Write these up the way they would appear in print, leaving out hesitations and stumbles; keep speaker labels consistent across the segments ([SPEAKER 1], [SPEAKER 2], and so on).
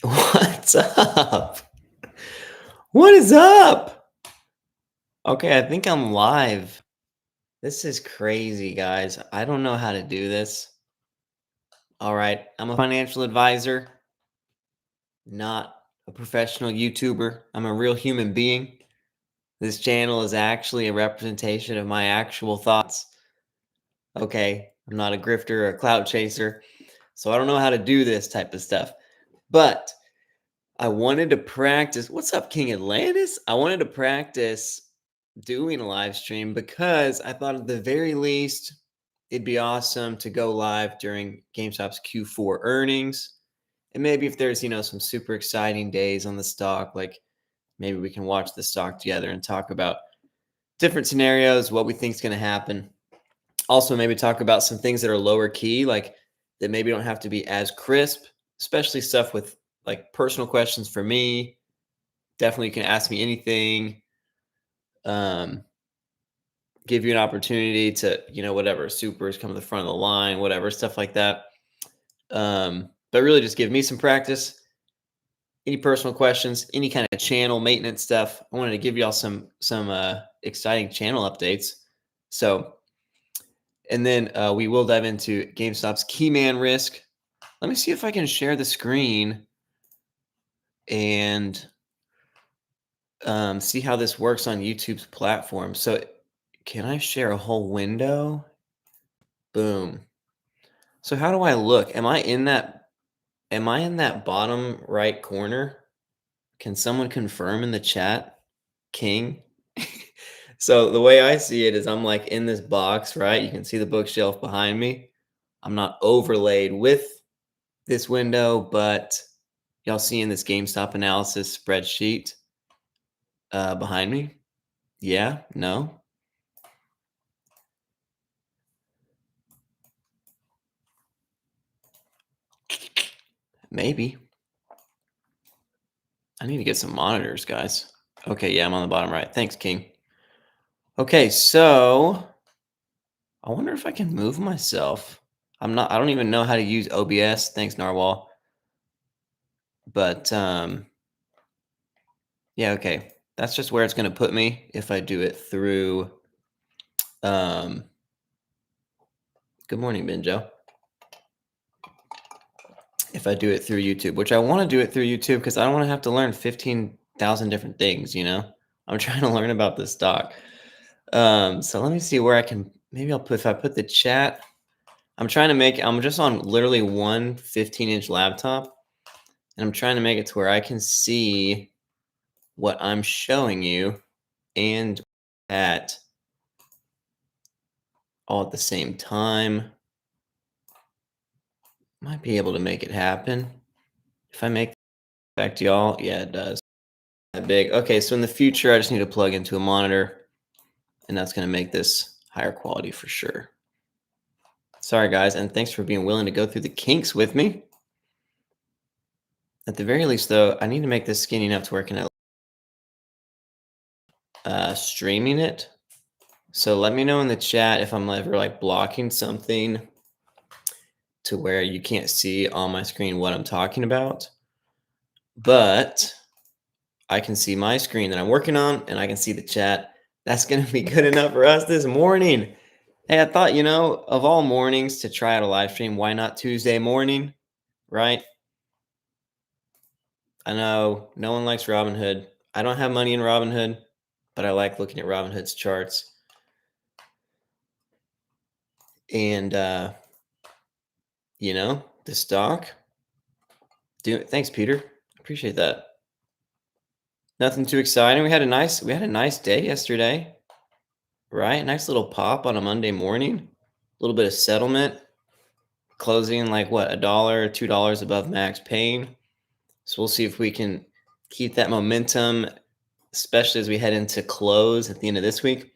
[SPEAKER 1] What's up? What is up? Okay, I think I'm live. This is crazy, guys. I don't know how to do this. All right, I'm a financial advisor, not a professional YouTuber. I'm a real human being. This channel is actually a representation of my actual thoughts. Okay, I'm not a grifter or a clout chaser, so I don't know how to do this type of stuff. But I wanted to practice. What's up, King Atlantis? I wanted to practice doing a live stream because I thought at the very least it'd be awesome to go live during GameStop's Q4 earnings. And maybe if there's, some super exciting days on the stock, like maybe we can watch the stock together and talk about different scenarios, what we think is going to happen. Also, maybe talk about some things that are lower key, like that maybe don't have to be as crisp, especially stuff with like personal questions for me. Definitely you can ask me anything. Give you an opportunity to, whatever, supers come to the front of the line, whatever, stuff like that. But really just give me some practice. Any personal questions, any kind of channel maintenance stuff. I wanted to give y'all some exciting channel updates. So, and then we will dive into GameStop's key man risk. Let me see if I can share the screen and see how this works on YouTube's platform. So, can I share a whole window? Boom. So how do I look? Am I in that bottom right corner? Can someone confirm in the chat? King? So the way I see it is I'm like in this box, right? You can see the bookshelf behind me. I'm not overlaid with this window, but y'all seeing this GameStop analysis spreadsheet behind me? Yeah? No? Maybe. I need to get some monitors, guys. Okay, yeah, I'm on the bottom right. Thanks, King. Okay, so I wonder if I can move myself. I don't even know how to use OBS. Thanks, Narwhal. But yeah, okay. That's just where it's going to put me if I do it through um good morning, Benjo. If I do it through YouTube, which I want to do it through YouTube because I don't want to have to learn 15,000 different things, I'm trying to learn about this stock. So let me see where I can maybe if I put the chat. I'm just on literally one 15-inch laptop. And I'm trying to make it to where I can see what I'm showing you and at all at the same time. Might be able to make it happen. If I make it back to y'all, yeah, it does. That big. Okay, so in the future, I just need to plug into a monitor, and that's going to make this higher quality for sure. Sorry, guys, and thanks for being willing to go through the kinks with me. At the very least, though, I need to make this skinny enough to where I can streaming it. So let me know in the chat if I'm ever like blocking something to where you can't see on my screen what I'm talking about. But I can see my screen that I'm working on and I can see the chat. That's going to be good enough for us this morning. Hey, I thought, of all mornings to try out a live stream, why not Tuesday morning, right? I know no one likes Robinhood. I don't have money in Robinhood, but I like looking at Robinhood's charts. And, the stock. Thanks, Peter. Appreciate that. Nothing too exciting. We had a nice day yesterday, right? Nice little pop on a Monday morning. A little bit of settlement, closing like what, $1, $2 above max pain. So we'll see if we can keep that momentum, especially as we head into close at the end of this week.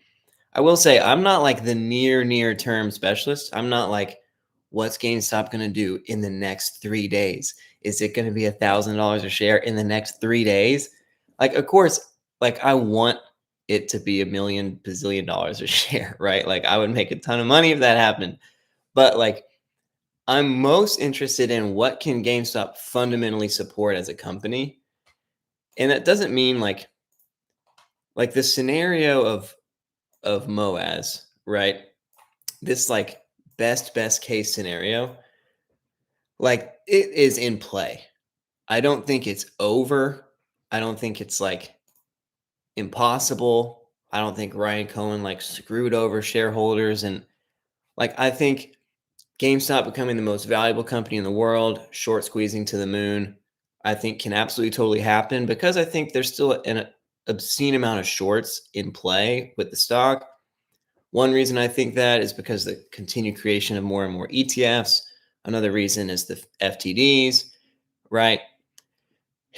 [SPEAKER 1] I will say I'm not like the near term specialist. I'm not like, what's GameStop going to do in the next 3 days? Is it going to be $1,000 a share in the next 3 days? Like, of course, like I want it to be $1 bazillion a share, right? Like I would make a ton of money if that happened. But like, I'm most interested in what can GameStop fundamentally support as a company. And that doesn't mean like the scenario of Moaz, right? This like best case scenario, like it is in play. I don't think it's over. I don't think it's like impossible. I don't think Ryan Cohen like screwed over shareholders, and like I think GameStop becoming the most valuable company in the world, short squeezing to the moon, I think can absolutely totally happen because I think there's still an obscene amount of shorts in play with the stock. One reason I think that is because the continued creation of more and more ETFs. Another reason is the FTDs, right?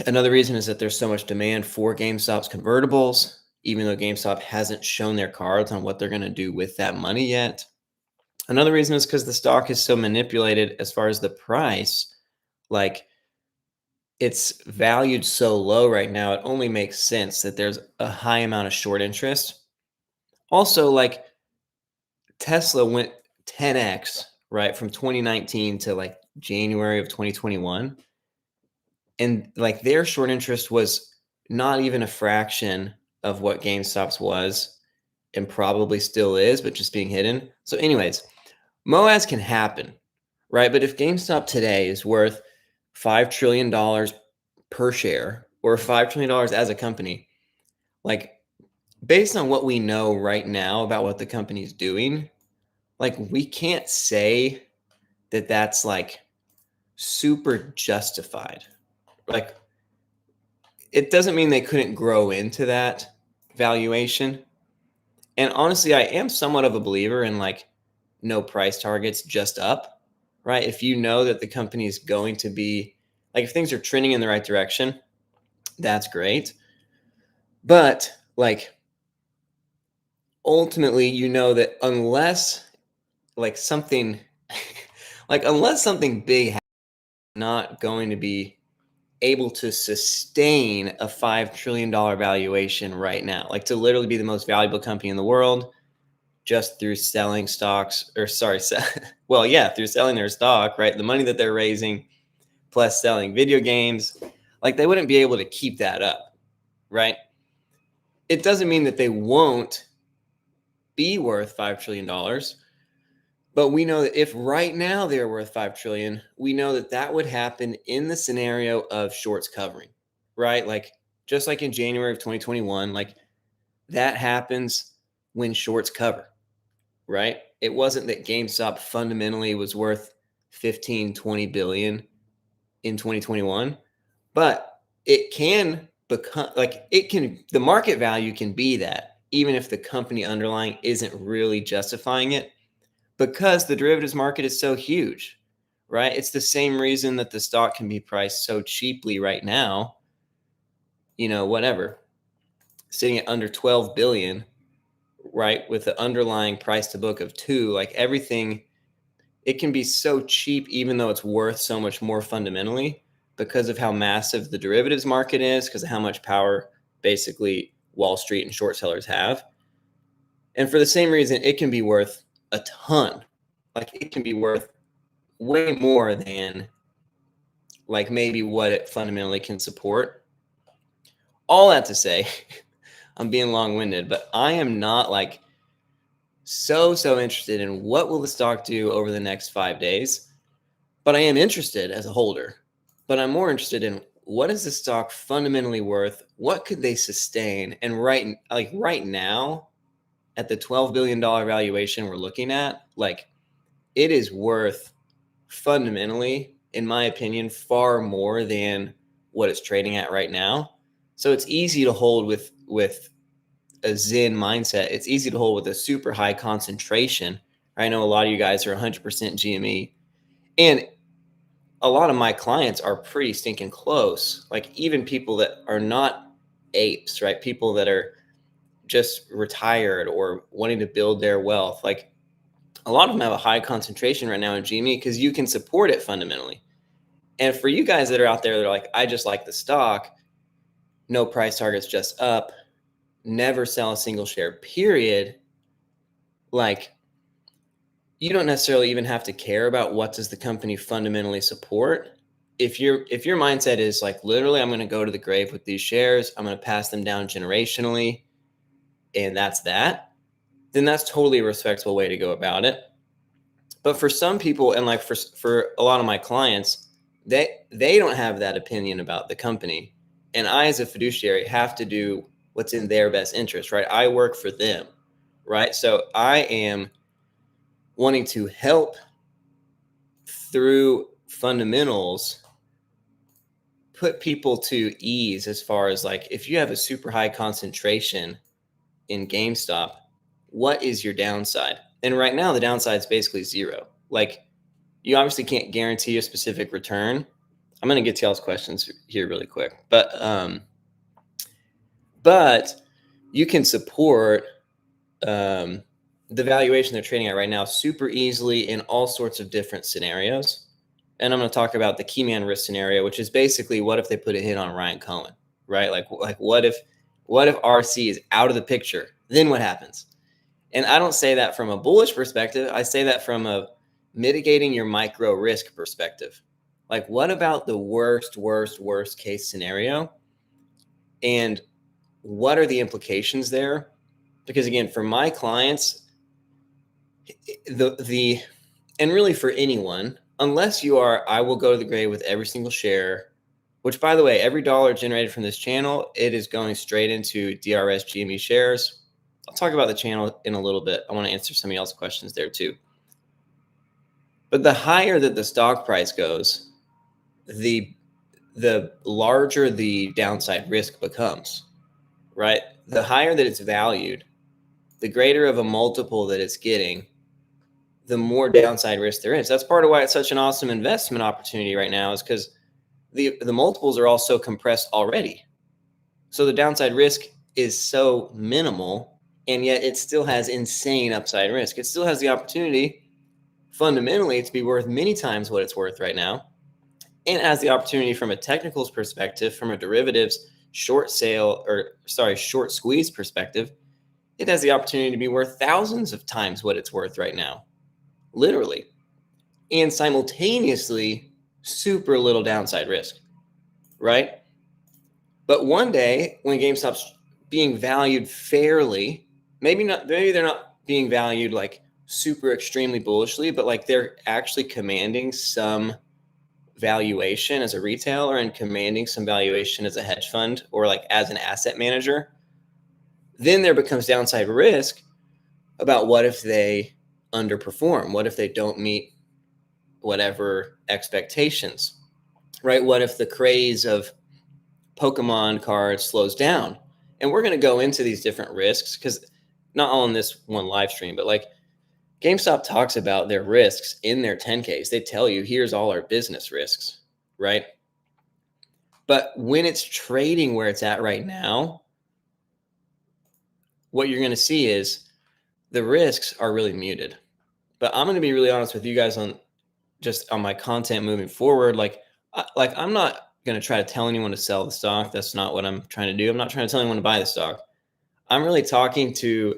[SPEAKER 1] Another reason is that there's so much demand for GameStop's convertibles, even though GameStop hasn't shown their cards on what they're going to do with that money yet. Another reason is because the stock is so manipulated as far as the price. Like it's valued so low right now, it only makes sense that there's a high amount of short interest. Also, like Tesla went 10x, right, from 2019 to like January of 2021. And like their short interest was not even a fraction of what GameStop's was and probably still is, but just being hidden. So, anyways, MOAS can happen, right? But if GameStop today is worth $5 trillion per share or $5 trillion as a company, like based on what we know right now about what the company's doing, like we can't say that that's like super justified. Like it doesn't mean they couldn't grow into that valuation. And honestly, I am somewhat of a believer in like no price targets, just up, right? If you know that the company is going to be like, if things are trending in the right direction, that's great. But like, ultimately, you know that unless like something, like, unless something big happens, not going to be able to sustain a $5 trillion valuation right now, like to literally be the most valuable company in the world just through selling stocks or sorry, well, yeah, through selling their stock, right? The money that they're raising plus selling video games, like they wouldn't be able to keep that up, right? It doesn't mean that they won't be worth $5 trillion, but we know that if right now they're worth 5 trillion, we know that that would happen in the scenario of shorts covering, right? Like just like in January of 2021, like that happens when shorts cover, right? It wasn't that GameStop fundamentally was worth 15, 20 billion in 2021, but it can become like it can, the market value can be that even if the company underlying isn't really justifying it because the derivatives market is so huge, right? It's the same reason that the stock can be priced so cheaply right now, whatever, sitting at under 12 billion, right? With the underlying price to book of 2, like everything, it can be so cheap even though it's worth so much more fundamentally because of how massive the derivatives market is, because of how much power basically Wall Street and short sellers have. And for the same reason, it can be worth a ton. Like it can be worth way more than like maybe what it fundamentally can support. All that to say, I'm being long-winded, but I am not like so interested in what will the stock do over the next 5 days. But I am interested as a holder. But I'm more interested in what is the stock fundamentally worth? What could they sustain? And right now, at the $12 billion valuation we're looking at, like it is worth fundamentally, in my opinion, far more than what it's trading at right now. So it's easy to hold with a Zen mindset. It's easy to hold with a super high concentration. I know a lot of you guys are 100% GME, and a lot of my clients are pretty stinking close. Like even people that are not apes, right? People that are just retired or wanting to build their wealth. Like a lot of them have a high concentration right now in GME because you can support it fundamentally. And for you guys that are out there that are like, I just like the stock, no price targets, just up, never sell a single share, period. Like you don't necessarily even have to care about what does the company fundamentally support. If your mindset is like, literally, I'm going to go to the grave with these shares, I'm going to pass them down generationally, and that's that, then that's totally a respectable way to go about it. But for some people, and like for a lot of my clients, they don't have that opinion about the company, and I, as a fiduciary, have to do what's in their best interest, right? I work for them, right? So I am wanting to help through fundamentals put people to ease, as far as like, if you have a super high concentration in GameStop, what is your downside? And right now the downside is basically zero. Like, you obviously can't guarantee a specific return. I'm going to get to y'all's questions here really quick, but you can support um, the valuation they're trading at right now super easily in all sorts of different scenarios. And I'm going to talk about the key man risk scenario, which is basically, what if they put a hit on Ryan Cohen, right? Like what if RC is out of the picture? Then what happens? And I don't say that from a bullish perspective. I say that from a mitigating your micro risk perspective. Like, what about the worst case scenario? And what are the implications there? Because again, for my clients, the and really for anyone, unless you are, I will go to the grave with every single share, which, by the way, every dollar generated from this channel, it is going straight into DRS GME shares. I'll talk about the channel in a little bit. I want to answer some of y'all's questions there too. But the higher that the stock price goes, the larger the downside risk becomes, right? The higher that it's valued, the greater of a multiple that it's getting, the more downside risk there is. That's part of why it's such an awesome investment opportunity right now, is because the multiples are all so compressed already. So the downside risk is so minimal, and yet it still has insane upside risk. It still has the opportunity fundamentally to be worth many times what it's worth right now. And it has the opportunity, from a technicals perspective, from a derivatives short squeeze perspective, it has the opportunity to be worth thousands of times what it's worth right now, literally. And simultaneously, super little downside risk, right? But one day, when GameStop's being valued fairly, maybe they're not being valued like super extremely bullishly, but like they're actually commanding some valuation as a retailer and commanding some valuation as a hedge fund or like as an asset manager, then there becomes downside risk about what if they underperform? What if they don't meet whatever expectations, right? What if the craze of Pokemon cards slows down? And we're going to go into these different risks, because not all in this one live stream, but like GameStop talks about their risks in their 10Ks. They tell you, here's all our business risks, right? But when it's trading where it's at right now, what you're going to see is the risks are really muted. But I'm going to be really honest with you guys on my content moving forward. Like I'm not going to try to tell anyone to sell the stock. That's not what I'm trying to do. I'm not trying to tell anyone to buy the stock. I'm really talking to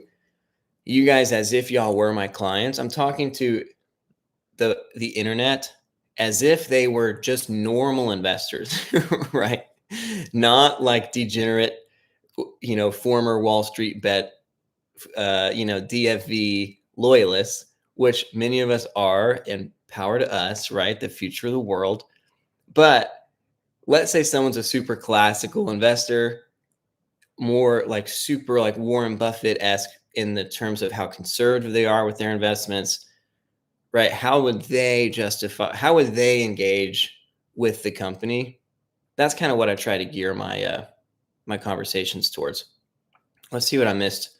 [SPEAKER 1] you guys as if y'all were my clients. I'm talking to the internet as if they were just normal investors, right? Not like degenerate, former Wall Street bet, DFV loyalists, which many of us are, and power to us, right? The future of the world. But let's say someone's a super classical investor, more like super like Warren Buffett-esque in the terms of how conservative they are with their investments, right? How would they engage with the company? That's kind of what I try to gear my conversations towards. Let's see what I missed.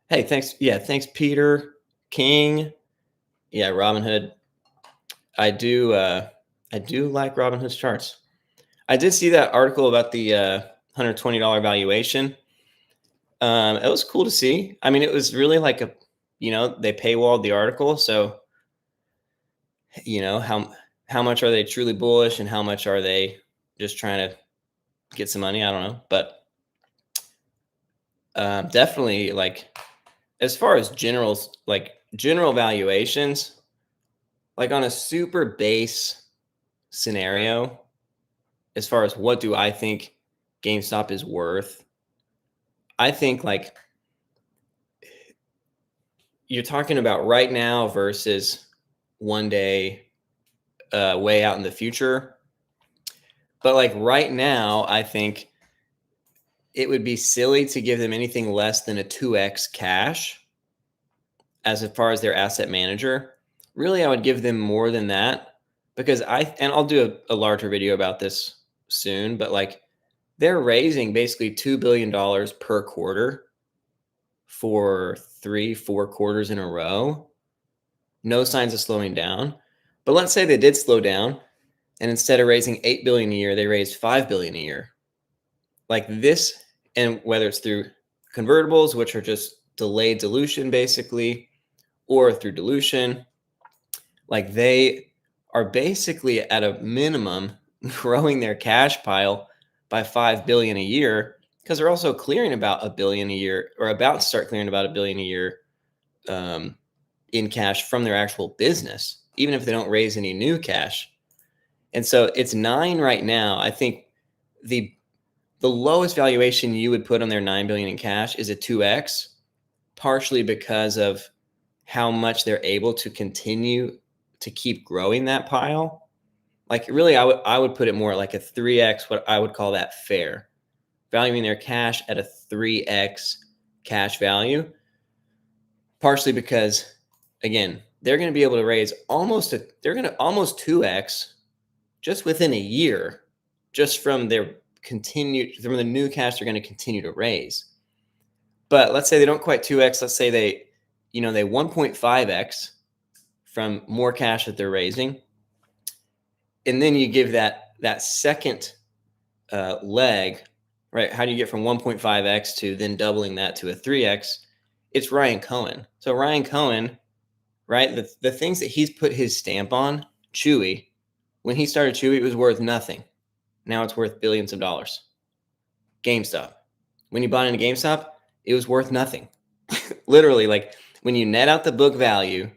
[SPEAKER 1] Hey, thanks. Yeah, thanks, Peter King. Yeah, Robinhood. I do like Robinhood's charts. I did see that article about the $120 valuation. It was cool to see. I mean, it was really like they paywalled the article, so how much are they truly bullish and how much are they just trying to get some money? I don't know, but definitely, like, as far as general valuations, like on a super base scenario, as far as what do I think GameStop is worth, I think like you're talking about right now versus one day way out in the future. But like right now, I think it would be silly to give them anything less than a 2x cash as far as their asset manager. Really, I would give them more than that because and I'll do a larger video about this soon, but like they're raising basically $2 billion per quarter for 3-4 quarters in a row. No signs of slowing down. But let's say they did slow down and instead of raising 8 billion a year, they raised 5 billion a year. Like this, and whether it's through convertibles, which are just delayed dilution basically, or through dilution, like they are basically at a minimum growing their cash pile by 5 billion a year because they're also clearing about a billion a year, or about to start clearing about a billion a year in cash from their actual business, even if they don't raise any new cash. And so it's 9 right now. I think the lowest valuation you would put on their 9 billion in cash is a 2x, partially because of how much they're able to continue to keep growing that pile. Like really, I would put it more like a 3x, what I would call that fair, valuing their cash at a 3x cash value, partially because again, they're going to be able to raise they're going to almost 2x just within a year, just from the new cash they're going to continue to raise. But let's say they don't quite 2x. Let's say they 1.5x from more cash that they're raising. And then you give that second leg, right? How do you get from 1.5x to then doubling that to a 3x? It's Ryan Cohen. So Ryan Cohen, right? The things that he's put his stamp on, Chewy, when he started Chewy, it was worth nothing. Now it's worth billions of dollars. GameStop. When you bought into GameStop, it was worth nothing. Literally, like when you net out the book value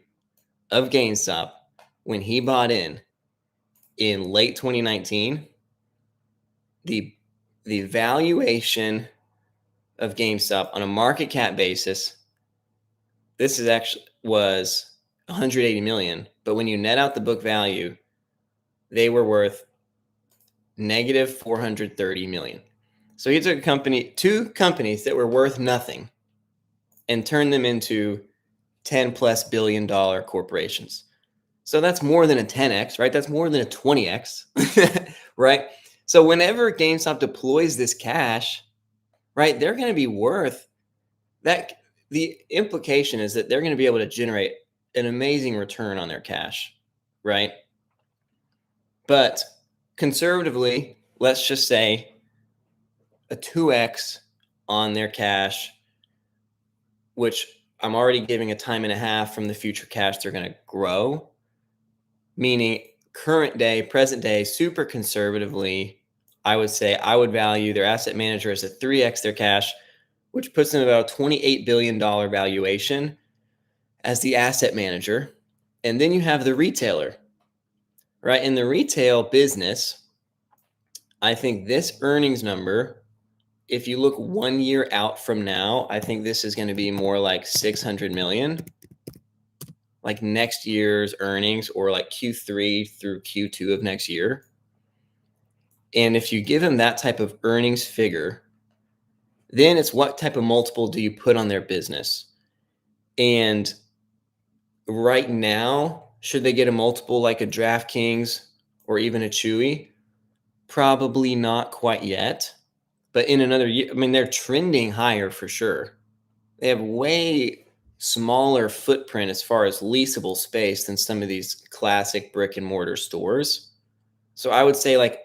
[SPEAKER 1] of GameStop, when he bought in late 2019, the valuation of GameStop on a market cap basis, this is actually was 180 million. But when you net out the book value, they were worth negative 430 million. So he took two companies that were worth nothing and turned them into 10 plus billion dollar corporations. So that's more than a 10x, right? That's more than a 20x, right? So whenever GameStop deploys this cash, right, they're going to be worth that. The implication is that they're going to be able to generate an amazing return on their cash, right? But conservatively, let's just say a 2x on their cash, which I'm already giving a time and a half from the future cash they're going to grow, meaning current day, present day, super conservatively, I would say I would value their asset manager as a 3x their cash, which puts them about a $28 billion valuation as the asset manager. And then you have the retailer, right? In the retail business, I think this earnings number, if you look 1 year out from now, I think this is going to be more like 600 million, like next year's earnings, or like Q3 through Q2 of next year. And if you give them that type of earnings figure, then it's what type of multiple do you put on their business? And right now, should they get a multiple like a DraftKings or even a Chewy? Probably not quite yet. But in another year, I mean, they're trending higher for sure. They have way smaller footprint as far as leasable space than some of these classic brick and mortar stores. So I would say like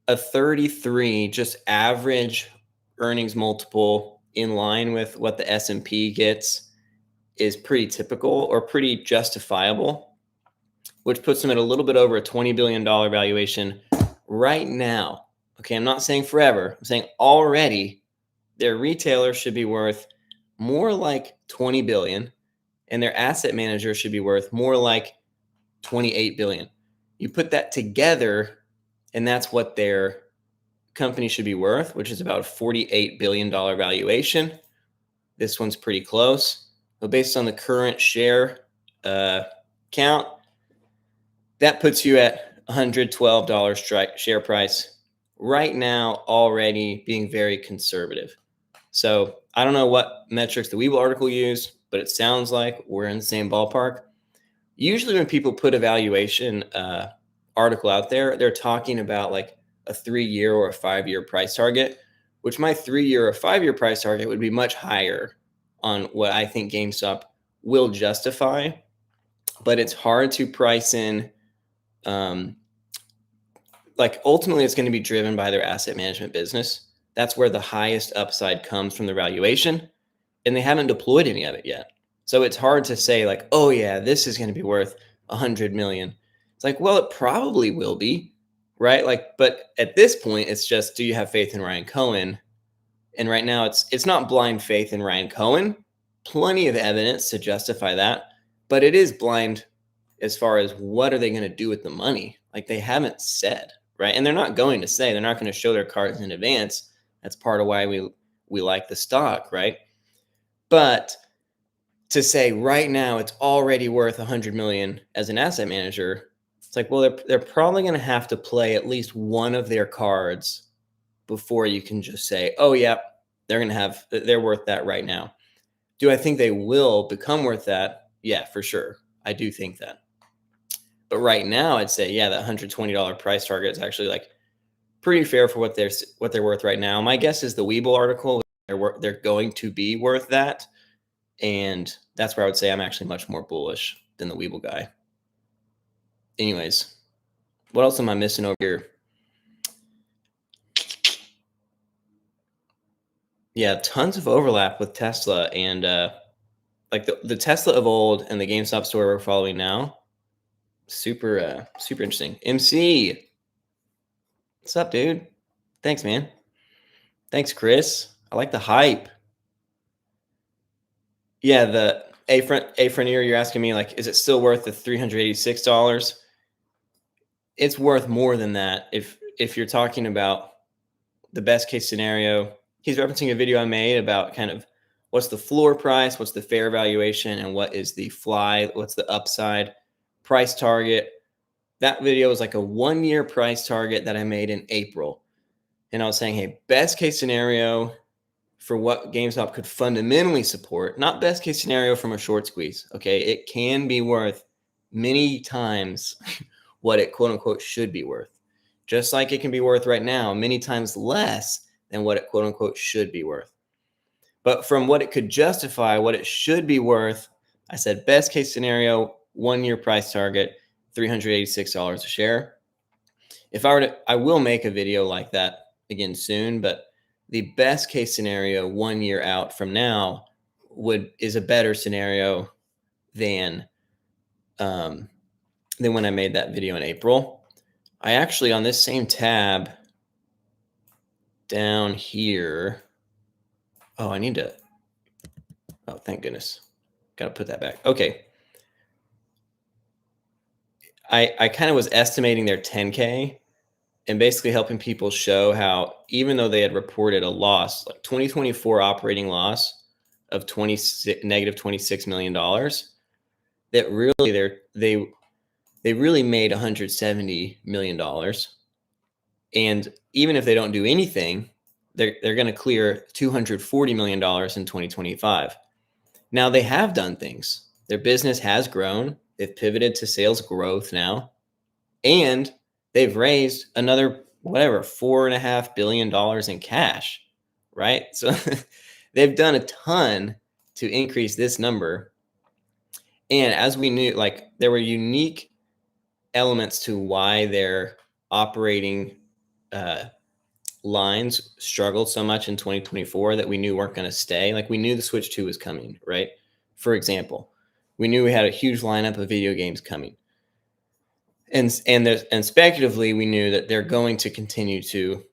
[SPEAKER 1] a 33 just average earnings multiple in line with what the S&P gets is pretty typical or pretty justifiable, which puts them at a little bit over a $20 billion valuation right now. Okay, I'm not saying forever. I'm saying already their retailer should be worth more like 20 billion and their asset manager should be worth more like 28 billion. You put that together, and that's what their company should be worth, which is about a $48 billion valuation. This one's pretty close. But based on the current share count, that puts you at $112 strike share price right now, already being very conservative. So I don't know what metrics the Webull article used, but it sounds like we're in the same ballpark. Usually when people put a valuation article out there, they're talking about like a 3-year or a 5-year price target, which my 3-year or 5-year price target would be much higher on what I think GameStop will justify. But it's hard to price in. Like ultimately, it's going to be driven by their asset management business. That's where the highest upside comes from the valuation, and they haven't deployed any of it yet. So it's hard to say like, oh yeah, this is going to be worth 100 million. It's like, well, it probably will be, right? Like, but at this point, it's just, do you have faith in Ryan Cohen? And right now, it's not blind faith in Ryan Cohen. Plenty of evidence to justify that, but it is blind as far as what are they going to do with the money? Like they haven't said, right? And they're not going to say. They're not going to show their cards in advance. That's part of why we like the stock, right? But to say right now it's already worth 100 million as an asset manager, it's like, well, they're probably going to have to play at least one of their cards before you can just say, oh yeah, they're worth that right now. Do I think they will become worth that? Yeah, for sure. I do think that. But right now, I'd say, yeah, that $120 price target is actually like pretty fair for what they're worth right now. My guess is the Webull article, they're going to be worth that, and that's where I would say I'm actually much more bullish than the Webull guy. Anyways, what else am I missing over here? Yeah, tons of overlap with Tesla and like the Tesla of old and the GameStop story we're following now. Super interesting. MC, what's up, dude? Thanks, man. Thanks, Chris. I like the hype. Yeah, the A-Frenier, you're asking me, like, is it still worth the $386? It's worth more than that. If you're talking about the best case scenario, he's referencing a video I made about kind of what's the floor price, what's the fair valuation, and what is the what's the upside price target. That video was like a 1-year price target that I made in April. And I was saying, hey, best case scenario for what GameStop could fundamentally support, not best case scenario from a short squeeze. Okay. It can be worth many times what it quote unquote should be worth. Just like it can be worth right now, many times less than what it quote unquote should be worth. But from what it could justify, what it should be worth, I said best case scenario, 1-year price target, $386 a share. If I were to, I will make a video like that again soon, but the best case scenario 1 year out from now is a better scenario than when I made that video in April. I actually, on this same tab down here, oh, thank goodness. Got to put that back. Okay. I kind of was estimating their 10K and basically helping people show how even though they had reported a loss, like 2024 operating loss of negative $26 million, that really they really made $170 million. And even if they don't do anything, they're going to clear $240 million in 2025. Now they have done things. Their business has grown. They've pivoted to sales growth now, and they've raised another $4.5 billion in cash, right? So they've done a ton to increase this number. And as we knew, like there were unique elements to why their operating lines struggled so much in 2024 that we knew weren't going to stay. Like we knew the Switch 2 was coming, right? For example, we knew we had a huge lineup of video games coming. And speculatively, we knew that they're going to continue to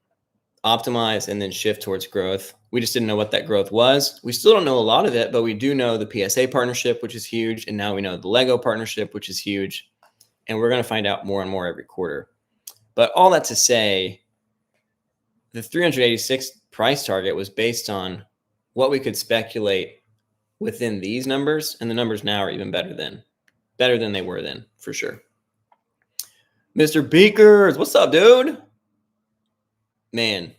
[SPEAKER 1] optimize and then shift towards growth. We just didn't know what that growth was. We still don't know a lot of it, but we do know the PSA partnership, which is huge. And now we know the Lego partnership, which is huge. And we're going to find out more and more every quarter. But all that to say, the 386 price target was based on what we could speculate within these numbers, and the numbers now are even better than they were then, for sure. Mr. Beakers, what's up, dude? Man,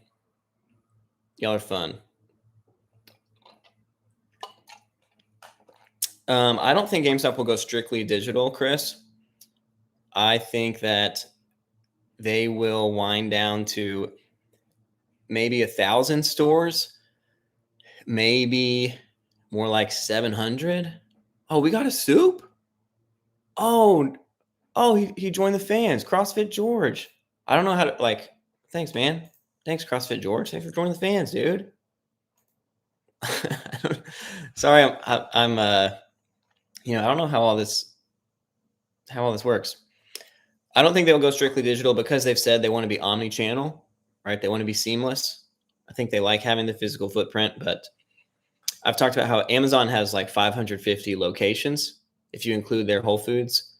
[SPEAKER 1] y'all are fun. I don't think GameStop will go strictly digital, Chris. I think that they will wind down to maybe 1,000 stores, maybe more like 700. Oh, we got a soup? Oh, he joined the fans. CrossFit George. I don't know how to, like, thanks, man. Thanks, CrossFit George. Thanks for joining the fans, dude. Sorry, I'm I don't know how all this works. I don't think they'll go strictly digital because they've said they want to be omni-channel, right? They want to be seamless. I think they like having the physical footprint, but I've talked about how Amazon has like 550 locations if you include their Whole Foods,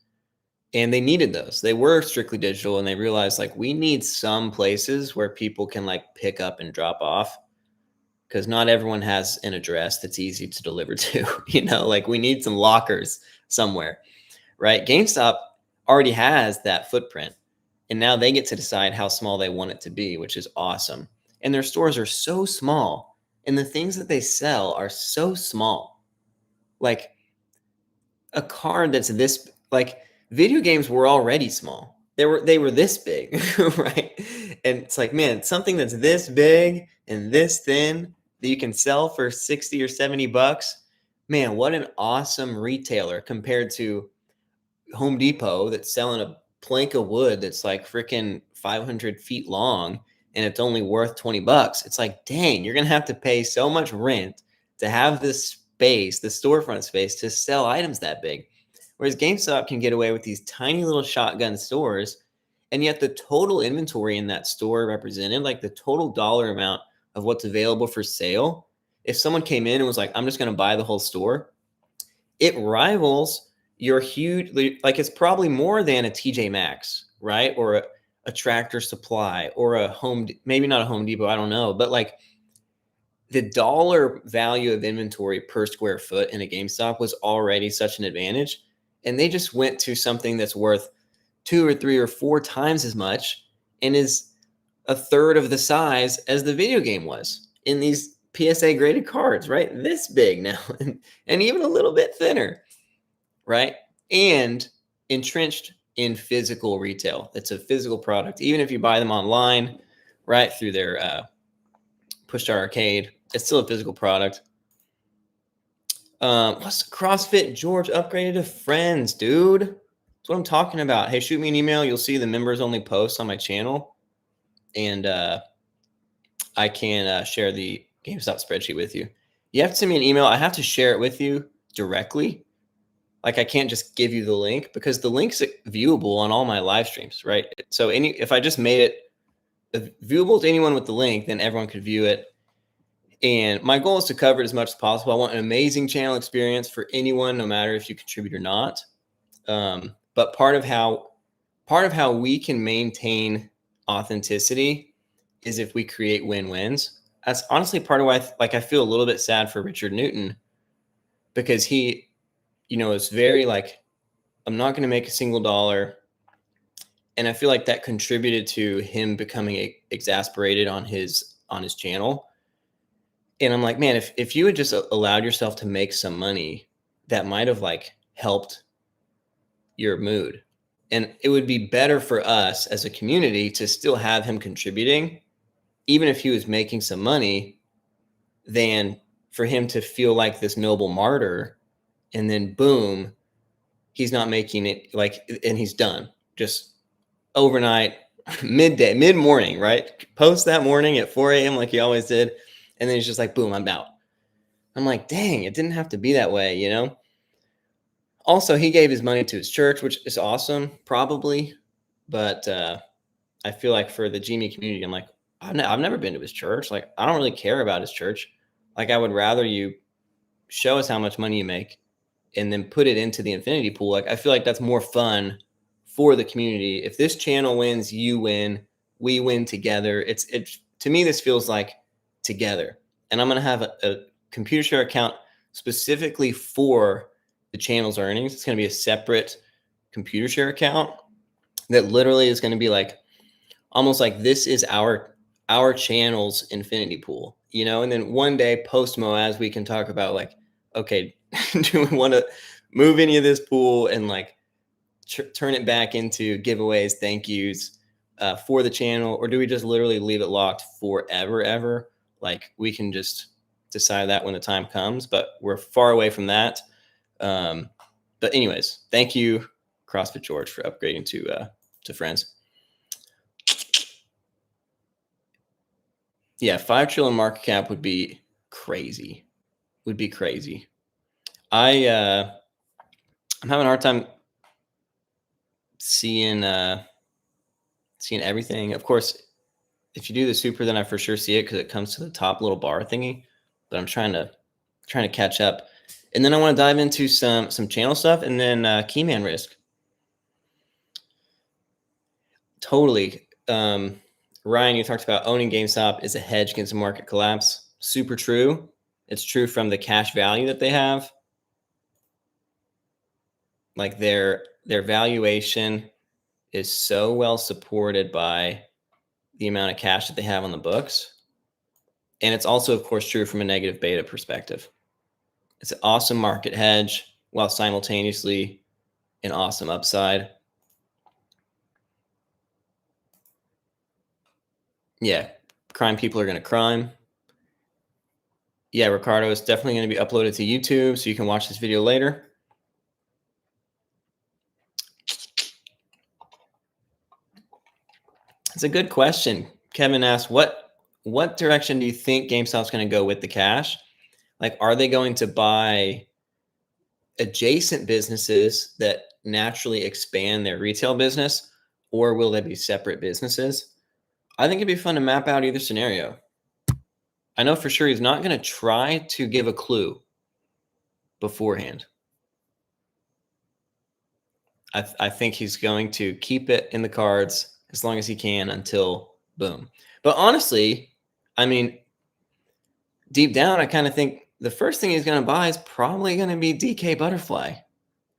[SPEAKER 1] and they needed those. They were strictly digital, and they realized like we need some places where people can like pick up and drop off, because not everyone has an address that's easy to deliver to. Like we need some lockers somewhere, right? GameStop already has that footprint, and now they get to decide how small they want it to be, which is awesome. And their stores are so small, and the things that they sell are so small. Like a card that's this, like video games were already small. They were this big, right? And it's like, man, something that's this big and this thin that you can sell for 60 or 70 bucks. Man, what an awesome retailer compared to Home Depot that's selling a plank of wood that's like freaking 500 feet long and it's only worth 20 bucks. It's like, dang, you're going to have to pay so much rent to have this space, the storefront space, to sell items that big. Whereas GameStop can get away with these tiny little shotgun stores, and yet the total inventory in that store represented, like the total dollar amount of what's available for sale, if someone came in and was like, I'm just going to buy the whole store, it rivals your huge, like it's probably more than a TJ Maxx, right? Or a Tractor Supply or a maybe not a Home Depot, I don't know. But like the dollar value of inventory per square foot in a GameStop was already such an advantage. And they just went to something that's worth 2 or 3 or 4 times as much and is a third of the size as the video game was in these PSA graded cards, right? This big now and even a little bit thinner, right? And entrenched in physical retail. It's a physical product. Even if you buy them online, right, through their push to arcade, it's still a physical product. What's CrossFit George upgraded to friends, dude? That's what I'm talking about. Hey, shoot me an email. You'll see the members only posts on my channel. And I can share the GameStop spreadsheet with you. You have to send me an email. I have to share it with you directly. Like I can't just give you the link because the link's viewable on all my live streams, right? So if I just made it viewable to anyone with the link, then everyone could view it. And my goal is to cover it as much as possible. I want an amazing channel experience for anyone, no matter if you contribute or not. But part of how we can maintain authenticity is if we create win-wins. That's honestly part of why I feel a little bit sad for Richard Newton, because he, is very like, I'm not going to make a single dollar. And I feel like that contributed to him becoming exasperated on his channel. And I'm like, man, if you had just allowed yourself to make some money, that might have like helped your mood. And it would be better for us as a community to still have him contributing, even if he was making some money, than for him to feel like this noble martyr. And then boom, he's not making it, and he's done just overnight, midday, mid-morning, right? Post that morning at 4 a.m. like he always did. And then he's just like, boom, I'm out. I'm like, dang, it didn't have to be that way, Also, he gave his money to his church, which is awesome, probably. But I feel like for the Genie community, I'm like, I've never been to his church. Like, I don't really care about his church. Like, I would rather you show us how much money you make and then put it into the infinity pool. Like, I feel like that's more fun for the community. If this channel wins, you win, we win together. It's to me, this feels like together. And I'm going to have a computer share account specifically for the channel's earnings. It's going to be a separate computer share account that literally is going to be like almost like this is our channel's infinity pool, you know. And then one day post Moaz, we can talk about like, okay, do we want to move any of this pool and like turn it back into giveaways, thank yous for the channel, or do we just literally leave it locked forever, ever? Like we can just decide that when the time comes, but we're far away from that. But anyways, thank you, CrossFit George, for upgrading to friends. Yeah, 5 trillion market cap would be crazy. Would be crazy. I'm having a hard time seeing everything. Of course, if you do the super, then I for sure see it because it comes to the top little bar thingy. But I'm trying to catch up, and then I want to dive into some channel stuff, and then Keyman risk. Totally. Ryan, you talked about owning GameStop is a hedge against a market collapse. Super true. It's true from the cash value that they have. Like their valuation is so well supported by the amount of cash that they have on the books. And it's also, of course, true from a negative beta perspective. It's an awesome market hedge while simultaneously an awesome upside. Yeah, crime people are going to crime. Yeah, Ricardo, is definitely going to be uploaded to YouTube, so you can watch this video later. It's a good question. Kevin asked, what direction do you think GameStop's going to go with the cash? Like, are they going to buy adjacent businesses that naturally expand their retail business, or will they be separate businesses? I think it'd be fun to map out either scenario. I know for sure he's not going to try to give a clue beforehand. I think he's going to keep it in the cards as long as he can until boom. But honestly, I mean, deep down, I kind of think the first thing he's going to buy is probably going to be DK Butterfly,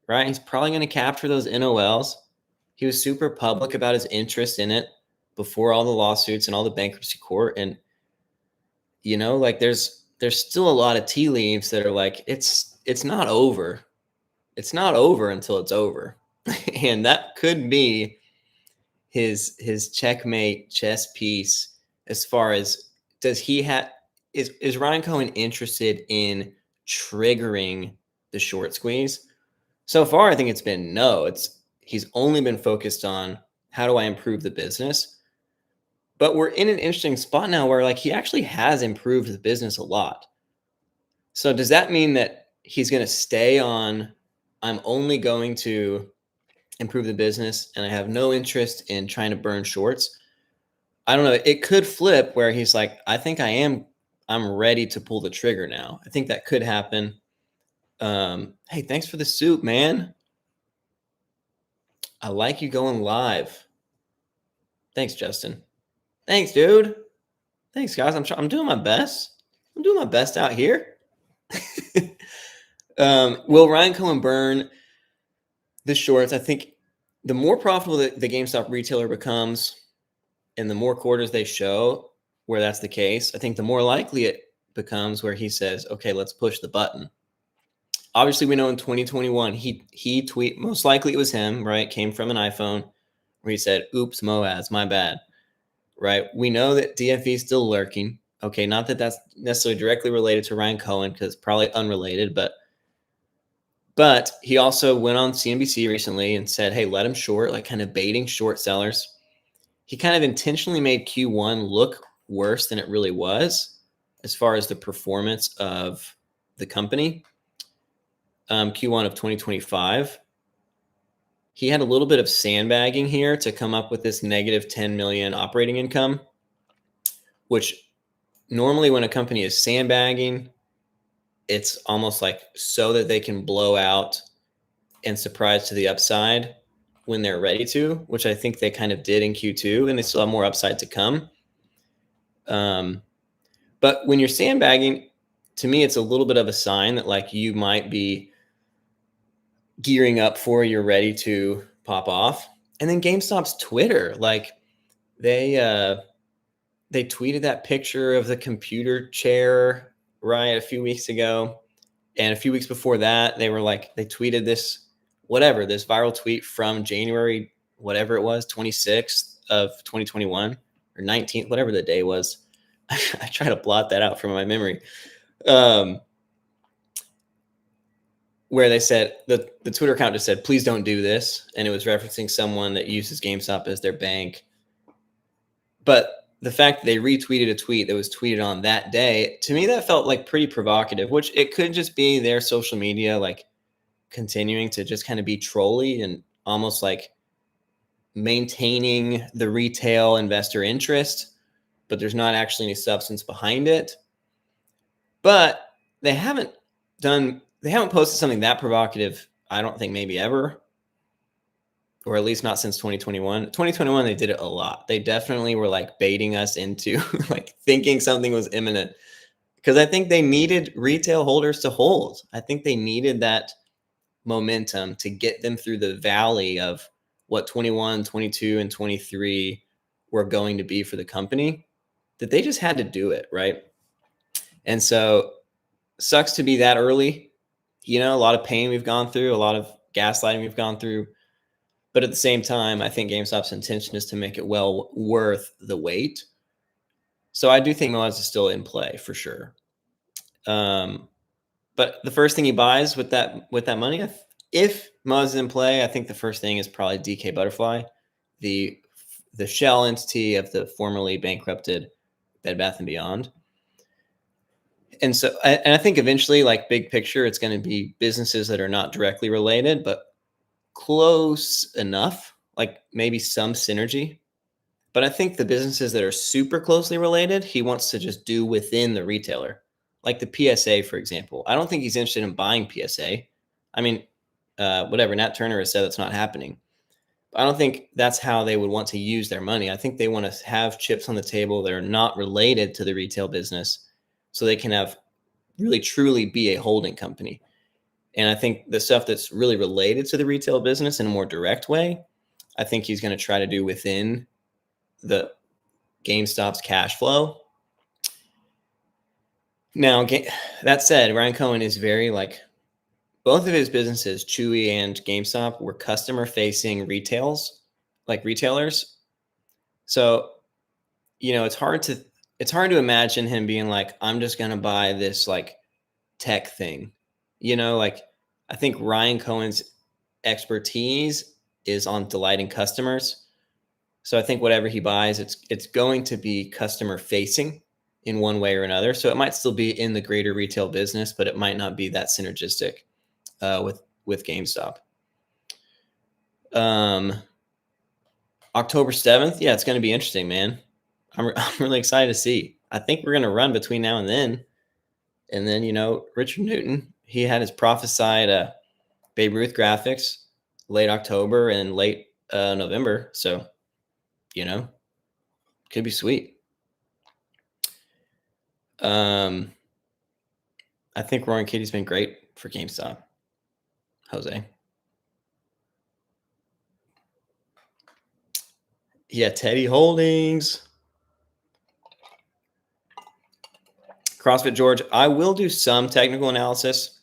[SPEAKER 1] right? He's probably going to capture those NOLs. He was super public about his interest in it before all the lawsuits and all the bankruptcy court. And, you know, like there's still a lot of tea leaves that are like, it's not over. It's not over until it's over. And that could be his checkmate chess piece as far as does he have is Ryan Cohen interested in triggering the short squeeze? So far, I think it's been no. He's only been focused on how do I improve the business. But we're in an interesting spot now where like he actually has improved the business a lot. So does that mean that he's going to stay on I'm only going to improve the business and I have no interest in trying to burn shorts? I don't know. It could flip where he's like, I think I'm ready to pull the trigger now. I think that could happen. Hey, thanks for the soup, man. I like you going live. Thanks, Justin. Thanks, dude. Thanks, guys. I'm doing my best. I'm doing my best out here. Will Ryan Cohen burn the shorts? I think the more profitable the GameStop retailer becomes and the more quarters they show where that's the case, I think the more likely it becomes where he says, okay, let's push the button. Obviously, we know in 2021, he tweet, most likely it was him, right? Came from an iPhone where he said, oops, Moaz, my bad, right? We know that DFE is still lurking. Okay, not that that's necessarily directly related to Ryan Cohen because it's probably unrelated, but he also went on CNBC recently and said, hey, let him short, like kind of baiting short sellers. He kind of intentionally made Q1 look worse than it really was as far as the performance of the company. Q1 of 2025. He had a little bit of sandbagging here to come up with this negative 10 million operating income, which normally when a company is sandbagging, it's almost like so that they can blow out and surprise to the upside. when they're ready to, which I think they kind of did in Q2, and they still have more upside to come. But when you're sandbagging, to me, it's a little bit of a sign that like you might be gearing up for, you're ready to pop off. And then GameStop's Twitter, like they tweeted that picture of the computer chair, right, a few weeks ago. And a few weeks before that, they tweeted this viral tweet from January, whatever it was, 26th of 2021 or 19th, whatever the day was. I try to blot that out from my memory. Where they said the Twitter account just said, please don't do this. And it was referencing someone that uses GameStop as their bank. But the fact that they retweeted a tweet that was tweeted on that day, to me, that felt like pretty provocative, which it could just be their social media, like continuing to just kind of be trolly and almost like maintaining the retail investor interest, but there's not actually any substance behind it. But they haven't posted something that provocative, I don't think, maybe ever, or at least not since 2021. 2021, they did it a lot. They definitely were like baiting us into like thinking something was imminent, because I think they needed retail holders to hold. I think they needed that momentum to get them through the valley of what 21, 22, and 23 were going to be for the company, that they just had to do it, right? And so sucks to be that early. A lot of pain we've gone through, a lot of gaslighting we've gone through. But at the same time, I think GameStop's intention is to make it well worth the wait. So I do think Moaz is still in play for sure. But the first thing he buys with that money, if Moaz is in play, I think the first thing is probably DK Butterfly, the shell entity of the formerly bankrupted Bed Bath & Beyond. And so, I think eventually, like big picture, it's going to be businesses that are not directly related, but close enough, like maybe some synergy. But I think the businesses that are super closely related, he wants to just do within the retailer, like the PSA, for example. I don't think he's interested in buying PSA. I mean, whatever, Nat Turner has said that's not happening. I don't think that's how they would want to use their money. I think they want to have chips on the table that are not related to the retail business, so they can have really truly be a holding company. And I think the stuff that's really related to the retail business in a more direct way, I think he's going to try to do within the GameStop's cash flow. Now, that said, Ryan Cohen is very like, both of his businesses, Chewy and GameStop, were customer-facing retailers. So, it's hard to imagine him being like, I'm just going to buy this like tech thing. Like, I think Ryan Cohen's expertise is on delighting customers. So I think whatever he buys, it's going to be customer facing in one way or another. So it might still be in the greater retail business, but it might not be that synergistic with GameStop. October 7th, yeah, it's going to be interesting, man. I'm really excited to see. I think we're going to run between now and then. And then, Richard Newton, he had his prophesied Babe Ruth graphics late October and late November. So, could be sweet. I think Roaring Kitty's been great for GameStop. Jose. Yeah, Teddy Holdings. CrossFit George. I will do some technical analysis,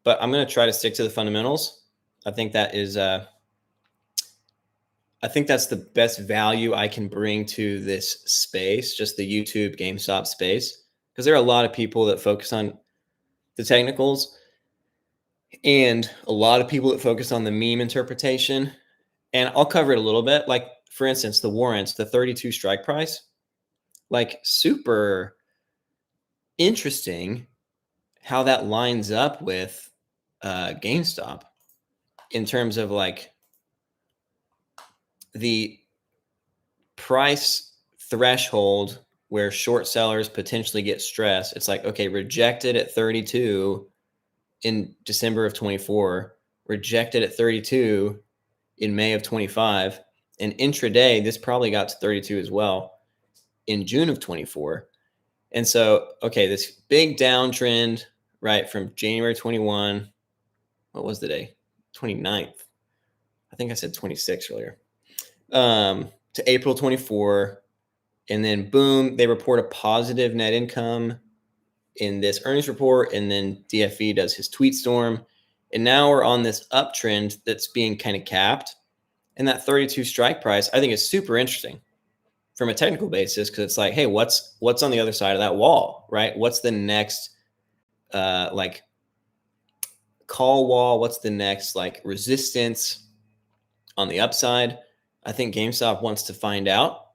[SPEAKER 1] but I'm going to try to stick to the fundamentals. I think that is I think that's the best value I can bring to this space, just the YouTube GameStop space, because there are a lot of people that focus on the technicals and a lot of people that focus on the meme interpretation. And I'll cover it a little bit. Like, for instance, the warrants, the 32 strike price, like super interesting how that lines up with GameStop in terms of like the price threshold where short sellers potentially get stressed. It's like, okay, rejected at 32 in December of 24, rejected at 32 in May of 25. And intraday, this probably got to 32 as well in June of 24. And so, okay, this big downtrend, right, from January 21, what was the day? 29th. I think I said 26 earlier. To April 24. And then boom, they report a positive net income in this earnings report. And then DFE does his tweet storm. And now we're on this uptrend that's being kind of capped. And that 32 strike price, I think, is super interesting from a technical basis, because it's like, hey, what's on the other side of that wall, right? What's the next like call wall? What's the next like resistance on the upside? I think GameStop wants to find out,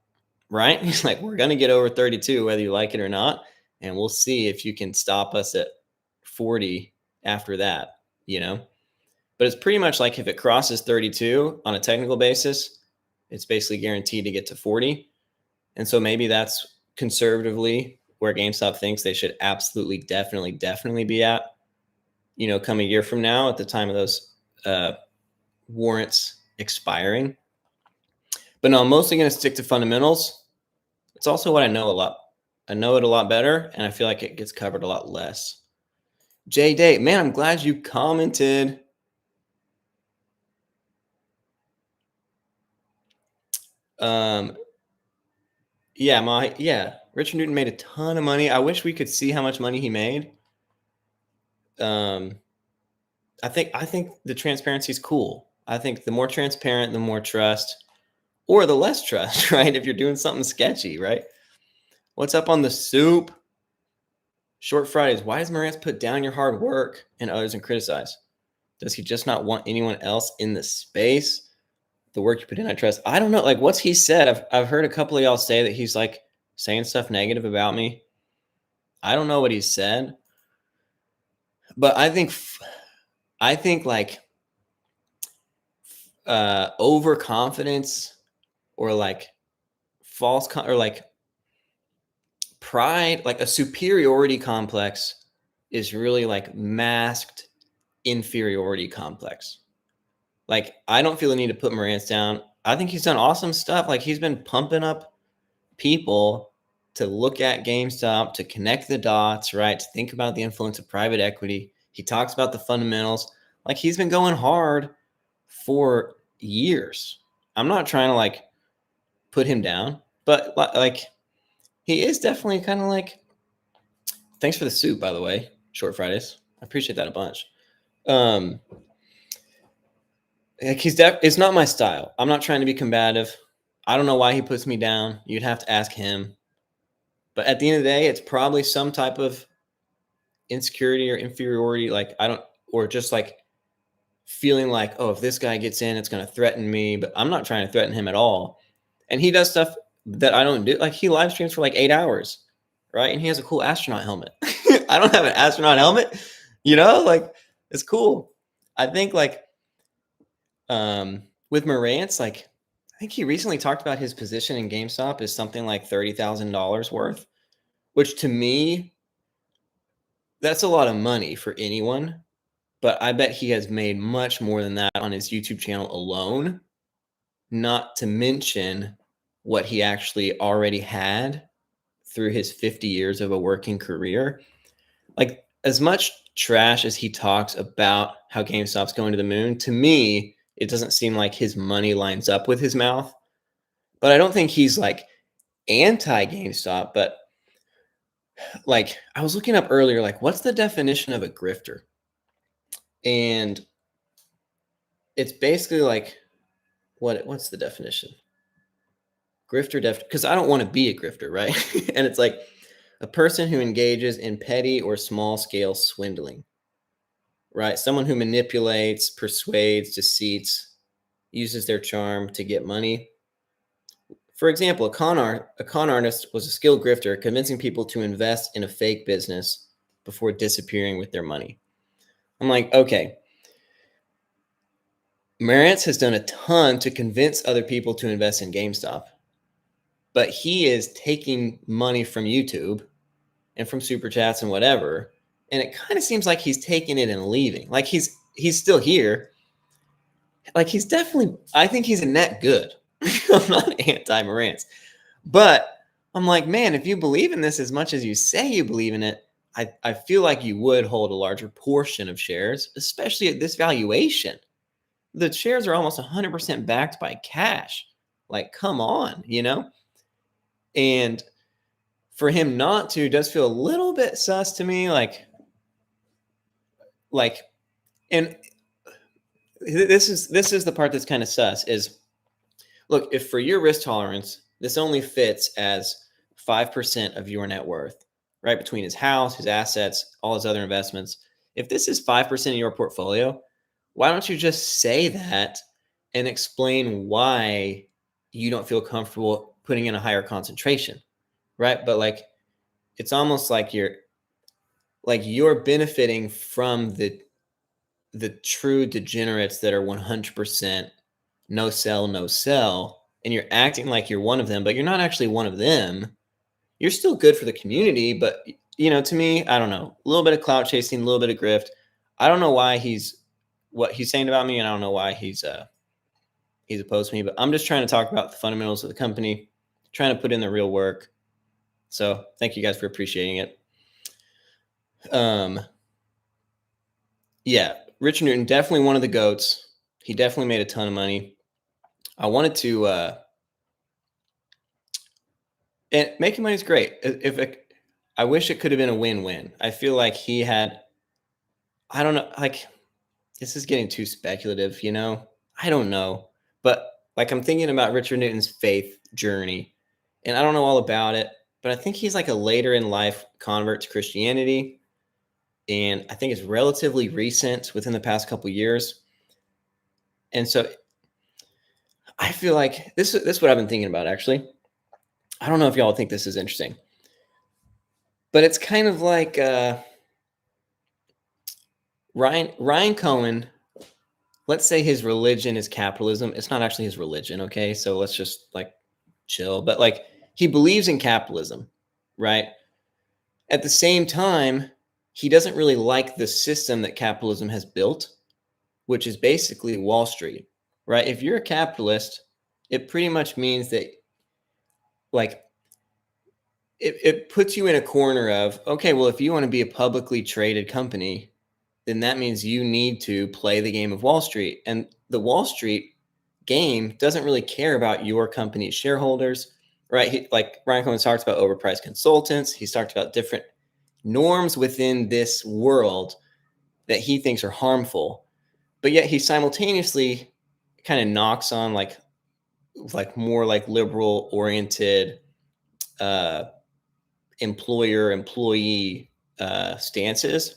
[SPEAKER 1] right? He's like, we're going to get over 32, whether you like it or not. And we'll see if you can stop us at 40 after that, you know? But it's pretty much like if it crosses 32 on a technical basis, it's basically guaranteed to get to 40. And so maybe that's conservatively where GameStop thinks they should absolutely, definitely be at, you know, come a year from now at the time of those warrants expiring. But no, I'm mostly going to stick to fundamentals. It's also what I know a lot. I know it a lot better, and I feel like it gets covered a lot less. J Day, man, I'm glad you commented. Yeah, Richard Newton made a ton of money. I wish we could see how much money he made. I think the transparency is cool. I think the more transparent, the more trust, or the less trust, right? If you're doing something sketchy, right? What's up on the soup? Short Fridays. Why does Morantz put down your hard work and others and criticize? Does he just not want anyone else in the space? The work you put in, I trust. I don't know. Like, what's he said? I've heard a couple of y'all say that he's like saying stuff negative about me. I don't know what he said, but I think like overconfidence or like or like pride, like a superiority complex is really like masked inferiority complex. Like, I don't feel the need to put Morantz down. I think he's done awesome stuff. Like, he's been pumping up people to look at GameStop, to connect the dots, right? To think about the influence of private equity. He talks about the fundamentals. Like, he's been going hard for years. I'm not trying to like put him down, but like he is definitely kind of like, thanks for the soup, by the way, Short Fridays. I appreciate that a bunch. Like it's not my style. I'm not trying to be combative. I don't know why he puts me down. You'd have to ask him. But at the end of the day, it's probably some type of insecurity or inferiority. Like, or just like feeling like, oh, if this guy gets in, it's going to threaten me. But I'm not trying to threaten him at all. And he does stuff that I don't do. Like, he live streams for like 8 hours, right? And he has a cool astronaut helmet. I don't have an astronaut helmet, you know, like, it's cool. I think like with Morantz, like, I think he recently talked about his position in GameStop is something like $30,000 worth, which to me, that's a lot of money for anyone. But I bet he has made much more than that on his YouTube channel alone, not to mention what he actually already had through his 50 years of a working career. Like, as much trash as he talks about how GameStop's going to the moon, to me, it doesn't seem like his money lines up with his mouth. But I don't think he's like anti GameStop. But like, I was looking up earlier, like, what's the definition of a grifter? And it's basically like, what's the definition? Grifter because I don't want to be a grifter, right? And it's like a person who engages in petty or small scale swindling, right? Someone who manipulates, persuades, deceits, uses their charm to get money. For example, a con artist was a skilled grifter, convincing people to invest in a fake business before disappearing with their money. I'm like, okay, Morantz has done a ton to convince other people to invest in GameStop, but he is taking money from YouTube and from super chats and whatever, and it kind of seems like he's taking it and leaving. Like, he's still here. like he's definitely, I think he's a net good. I'm not anti-Morantz, but I'm like, man, if you believe in this as much as you say you believe in it, I feel like you would hold a larger portion of shares, especially at this valuation. The shares are almost 100% backed by cash. Like, come on, you know? And for him not to does feel a little bit sus to me. Like, and this is the part that's kind of sus is, look, if for your risk tolerance, this only fits as 5% of your net worth, right? Between his house, his assets, all his other investments. If this is 5% of your portfolio, why don't you just say that and explain why you don't feel comfortable putting in a higher concentration, right? But like, it's almost like you're benefiting from the true degenerates that are 100% no sell, no sell, and you're acting like you're one of them, but you're not actually one of them. You're still good for the community, but to me, I don't know, a little bit of clout chasing, a little bit of grift. I don't know why he's what he's saying about me, and I don't know why he's opposed to me, but I'm just trying to talk about the fundamentals of the company, trying to put in the real work. So thank you guys for appreciating it. Yeah, Richard Newton, definitely one of the GOATs. He definitely made a ton of money. I wanted to, and making money is great. I wish it could have been a win-win. I feel like he had, I don't know, like this is getting too speculative, I don't know. But like I'm thinking about Richard Newton's faith journey, and I don't know all about it, but I think he's like a later in life convert to Christianity. And I think it's relatively recent within the past couple years. And so I feel like this is what I've been thinking about, actually. I don't know if y'all think this is interesting, but it's kind of like Ryan Cohen. Let's say his religion is capitalism. It's not actually his religion, okay? So let's just like chill. But like he believes in capitalism, right? At the same time, he doesn't really like the system that capitalism has built, which is basically Wall Street, right? If you're a capitalist, it pretty much means that like it puts you in a corner of, okay, well, if you want to be a publicly traded company, then that means you need to play the game of Wall Street. And the Wall Street game doesn't really care about your company's shareholders, right? Like Ryan Cohen talked about overpriced consultants. He's talked about different norms within this world that he thinks are harmful. But yet he simultaneously kind of knocks on like more like liberal oriented uh, employer employee stances,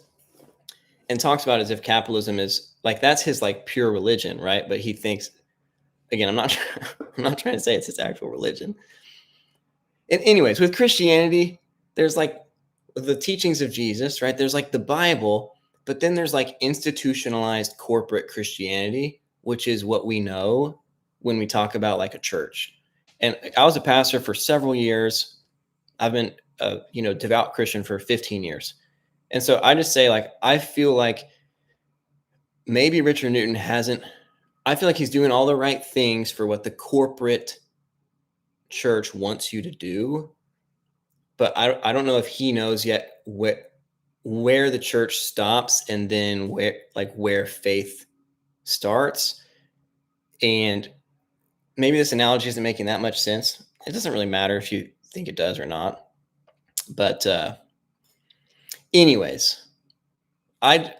[SPEAKER 1] and talks about it as if capitalism is like that's his like pure religion, right? But he thinks, again, I'm not I'm not trying to say it's his actual religion. And anyways, with Christianity, there's like the teachings of Jesus, right? There's like the Bible, but then there's like institutionalized corporate Christianity, which is what we know when we talk about like a church. And I was a pastor for several years. I've been a devout Christian for 15 years. And so I just say, like, I feel like maybe Richard Newton hasn't, I feel like he's doing all the right things for what the corporate church wants you to do. But I don't know if he knows yet where the church stops and then where faith starts. And maybe this analogy isn't making that much sense. It doesn't really matter if you think it does or not. But anyways, I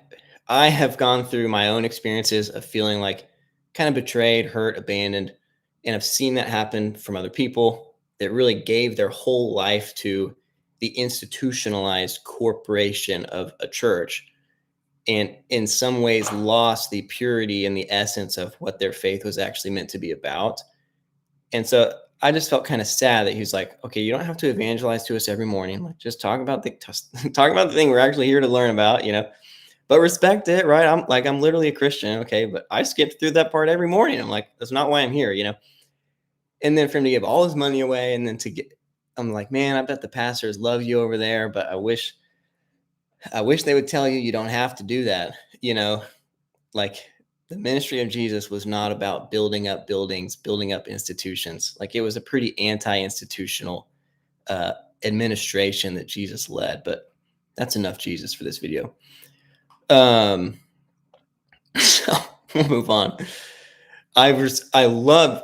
[SPEAKER 1] I have gone through my own experiences of feeling like kind of betrayed, hurt, abandoned, and I've seen that happen from other people that really gave their whole life to the institutionalized corporation of a church, and in some ways lost the purity and the essence of what their faith was actually meant to be about. And so I just felt kind of sad that he's like, okay, you don't have to evangelize to us every morning. Like, just talk about the talk about the thing we're actually here to learn about, but respect it, right? I'm literally a Christian, okay, but I skipped through that part every morning. I'm like, that's not why I'm here. And then for him to give all his money away, and then I'm like, man, I bet the pastors love you over there, but I wish they would tell you don't have to do that. Like the ministry of Jesus was not about building up buildings, building up institutions. Like, it was a pretty anti-institutional administration that Jesus led. But that's enough Jesus for this video. So we'll move on. I love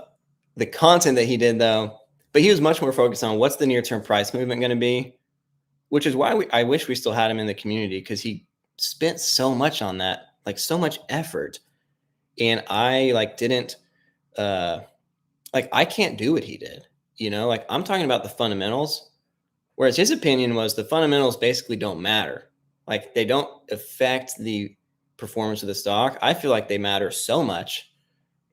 [SPEAKER 1] the content that he did, though, but he was much more focused on what's the near-term price movement going to be, which is why I wish we still had him in the community, because he spent so much on that, like so much effort. And I didn't, I can't do what he did, like I'm talking about the fundamentals, whereas his opinion was the fundamentals basically don't matter. Like, they don't affect the performance of the stock. I feel like they matter so much.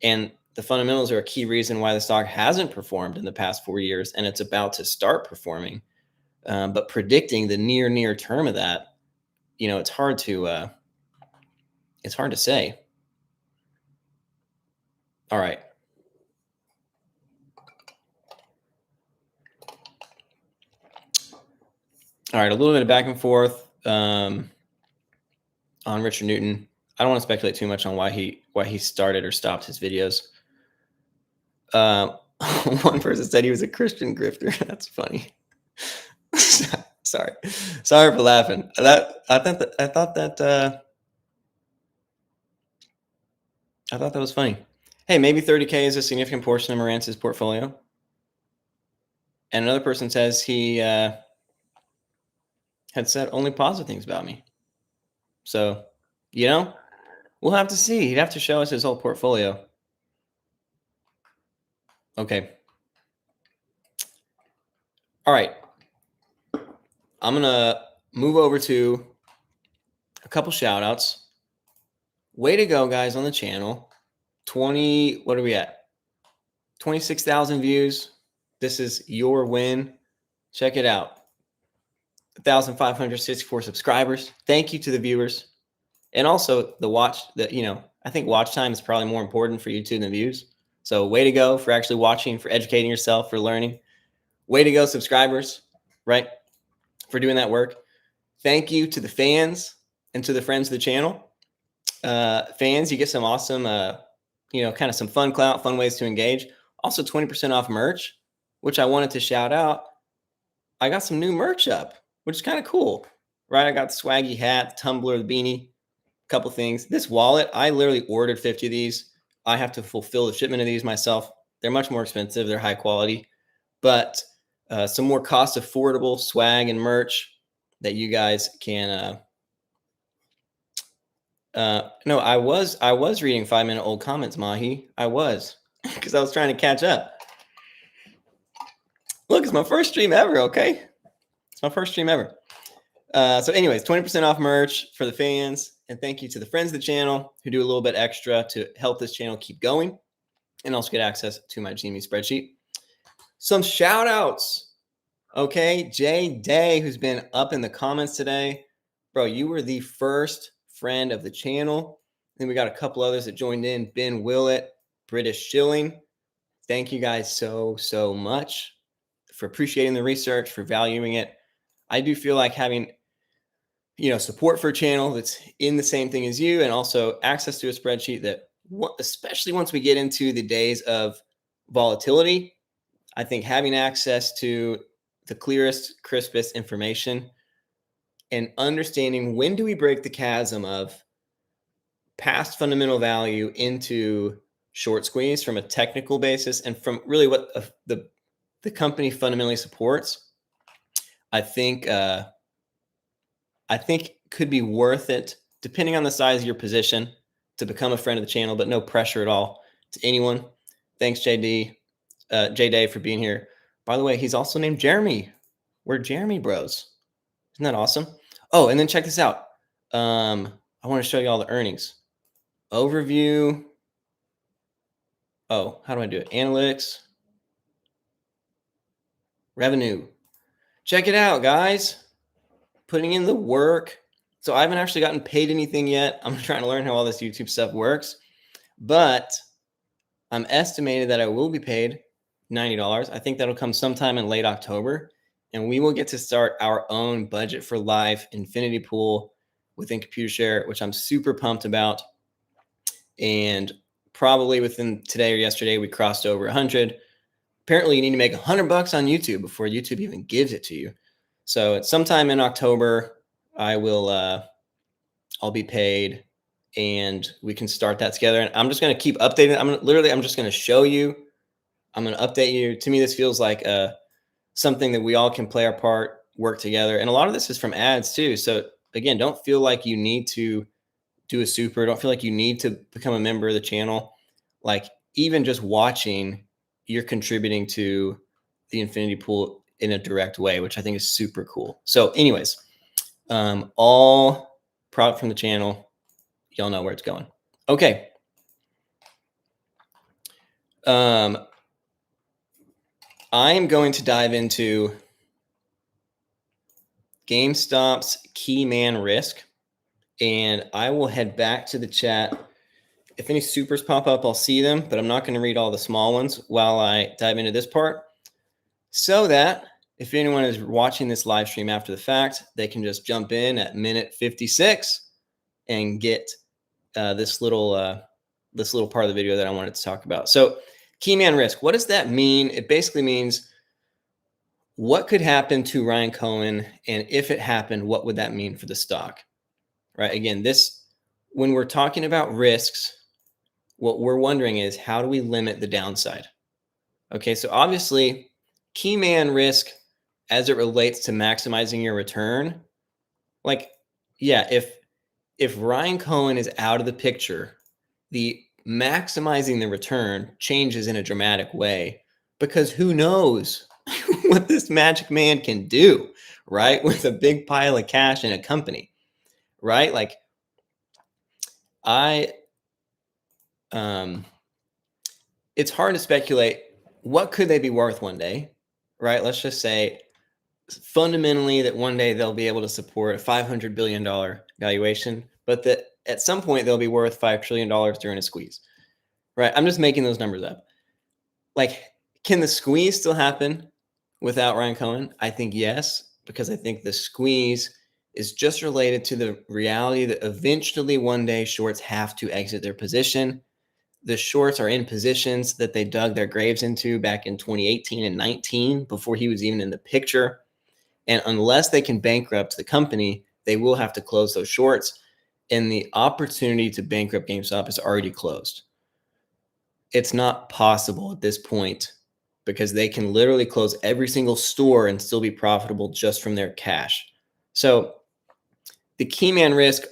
[SPEAKER 1] And the fundamentals are a key reason why the stock hasn't performed in the past 4 years, and it's about to start performing. But predicting the near term of that, it's hard to say. All right. All right. A little bit of back and forth on Richard Newton. I don't want to speculate too much on why he started or stopped his videos. One person said he was a Christian grifter. That's funny. Sorry for laughing. I thought that was funny. Hey, maybe 30K is a significant portion of Marantz's portfolio. And another person says he had said only positive things about me. So, we'll have to see. He'd have to show us his whole portfolio. Okay. All right. I'm going to move over to a couple shout outs. Way to go, guys, on the channel. What are we at? 26,000 views. This is your win. Check it out. 1,564 subscribers. Thank you to the viewers. And also the watch that, I think watch time is probably more important for YouTube than views. So way to go for actually watching, for educating yourself, for learning. Way to go, subscribers, right? For doing that work. Thank you to the fans and to the friends of the channel. Fans, you get some awesome, kind of some fun clout, fun ways to engage. Also 20% off merch, which I wanted to shout out. I got some new merch up, which is kind of cool, right? I got the swaggy hat, the tumbler, the beanie, a couple things. This wallet, I literally ordered 50 of these. I have to fulfill the shipment of these myself. They're much more expensive. They're high quality, but some more cost affordable swag and merch that you guys can. No, I was reading 5-minute old comments, Mahi. I was, because I was trying to catch up. Look, it's my first stream ever. Okay, it's my first stream ever. So anyways, 20% off merch for the fans. And thank you to the friends of the channel who do a little bit extra to help this channel keep going and also get access to my GME spreadsheet. Some shout outs. Okay, Jay Day, who's been up in the comments today. Bro, you were the first friend of the channel. Then we got a couple others that joined in. Ben Willett, British Shilling. Thank you guys so much for appreciating the research, for valuing it. I do feel like having support for a channel that's in the same thing as you, and also access to a spreadsheet that, especially once we get into the days of volatility, I think having access to the clearest, crispest information and understanding when do we break the chasm of past fundamental value into short squeeze from a technical basis and from really what the company fundamentally supports, I think could be worth it, depending on the size of your position, to become a friend of the channel, but no pressure at all to anyone. Thanks, JD, J-Day, for being here. By the way, he's also named Jeremy. We're Jeremy bros. Isn't that awesome? Oh, and then check this out. I want to show you all the earnings. Overview. Oh, how do I do it? Analytics. Revenue. Check it out, guys. Putting in the work. So I haven't actually gotten paid anything yet. I'm trying to learn how all this YouTube stuff works. But I'm estimated that I will be paid $90. I think that'll come sometime in late October. And we will get to start our own Budget for Life infinity pool within ComputerShare, which I'm super pumped about. and probably within today or yesterday, we crossed over 100. Apparently, you need to make $100 on YouTube before YouTube even gives it to you. So at sometime in October, I will I'll be paid, and we can start that together. And I'm just going to keep updating. I'm just going to show you. I'm going to update you. To me, this feels like something that we all can play our part, work together. And a lot of this is from ads too. So again, don't feel like you need to do a super. Don't feel like you need to become a member of the channel. Like even just watching, you're contributing to the infinity pool in a direct way, which I think is super cool. So anyways, all product from the channel, y'all know where it's going. Okay. I am going to dive into GameStop's key man risk, and I will head back to the chat. If any supers pop up, I'll see them, but I'm not going to read all the small ones while I dive into this part, so that if anyone is watching this live stream after the fact, they can just jump in at minute 56 and get this little part of the video that I wanted to talk about. So key man risk, what does that mean? It basically means what could happen to Ryan Cohen, and if it happened, what would that mean for the stock? Right? Again, when we're talking about risks, what we're wondering is how do we limit the downside? Okay, so obviously, key man risk as it relates to maximizing your return, like, yeah, if Ryan Cohen is out of the picture, the maximizing the return changes in a dramatic way, because who knows what this magic man can do, right? With a big pile of cash in a company, right? Like it's hard to speculate what could they be worth one day, right? Let's just say fundamentally that one day they'll be able to support a $500 billion valuation, but that at some point they'll be worth $5 trillion during a squeeze, right? I'm just making those numbers up. Like, can the squeeze still happen without Ryan Cohen? I think yes, because I think the squeeze is just related to the reality that eventually one day shorts have to exit their position. The shorts are in positions that they dug their graves into back in 2018 and 19 before he was even in the picture. And unless they can bankrupt the company, they will have to close those shorts. And the opportunity to bankrupt GameStop is already closed. It's not possible at this point because they can literally close every single store and still be profitable just from their cash. So the key man risk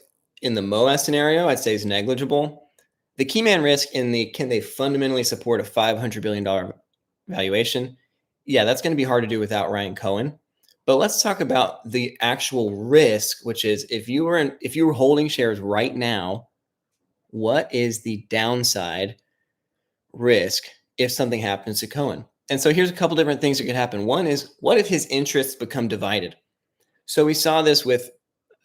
[SPEAKER 1] in the MOAS scenario, I'd say is negligible. The key man risk in the can they fundamentally support a $500 billion valuation? Yeah, that's going to be hard to do without Ryan Cohen. But let's talk about the actual risk, which is if you were holding shares right now, what is the downside risk if something happens to Cohen? And so here's a couple different things that could happen. One is, what if his interests become divided? So we saw this with,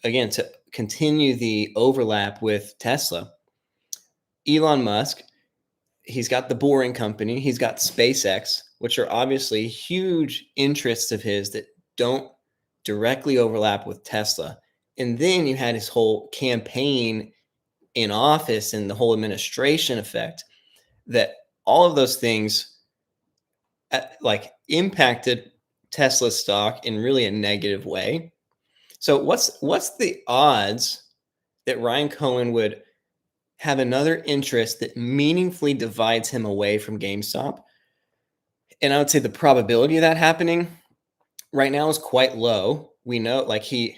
[SPEAKER 1] again, to continue the overlap with Tesla. Elon Musk, he's got the Boring Company, he's got SpaceX, which are obviously huge interests of his that don't directly overlap with Tesla. And then you had his whole campaign in office and the whole administration effect, that all of those things like impacted Tesla stock in really a negative way. So what's the odds that Ryan Cohen would have another interest that meaningfully divides him away from GameStop? And I would say the probability of that happening right now is quite low. We know, like, he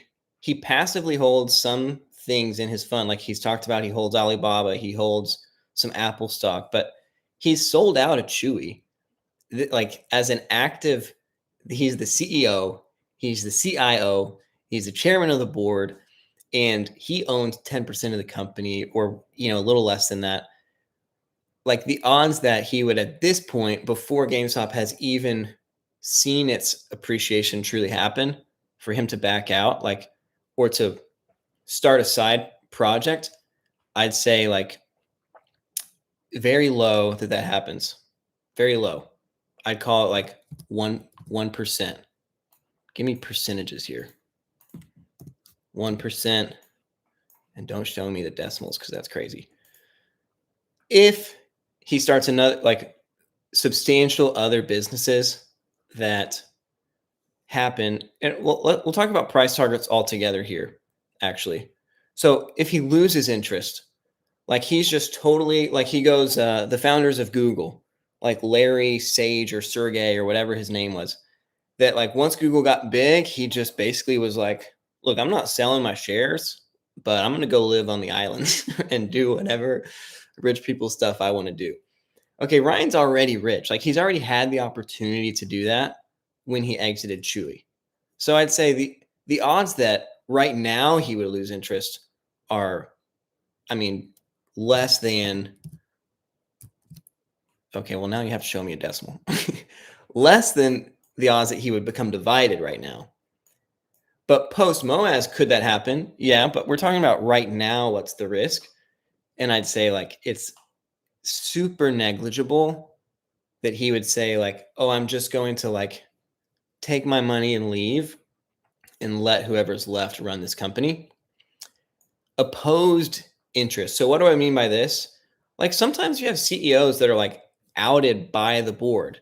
[SPEAKER 1] passively holds some things in his fund. Like he's talked about, he holds Alibaba, he holds some Apple stock, but he's sold out of Chewy. Like as an active, he's the CEO, he's the CIO, he's the chairman of the board, and he owns 10% of the company, or a little less than that. Like the odds that he would at this point, before GameStop has even seen its appreciation truly happen, for him to back out, like, or to start a side project, I'd say like very low that happens. Very low. I'd call it like 1%. Give me percentages here. 1%. And don't show me the decimals because that's crazy. If he starts another like substantial other businesses that happen, and we'll talk about price targets altogether here, actually. So if he loses interest, like he's just totally like he goes, the founders of Google, like Larry Sage or Sergey or whatever his name was, that like once Google got big, he just basically was like, look, I'm not selling my shares, but I'm going to go live on the islands and do whatever rich people stuff I want to do. Okay, Ryan's already rich. Like he's already had the opportunity to do that when he exited Chewy. So I'd say the odds that right now he would lose interest are, I mean, less than. Okay, well now you have to show me a decimal. Less than the odds that he would become divided right now. But post Moaz, could that happen? Yeah, but we're talking about right now. What's the risk? And I'd say like it's super negligible that he would say like, oh, I'm just going to like take my money and leave and let whoever's left run this company. Opposed interest. So what do I mean by this? Like sometimes you have CEOs that are like outed by the board,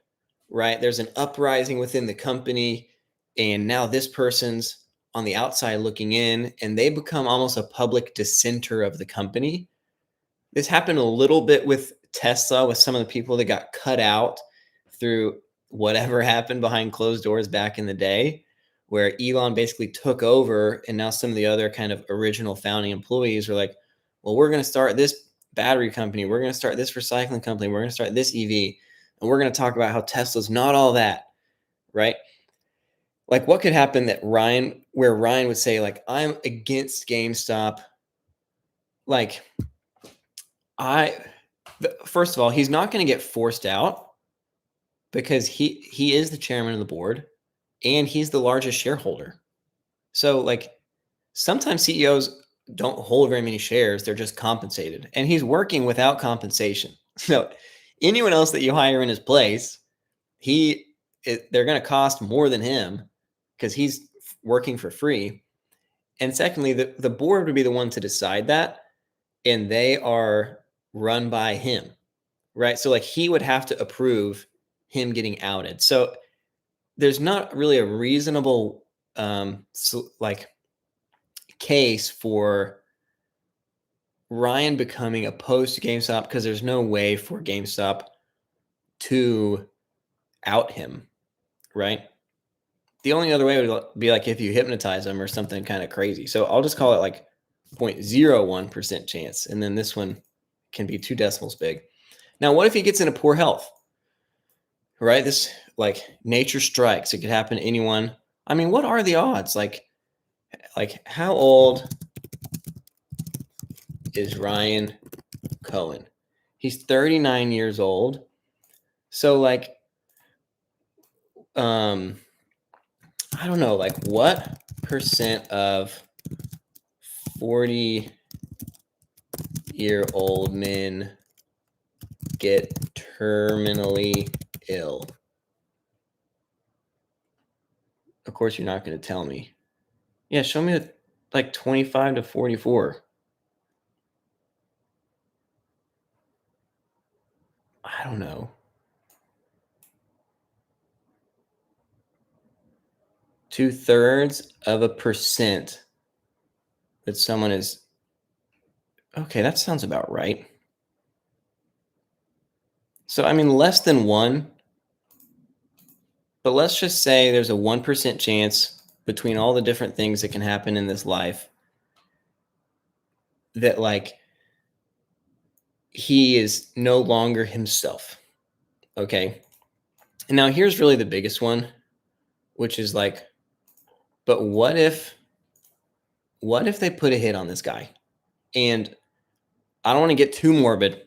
[SPEAKER 1] right? There's an uprising within the company, and now this person's on the outside looking in, and they become almost a public dissenter of the company. This happened a little bit with Tesla, with some of the people that got cut out through whatever happened behind closed doors back in the day, where Elon basically took over, and now some of the other kind of original founding employees are like, well, we're going to start this battery company, we're going to start this recycling company, we're going to start this EV, and we're going to talk about how Tesla's not all that, right? Like what could happen that where Ryan would say like, I'm against GameStop. Like I first of all, he's not going to get forced out because he is the chairman of the board and he's the largest shareholder. So like sometimes CEOs don't hold very many shares, they're just compensated, and he's working without compensation. So anyone else that you hire in his place, they're going to cost more than him because he's working for free. And secondly, the board would be the one to decide that, and they are run by him, right? So like he would have to approve him getting outed. So there's not really a reasonable like case for Ryan becoming opposed to GameStop because there's no way for GameStop to out him, right? The only other way would be like if you hypnotize him or something kind of crazy. So I'll just call it like 0.01% chance. And then this one can be 2 decimals big. Now, what if he gets into poor health? Right? This like nature strikes. It could happen to anyone. I mean, what are the odds? Like how old is Ryan Cohen? He's 39 years old. So like I don't know, like what percent of 40-year-old men get terminally ill? Of course, you're not going to tell me. Yeah, show me like 25 to 44. I don't know. 2/3% that someone is. Okay, that sounds about right. So, I mean, less than one, but let's just say there's a 1% chance between all the different things that can happen in this life that, like, he is no longer himself. Okay. And now here's really the biggest one, which is like, but what if they put a hit on this guy? And I don't want to get too morbid.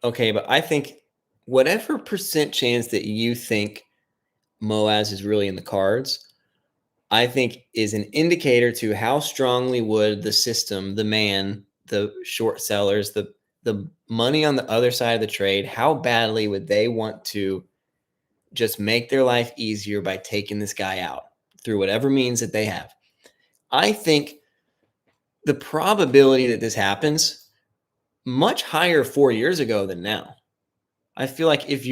[SPEAKER 1] Okay. But I think whatever percent chance that you think Moaz is really in the cards, I think is an indicator to how strongly would the system, the man, the short sellers, the money on the other side of the trade, how badly would they want to just make their life easier by taking this guy out through whatever means that they have. I think the probability that this happens much higher 4 years ago than now. I feel like if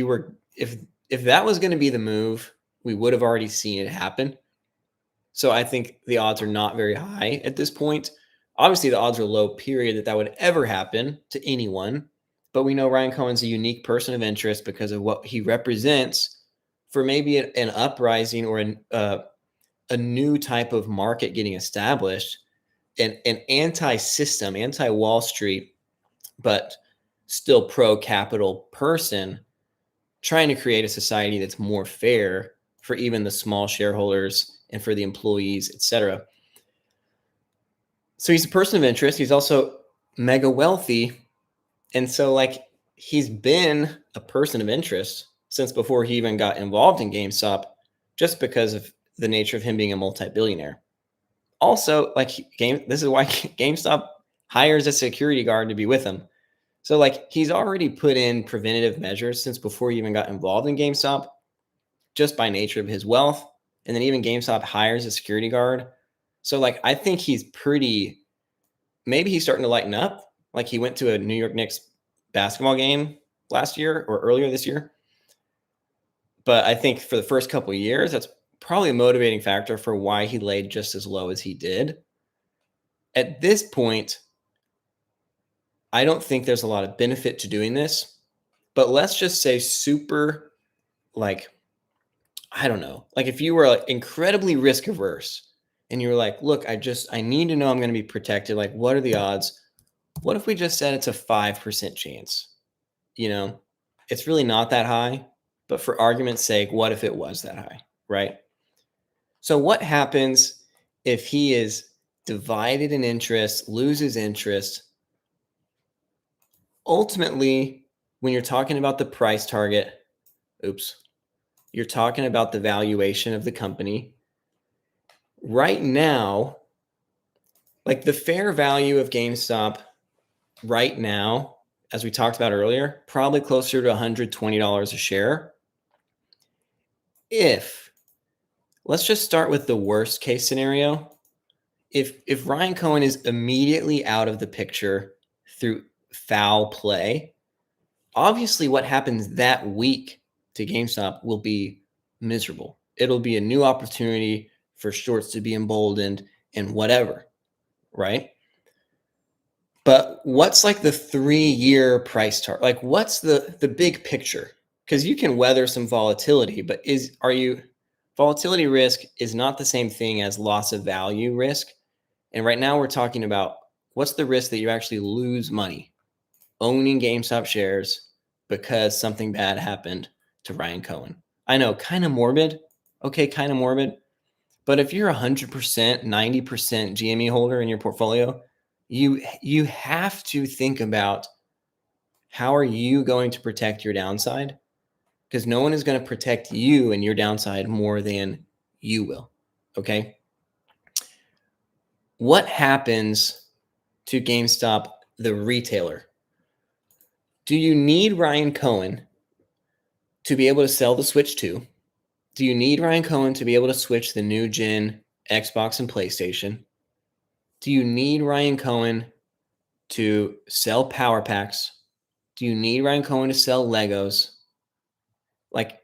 [SPEAKER 1] that was going to be the move, we would have already seen it happen. So I think the odds are not very high at this point. Obviously, the odds are low, period, that that would ever happen to anyone. But we know Ryan Cohen's a unique person of interest because of what he represents for maybe an uprising or a new type of market getting established, an anti-system, anti-Wall Street, but still pro-capital person trying to create a society that's more fair for even the small shareholders and for the employees, etc. So he's a person of interest. He's also mega wealthy. And so, like, he's been a person of interest since before he even got involved in GameStop, just because of the nature of him being a multi-billionaire. Also, like, this is why GameStop hires a security guard to be with him. So, like, he's already put in preventative measures since before he even got involved in GameStop, just by nature of his wealth. And then even GameStop hires a security guard. So, like, I think he's pretty, maybe he's starting to lighten up. Like, he went to a New York Knicks basketball game last year or earlier this year. But I think for the first couple of years, that's probably a motivating factor for why he laid just as low as he did. At this point, I don't think there's a lot of benefit to doing this, but let's just say super, like, I don't know, like if you were like incredibly risk averse and you were like, look, I need to know I'm going to be protected. Like, what are the odds? What if we just said it's a 5% chance? You know, it's really not that high, but for argument's sake, what if it was that high, right? So what happens if he is divided in interest, loses interest? Ultimately, when you're talking about the price target, you're talking about the valuation of the company. Right now, like the fair value of GameStop right now, as we talked about earlier, probably closer to $120 a share. If, let's just start with the worst case scenario. If Ryan Cohen is immediately out of the picture through foul play, obviously what happens that week to GameStop will be miserable. It'll be a new opportunity for shorts to be emboldened and whatever, right? But what's like the 3-year price target? Like, what's the big picture? Because you can weather some volatility, but volatility risk is not the same thing as loss of value risk. And right now we're talking about what's the risk that you actually lose money owning GameStop shares because something bad happened to Ryan Cohen. I know, kind of morbid. Okay, kind of morbid. But if you're 100%, 90% GME holder in your portfolio, you have to think about how are you going to protect your downside? Because no one is going to protect you and your downside more than you will. Okay. What happens to GameStop, the retailer? Do you need Ryan Cohen to be able to sell the Switch 2? Do you need Ryan Cohen to be able to switch the new gen Xbox and PlayStation? Do you need Ryan Cohen to sell power packs? Do you need Ryan Cohen to sell Legos? Like,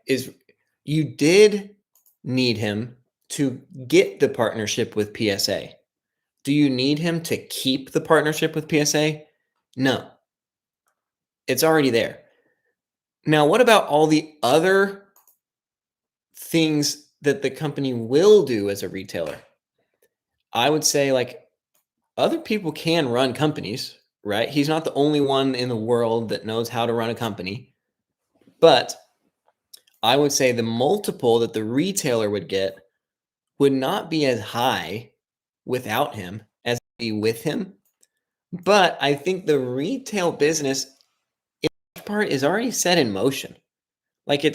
[SPEAKER 1] you did need him to get the partnership with PSA. Do you need him to keep the partnership with PSA? No. It's already there. Now, what about all the other things that the company will do as a retailer? I would say, like, other people can run companies, right? He's not the only one in the world that knows how to run a company. But I would say the multiple that the retailer would get would not be as high without him as be with him. But I think the retail business, in large part, is already set in motion. Like,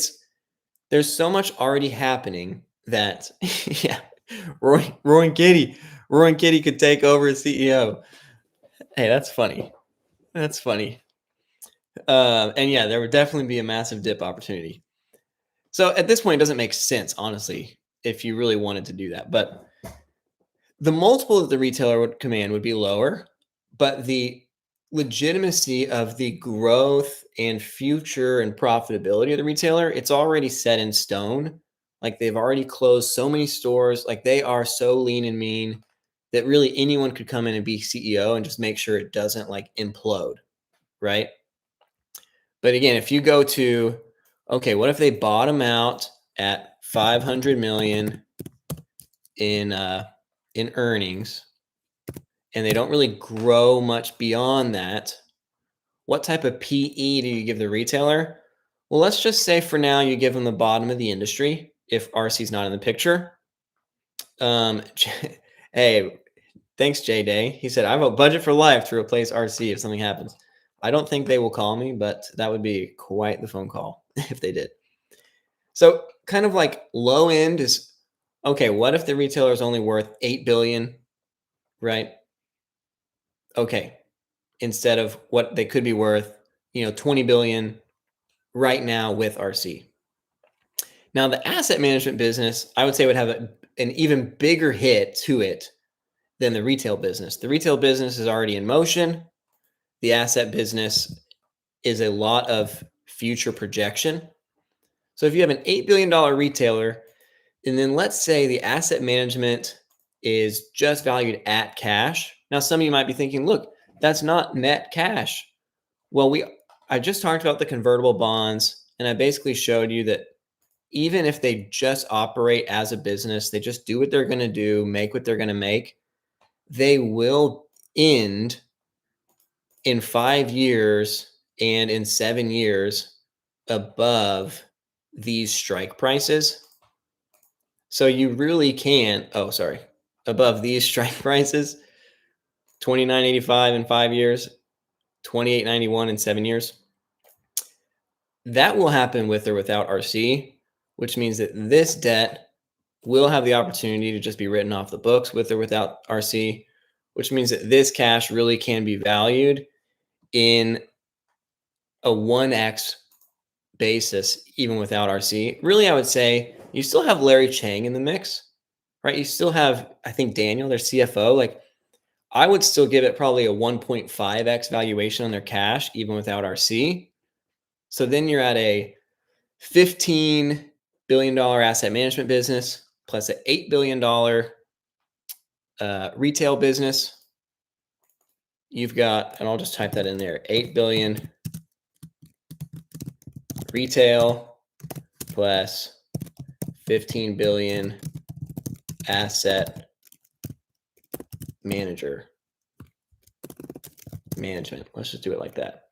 [SPEAKER 1] there's so much already happening that, yeah, Roy and Kitty could take over as CEO. Hey, that's funny. That's funny. And yeah, there would definitely be a massive dip opportunity. So at this point, it doesn't make sense, honestly, if you really wanted to do that. But the multiple that the retailer would command would be lower, but the legitimacy of the growth and future and profitability of the retailer, it's already set in stone. Like they've already closed so many stores, like they are so lean and mean that really anyone could come in and be CEO and just make sure it doesn't like implode, right? But again, if you go to, okay, what if they bottom out at 500 million in earnings and they don't really grow much beyond that? What type of PE do you give the retailer? Well, let's just say for now you give them the bottom of the industry if RC is not in the picture. Um, hey, thanks, J Day. He said, I vote Budget for Life to replace RC if something happens. I don't think they will call me, but that would be quite the phone call if they did. So, kind of like low end is okay. What if the retailer is only worth 8 billion, right? Okay, instead of what they could be worth, 20 billion right now with RC. Now, the asset management business, I would say, would have an even bigger hit to it than the retail business. The retail business is already in motion. The asset business is a lot of future projection. So if you have an $8 billion retailer, and then let's say the asset management is just valued at cash. Now, some of you might be thinking, look, that's not net cash. Well, I just talked about the convertible bonds, and I basically showed you that even if they just operate as a business, they just do what they're going to do, make what they're going to make, they will end in 5 years and in 7 years above these strike prices. So you really can, above these strike prices, 29.85 in 5 years, 28.91 in 7 years. That will happen with or without RC, which means that this debt will have the opportunity to just be written off the books with or without RC, which means that this cash really can be valued in a 1x basis, even without RC. Really, I would say you still have Larry Chang in the mix, right? You still have, I think, Daniel, their CFO. Like, I would still give it probably a 1.5x valuation on their cash, even without RC. So then you're at a $15 billion asset management business plus an $8 billion retail business. You've got, and I'll just type that in there, 8 billion retail plus 15 billion asset management. Let's just do it like that.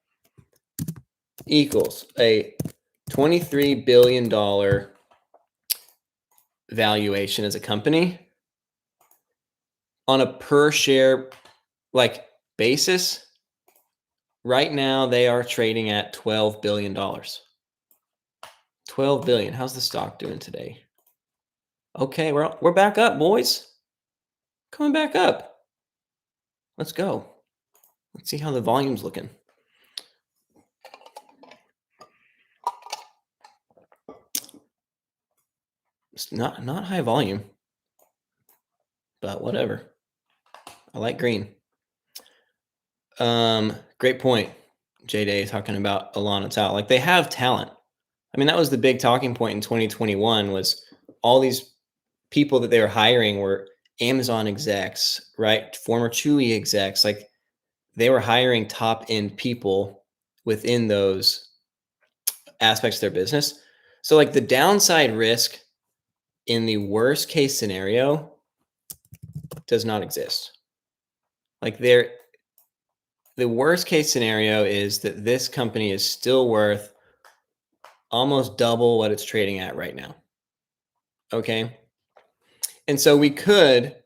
[SPEAKER 1] Equals a $23 billion valuation as a company on a per share basis. Right now, they are trading at $12 billion. 12 billion. How's the stock doing today? Okay, we're back up, boys. Coming back up. Let's go. Let's see how the volume's looking. It's not high volume, but whatever. I like green. Great point. J-Day talking about Alana Tal. Like, they have talent. I mean, that was the big talking point in 2021 was all these people that they were hiring were Amazon execs, right? Former Chewy execs. Like, they were hiring top end people within those aspects of their business. So like the downside risk in the worst case scenario does not exist. Like the worst case scenario is that this company is still worth almost double what it's trading at right now. Okay. And so we could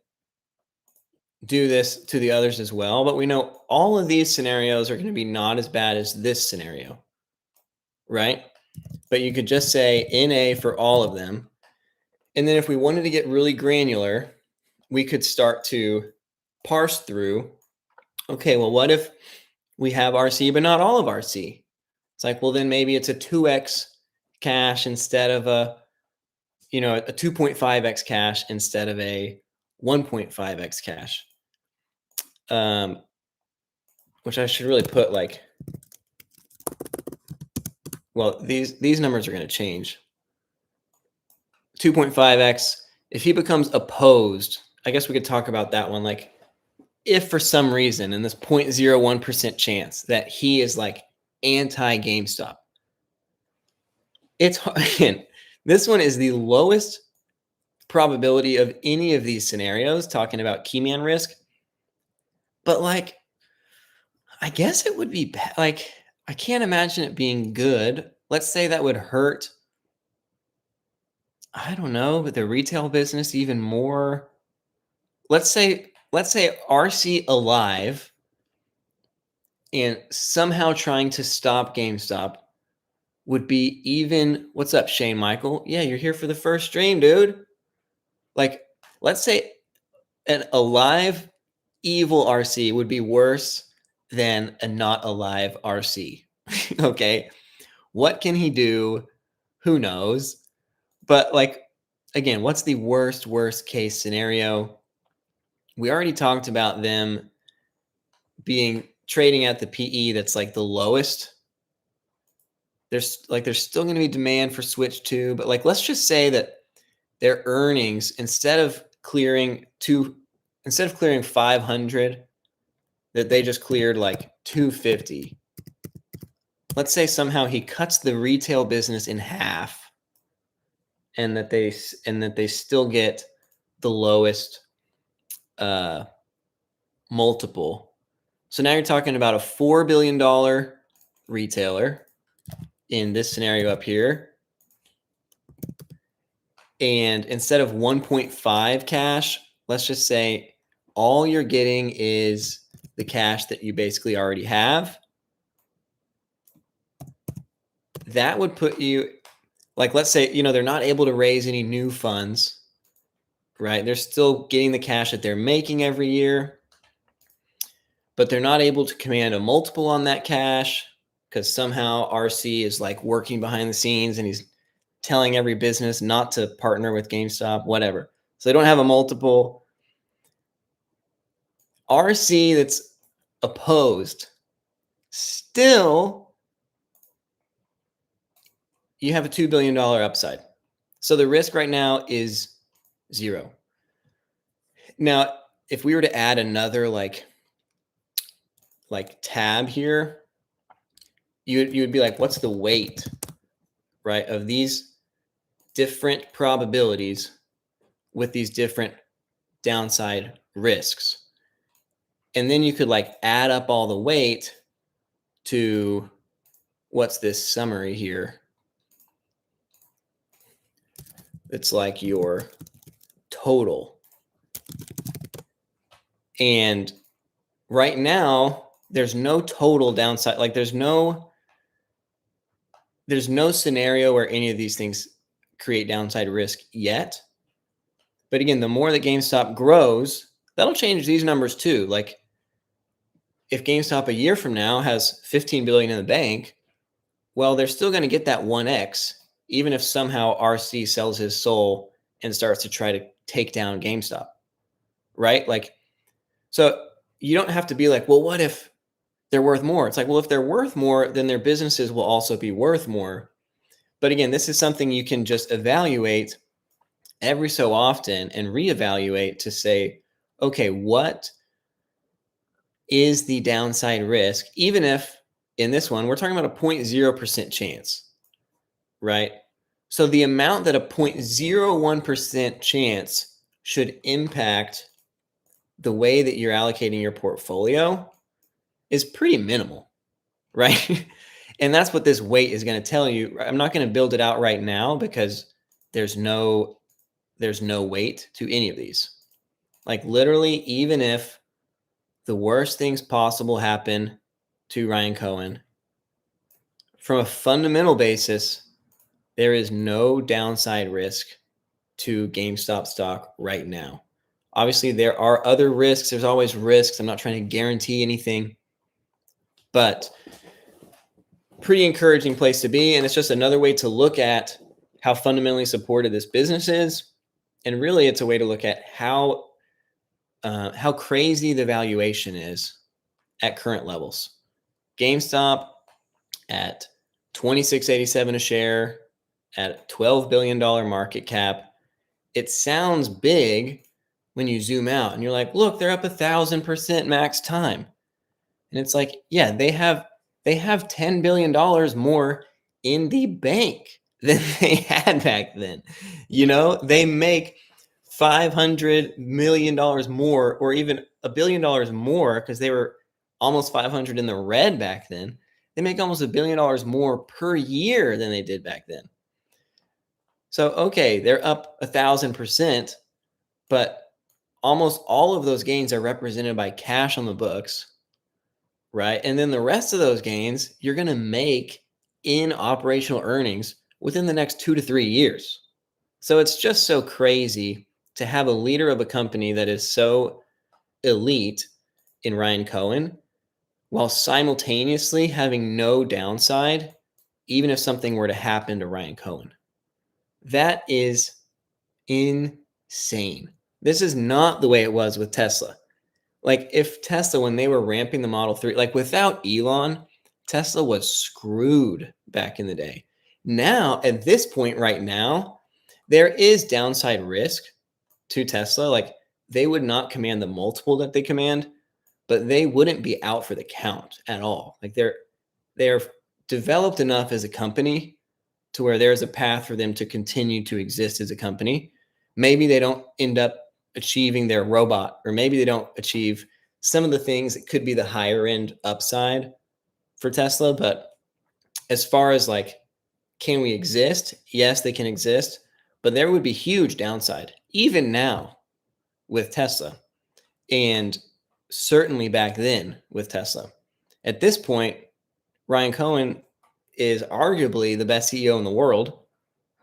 [SPEAKER 1] do this to the others as well, but we know all of these scenarios are going to be not as bad as this scenario, right? But you could just say NA for all of them. And then if we wanted to get really granular, we could start to parse through, okay, well, what if we have RC, but not all of RC? It's like, well, then maybe it's a 2x cash instead of a 2.5x cash instead of a 1.5x cash. which I should really put like, well, these numbers are going to change. 2.5x. If he becomes opposed, I guess we could talk about that one. Like, if for some reason, in this 0.01% chance that he is like anti GameStop, it's again, this one is the lowest probability of any of these scenarios, talking about key man risk. But like, I guess it would be like, I can't imagine it being good. Let's say that would hurt, I don't know, but the retail business even more. Let's say RC alive and somehow trying to stop GameStop would be even. What's up, Shane Michael? Yeah, you're here for the first stream, dude. Like, let's say an alive evil RC would be worse than a not alive RC. Okay. What can he do? Who knows? But like, again, what's the worst case scenario? We already talked about them being trading at the PE that's like the lowest. There's still going to be demand for Switch 2, but like, let's just say that their earnings, instead of clearing 500, that they just cleared like 250. Let's say somehow he cuts the retail business in half, and that they still get the lowest multiple. So now you're talking about a $4 billion retailer in this scenario up here. And instead of 1.5 cash, let's just say all you're getting is the cash that you basically already have. That would put you, like, let's say, they're not able to raise any new funds, right? They're still getting the cash that they're making every year, but they're not able to command a multiple on that cash because somehow RC is like working behind the scenes and he's telling every business not to partner with GameStop, whatever. So they don't have a multiple. RC that's opposed, still, you have a $2 billion upside. So the risk right now is 0. Now, if we were to add another like tab here, you would be like, what's the weight, right, of these different probabilities with these different downside risks? And then you could like add up all the weight to, what's this summary here? It's like your total. And right now, there's no total downside. Like there's no scenario where any of these things create downside risk yet. But again, the more that GameStop grows, that'll change these numbers too. Like if GameStop a year from now has 15 billion in the bank, well, they're still going to get that 1x, even if somehow RC sells his soul and starts to try to take down GameStop, right? Like, so you don't have to be like, well, what if they're worth more? It's like, well, if they're worth more, then their businesses will also be worth more. But again, this is something you can just evaluate every so often and reevaluate to say, okay, what is the downside risk? Even if in this one, we're talking about a 0.0% chance, right? So the amount that a 0.01% chance should impact the way that you're allocating your portfolio is pretty minimal, right? And that's what this weight is going to tell you. I'm not going to build it out right now because there's no weight to any of these. Like literally, even if the worst things possible happen to Ryan Cohen, from a fundamental basis, there is no downside risk to GameStop stock right now. Obviously, there are other risks. There's always risks. I'm not trying to guarantee anything, but pretty encouraging place to be. And it's just another way to look at how fundamentally supported this business is. And really, it's a way to look at how crazy the valuation is at current levels. GameStop at $26.87 a share at $12 billion market cap. It sounds big when you zoom out and you're like, look, they're up 1,000% max time. And it's like, yeah, they have $10 billion more in the bank than they had back then. They make $500 million more, or even $1 billion more, because they were almost 500 in the red back then. They make almost $1 billion more per year than they did back then. So, okay, they're up 1,000%, but almost all of those gains are represented by cash on the books, right? And then the rest of those gains, you're going to make in operational earnings within the next 2 to 3 years. So it's just so crazy to have a leader of a company that is so elite in Ryan Cohen, while simultaneously having no downside, even if something were to happen to Ryan Cohen. That is insane. This is not the way it was with Tesla. Like, if Tesla, when they were ramping the Model 3, like without Elon, Tesla was screwed back in the day. Now, at this point right now, there is downside risk to Tesla. Like, they would not command the multiple that they command, but they wouldn't be out for the count at all. Like, they're developed enough as a company to where there's a path for them to continue to exist as a company. Maybe they don't end up achieving their robot, or maybe they don't achieve some of the things that could be the higher end upside for Tesla. But as far as like, can we exist? Yes, they can exist, but there would be huge downside even now with Tesla, and certainly back then with Tesla. At this point, Ryan Cohen is arguably the best CEO in the world,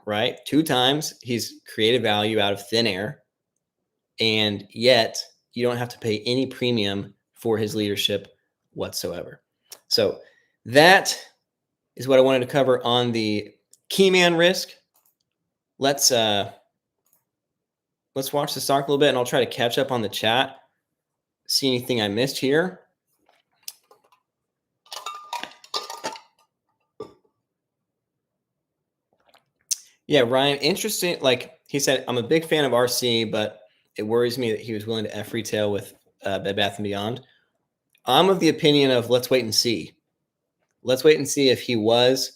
[SPEAKER 1] right? 2 times he's created value out of thin air, and yet you don't have to pay any premium for his leadership whatsoever. So that is what I wanted to cover on the key man risk. Let's watch the stock a little bit, and I'll try to catch up on the chat, see anything I missed here. Yeah, Ryan, interesting. Like he said, I'm a big fan of RC, but it worries me that he was willing to F retail with Bed Bath & Beyond. I'm of the opinion of let's wait and see. Let's wait and see if he was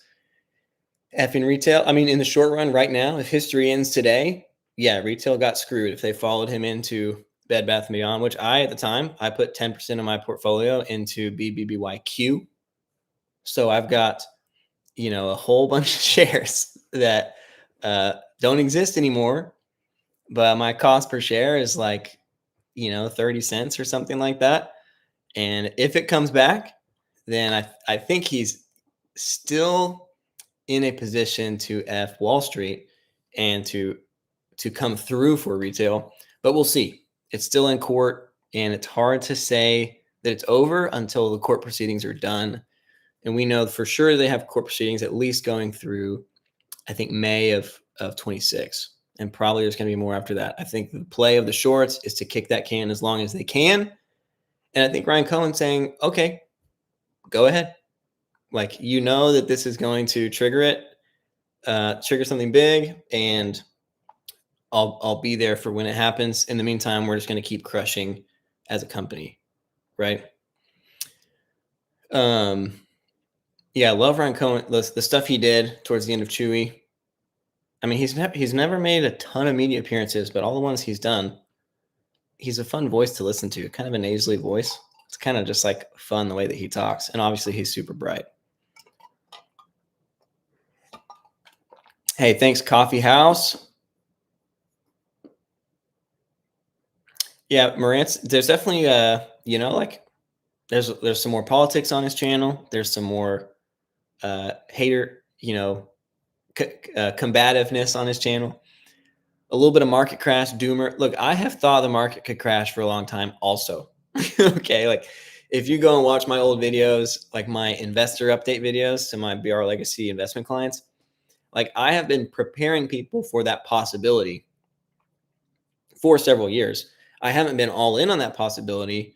[SPEAKER 1] effing retail. I mean, in the short run right now, if history ends today, yeah, retail got screwed if they followed him into Bed Bath & Beyond, which at the time, I put 10% of my portfolio into BBBYQ. So I've got, a whole bunch of shares that don't exist anymore, but my cost per share is like, 30 cents or something like that. And if it comes back, then I think he's still in a position to F Wall Street and to come through for retail, but we'll see. It's still in court, and it's hard to say that it's over until the court proceedings are done. And we know for sure they have court proceedings at least going through, I think, May of 26. And probably there's going to be more after that. I think the play of the shorts is to kick that can as long as they can. And I think Ryan Cohen's saying, okay, go ahead. Like, that this is going to trigger something big, and I'll be there for when it happens. In the meantime, we're just going to keep crushing as a company, right? Yeah, I love Ryan Cohen. The stuff he did towards the end of Chewy. I mean, he's never made a ton of media appearances, but all the ones he's done, he's a fun voice to listen to. Kind of a nasally voice. It's kind of just like fun the way that he talks, and obviously he's super bright. Hey, thanks, Coffee House. Yeah, Marantz, there's definitely there's some more politics on his channel. There's some more hater, combativeness on his channel. A little bit of market crash, doomer. Look, I have thought the market could crash for a long time also. Okay, like if you go and watch my old videos, like my investor update videos to my BR Legacy investment clients, like I have been preparing people for that possibility for several years. I haven't been all in on that possibility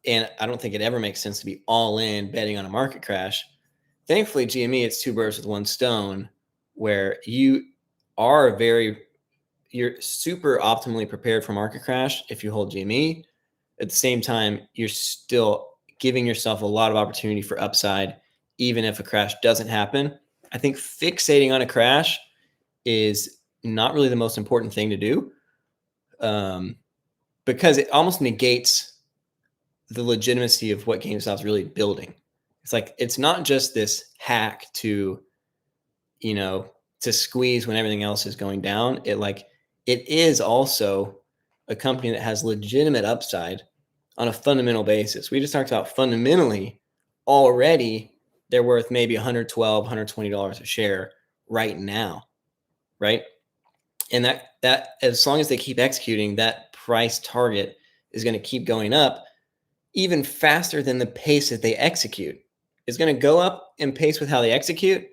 [SPEAKER 1] And I don't think it ever makes sense to be all in betting on a market crash. Thankfully, GME, it's two birds with one stone, where you're super optimally prepared for market crash if you hold GME. At the same time, you're still giving yourself a lot of opportunity for upside, even if a crash doesn't happen. I think fixating on a crash is not really the most important thing to do, because it almost negates the legitimacy of what GameStop's really building. It's like, it's not just this hack to, to squeeze when everything else is going down. It is also a company that has legitimate upside on a fundamental basis. We just talked about fundamentally already they're worth maybe $112, $120 a share right now, right? And that as long as they keep executing, that price target is going to keep going up even faster than the pace that they execute. It's going to go up in pace with how they execute,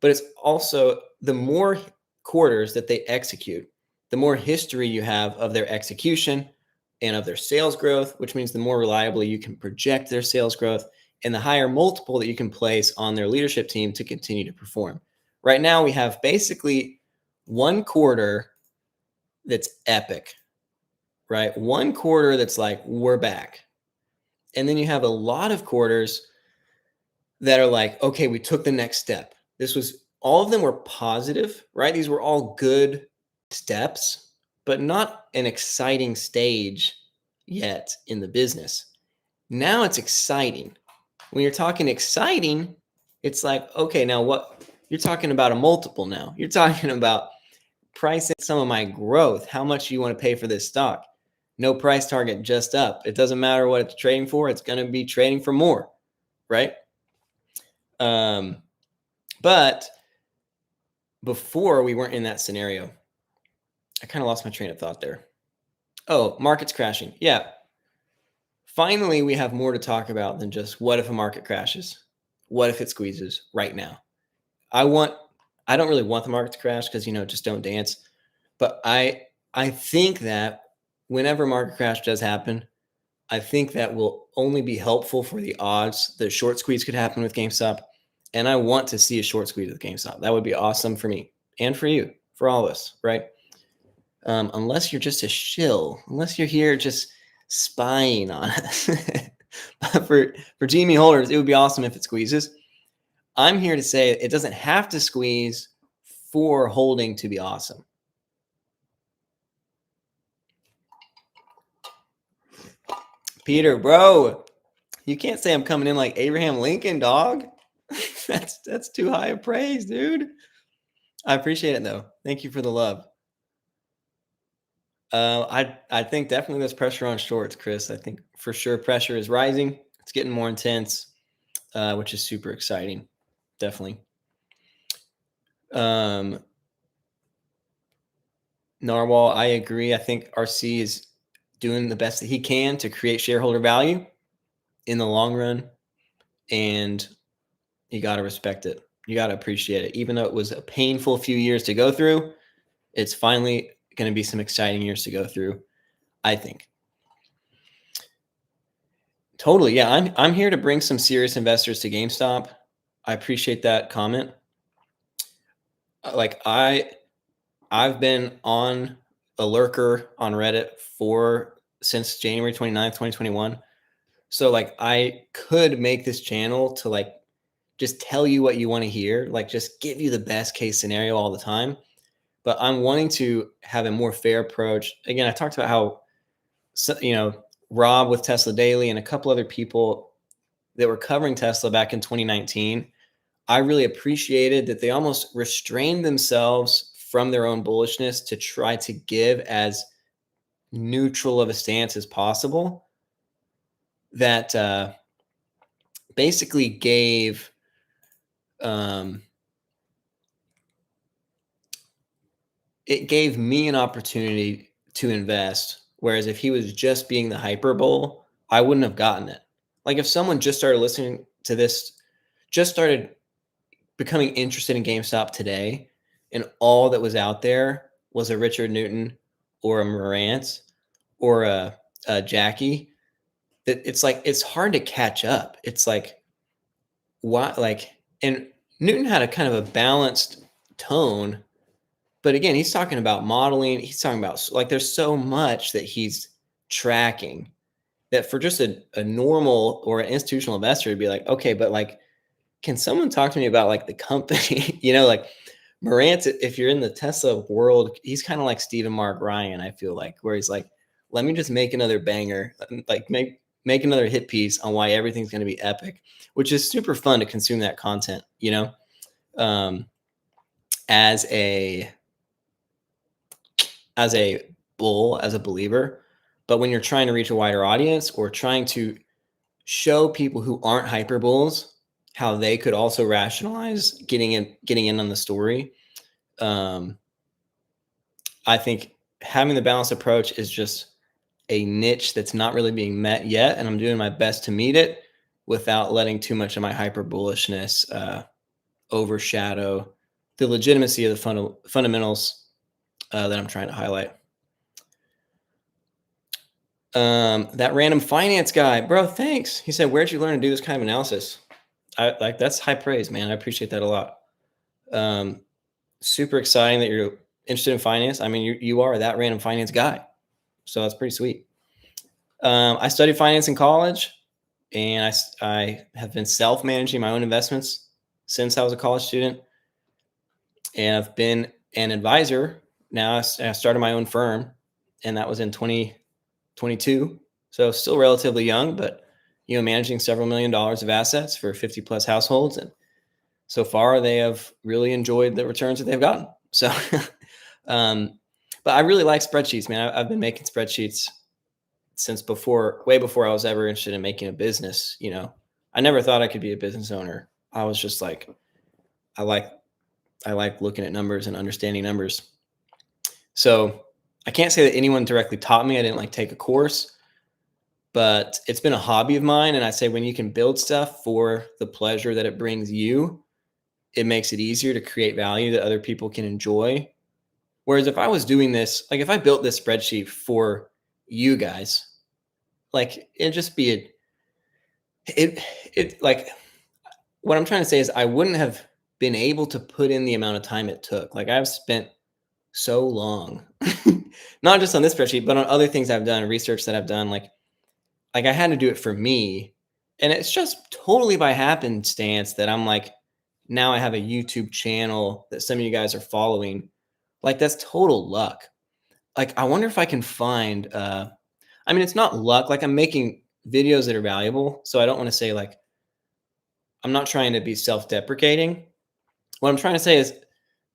[SPEAKER 1] but it's also the more quarters that they execute, the more history you have of their execution and of their sales growth, which means the more reliably you can project their sales growth and the higher multiple that you can place on their leadership team to continue to perform. Right now, we have basically one quarter that's epic, right? One quarter that's like, we're back. And then you have a lot of quarters that are like, okay, we took the next step. All of them were positive, right? These were all good steps, but not an exciting stage yet in the business. Now it's exciting. When you're talking exciting, it's like, okay, now what? You're talking about a multiple now. You're talking about pricing some of my growth. How much you want to pay for this stock? No price target, just up. It doesn't matter what it's trading for. It's going to be trading for more, right? But before we weren't in that scenario. I kind of lost my train of thought there. Oh, market's crashing. Yeah. Finally, we have more to talk about than just what if a market crashes? What if it squeezes right now? I don't really want the market to crash because, just don't dance. But I think that whenever market crash does happen, I think that will only be helpful for the odds. The short squeeze could happen with GameStop. And I want to see a short squeeze with GameStop. That would be awesome for me and for you, for all of us, right? Unless you're just a shill, unless you're here just spying on us. But for GME holders, it would be awesome if it squeezes. I'm here to say it doesn't have to squeeze for holding to be awesome. Peter, bro, you can't say I'm coming in like Abraham Lincoln, dog. That's too high of praise, dude. I appreciate it though. Thank you for the love. I think definitely there's pressure on shorts, Chris. I think for sure pressure is rising. It's getting more intense, which is super exciting. Definitely. Narwhal, I agree. I think RC is doing the best that he can to create shareholder value in the long run, and you got to respect it. You got to appreciate it. Even though it was a painful few years to go through, it's finally going to be some exciting years to go through, I think. Totally. Yeah, I'm here to bring some serious investors to GameStop. I appreciate that comment. Like I've been on a lurker on Reddit since January 29th, 2021. So like I could make this channel to like just tell you what you want to hear, like just give you the best case scenario all the time. But I'm wanting to have a more fair approach. Again, I talked about how, Rob with Tesla Daily and a couple other people that were covering Tesla back in 2019. I really appreciated that they almost restrained themselves from their own bullishness to try to give as neutral of a stance as possible. That basically gave it gave me an opportunity to invest. Whereas if he was just being the hyperbole, I wouldn't have gotten it. Like if someone just started listening to this, just started becoming interested in GameStop today, and all that was out there was a Richard Newton or a Morantz or a Jackie, that it's like it's hard to catch up. It's like why like and Newton had a kind of a balanced tone, but again, he's talking about modeling, he's talking about like there's so much that he's tracking that for just a normal or an institutional investor to be like, okay, but like, can someone talk to me about like the company? Like Morant, if you're in the Tesla world, he's kind of like Stephen Mark Ryan, I feel like, where he's like, let me just make another banger, like make another hit piece on why everything's going to be epic, which is super fun to consume that content, um, as a as a bull, as a believer. But when you're trying to reach a wider audience or trying to show people who aren't hyper bulls how they could also rationalize getting in on the story, um, I think having the balanced approach is just a niche that's not really being met yet, and I'm doing my best to meet it without letting too much of my hyper bullishness overshadow the legitimacy of the fundamentals that I'm trying to highlight. That random finance guy, bro, thanks. He said, "Where'd you learn to do this kind of analysis?" I like that's high praise, man. I appreciate that a lot. Um, Super exciting that you're interested in finance. I mean, you are that random finance guy, so that's pretty sweet. I studied finance in college, and I have been self managing my own investments since I was a college student, and I've been an advisor. Now I started my own firm, and that was in 2022. So still relatively young, but managing several $1 million of assets for 50 plus households, and so far they have really enjoyed the returns that they've gotten. So, but I really like spreadsheets, man. I've been making spreadsheets since way before I was ever interested in making a business. I never thought I could be a business owner. I was just like, I like, I like looking at numbers and understanding numbers. So I can't say that anyone directly taught me. I didn't like take a course, but it's been a hobby of mine. And I say when you can build stuff for the pleasure that it brings you, it makes it easier to create value that other people can enjoy. Whereas if I was doing this, like if I built this spreadsheet for you guys, like it'd just be it like what I'm trying to say is I wouldn't have been able to put in the amount of time it took. Like I've spent so long, not just on this spreadsheet, but on other things I've done, research that I've done. Like I had to do it for me. And it's just totally by happenstance that I'm like, now I have a YouTube channel that some of you guys are following. Like that's total luck. Like I wonder if I can find I mean it's not luck, like I'm making videos that are valuable. So I don't want to say like I'm not trying to be self-deprecating. What I'm trying to say is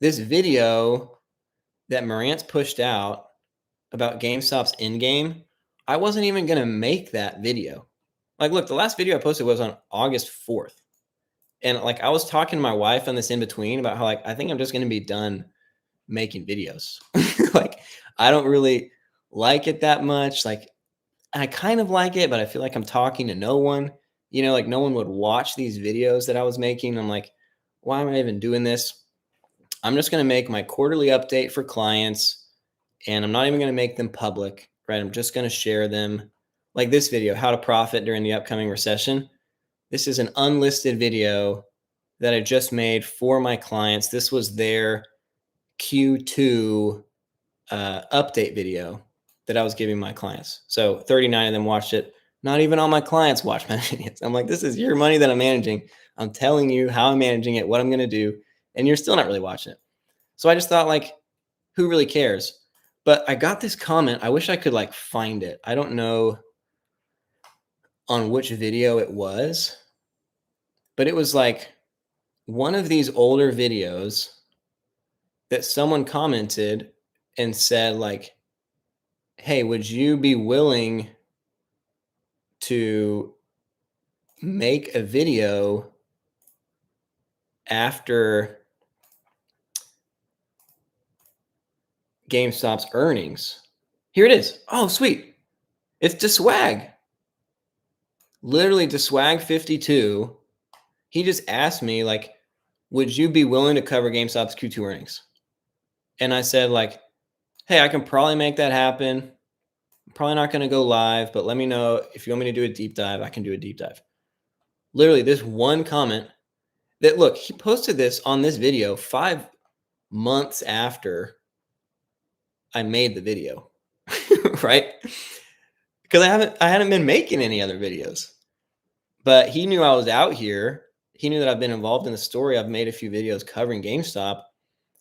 [SPEAKER 1] this video that Morant's pushed out about GameStop's in-game, I wasn't even going to make that video. Like, look, the last video I posted was on August 4th. And like, I was talking to my wife on this in between about how, like, I think I'm just going to be done making videos. Like, I don't really like it that much. Like, I kind of like it, but I feel like I'm talking to no one. Like, no one would watch these videos that I was making. I'm like, why am I even doing this? I'm just going to make my quarterly update for clients, and I'm not even going to make them public, right? I'm just going to share them. Like this video, how to profit during the upcoming recession. This is an unlisted video that I just made for my clients. This was their Q2 update video that I was giving my clients. So 39 of them watched it. Not even all my clients watch my videos. I'm like, this is your money that I'm managing. I'm telling you how I'm managing it, what I'm going to do, and you're still not really watching it. So I just thought, like, who really cares? But I got this comment. I wish I could like find it. I don't know on which video it was, but it was like one of these older videos that someone commented and said like, hey, would you be willing to make a video after GameStop's earnings? Here it is. Oh, sweet. It's DeSwag. Literally DeSwag 52. He just asked me like, would you be willing to cover GameStop's Q2 earnings? And I said like, hey, I can probably make that happen. Probably not going to go live, but let me know if you want me to do a deep dive. I can do a deep dive. Literally, this one comment that, look, he posted this on this video 5 months after I made the video, right? Because I hadn't been making any other videos, but he knew I was out here. He knew that I've been involved in the story. I've made a few videos covering GameStop,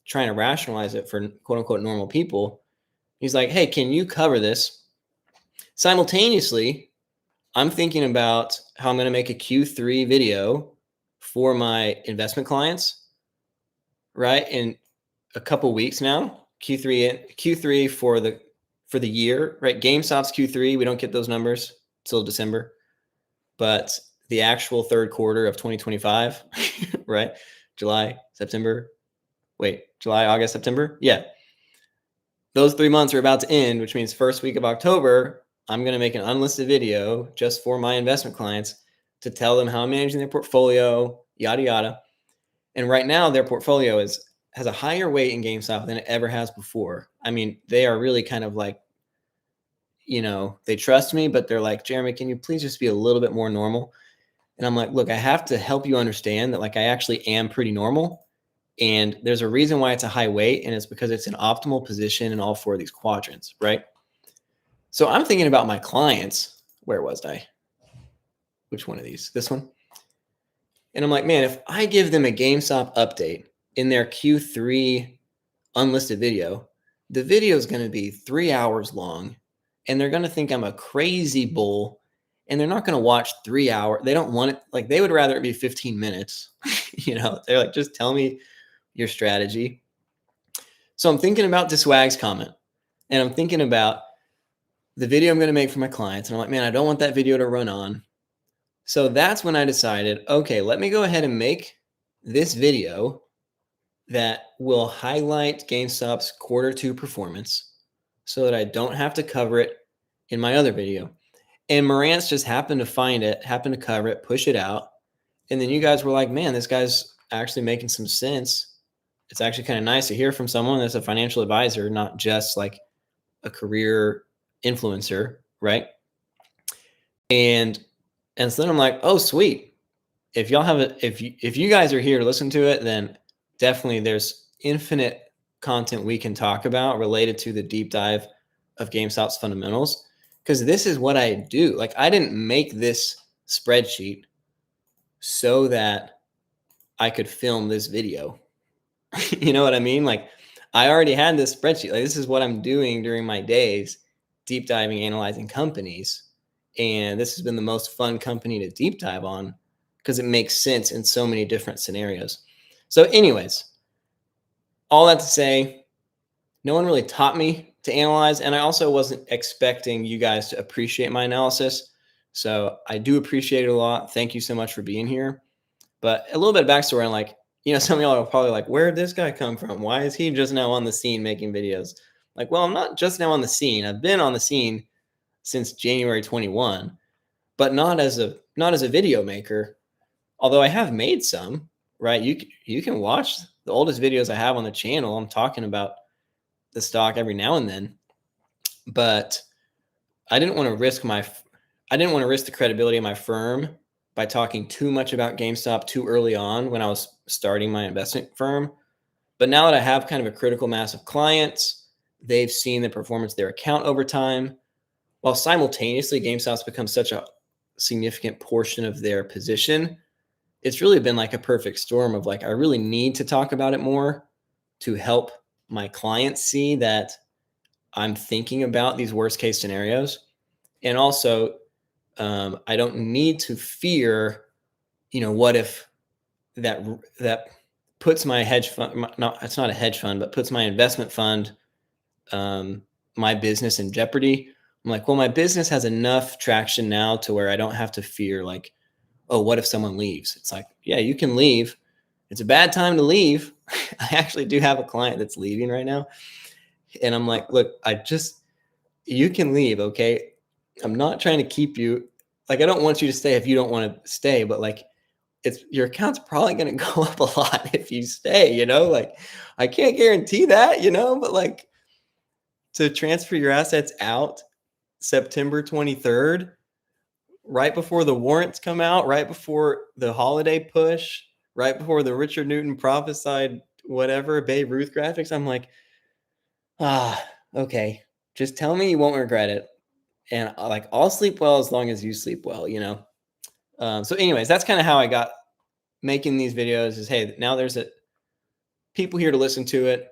[SPEAKER 1] trying to rationalize it for quote unquote normal people. He's like, hey, can you cover this? Simultaneously, I'm thinking about how I'm going to make a Q3 video for my investment clients, right? In a couple weeks now, Q3 for the year, right? GameStop's Q3, we don't get those numbers till December, but the actual third quarter of 2025, right? July, August, September. Yeah. Those 3 months are about to end, which means first week of October, I'm going to make an unlisted video just for my investment clients to tell them how I'm managing their portfolio, yada, yada. And right now their portfolio has a higher weight in GameStop than it ever has before. I mean, they are really kind of like, they trust me, but they're like, Jeremy, can you please just be a little bit more normal? And I'm like, look, I have to help you understand that, like, I actually am pretty normal. And there's a reason why it's a high weight, and it's because it's an optimal position in all 4 of these quadrants, right? So I'm thinking about my clients. Where was I? Which one of these? This one? And I'm like, man, if I give them a GameStop update in their Q3 unlisted video, the video is going to be 3 hours long, and they're going to think I'm a crazy bull, and they're not going to watch 3 hours. They don't want it. Like, they would rather it be 15 minutes. They're like, just tell me your strategy. So I'm thinking about Diswag's comment, and I'm thinking about the video I'm going to make for my clients. And I'm like, man, I don't want that video to run on. So that's when I decided, okay, let me go ahead and make this video that will highlight GameStop's Q2 performance so that I don't have to cover it in my other video. And Marantz just happened to find it, happened to cover it, push it out. And then you guys were like, man, this guy's actually making some sense. It's actually kind of nice to hear from someone that's a financial advisor, not just like a career influencer, right? And so then I'm like, oh, sweet. If y'all have it, if you guys are here to listen to it, then definitely there's infinite content we can talk about related to the deep dive of GameStop's fundamentals, because this is what I do. Like, I didn't make this spreadsheet so that I could film this video. You know what I mean? Like, I already had this spreadsheet. Like, this is what I'm doing during my days, deep diving, analyzing companies. And this has been the most fun company to deep dive on because it makes sense in so many different scenarios. So anyways, all that to say, no one really taught me to analyze. And I also wasn't expecting you guys to appreciate my analysis. So I do appreciate it a lot. Thank you so much for being here. But a little bit of backstory on, like, some of y'all are probably like, where did this guy come from? Why is he just now on the scene making videos? Like, well, I'm not just now on the scene. I've been on the scene since January 21, but not as a video maker. Although I have made some, right? You can watch the oldest videos I have on the channel. I'm talking about the stock every now and then, but I didn't want to risk the credibility of my firm by talking too much about GameStop too early on when I was starting my investment firm. But now that I have kind of a critical mass of clients, they've seen the performance of their account over time, while simultaneously GameStop's become such a significant portion of their position. It's really been like a perfect storm of, like, I really need to talk about it more to help my clients see that I'm thinking about these worst case scenarios. And also, I don't need to fear, what if that puts my hedge fund, it's not a hedge fund, but puts my investment fund, my business in jeopardy. I'm like, well, my business has enough traction now to where I don't have to fear, like, oh, what if someone leaves? It's like, yeah, you can leave. It's a bad time to leave. I actually do have a client that's leaving right now. And I'm like, look, you can leave. Okay. I'm not trying to keep you. Like, I don't want you to stay if you don't want to stay, but, like, your account's probably going to go up a lot if you stay, like, I can't guarantee that, but, like, to transfer your assets out September 23rd, right before the warrants come out, right before the holiday push, right before the Richard Newton prophesied whatever Babe Ruth graphics. I'm like, okay, just tell me you won't regret it, and like I'll sleep well as long as you sleep well, you know. So, anyways, that's kind of how I got making these videos. Is hey, now there's people here to listen to it.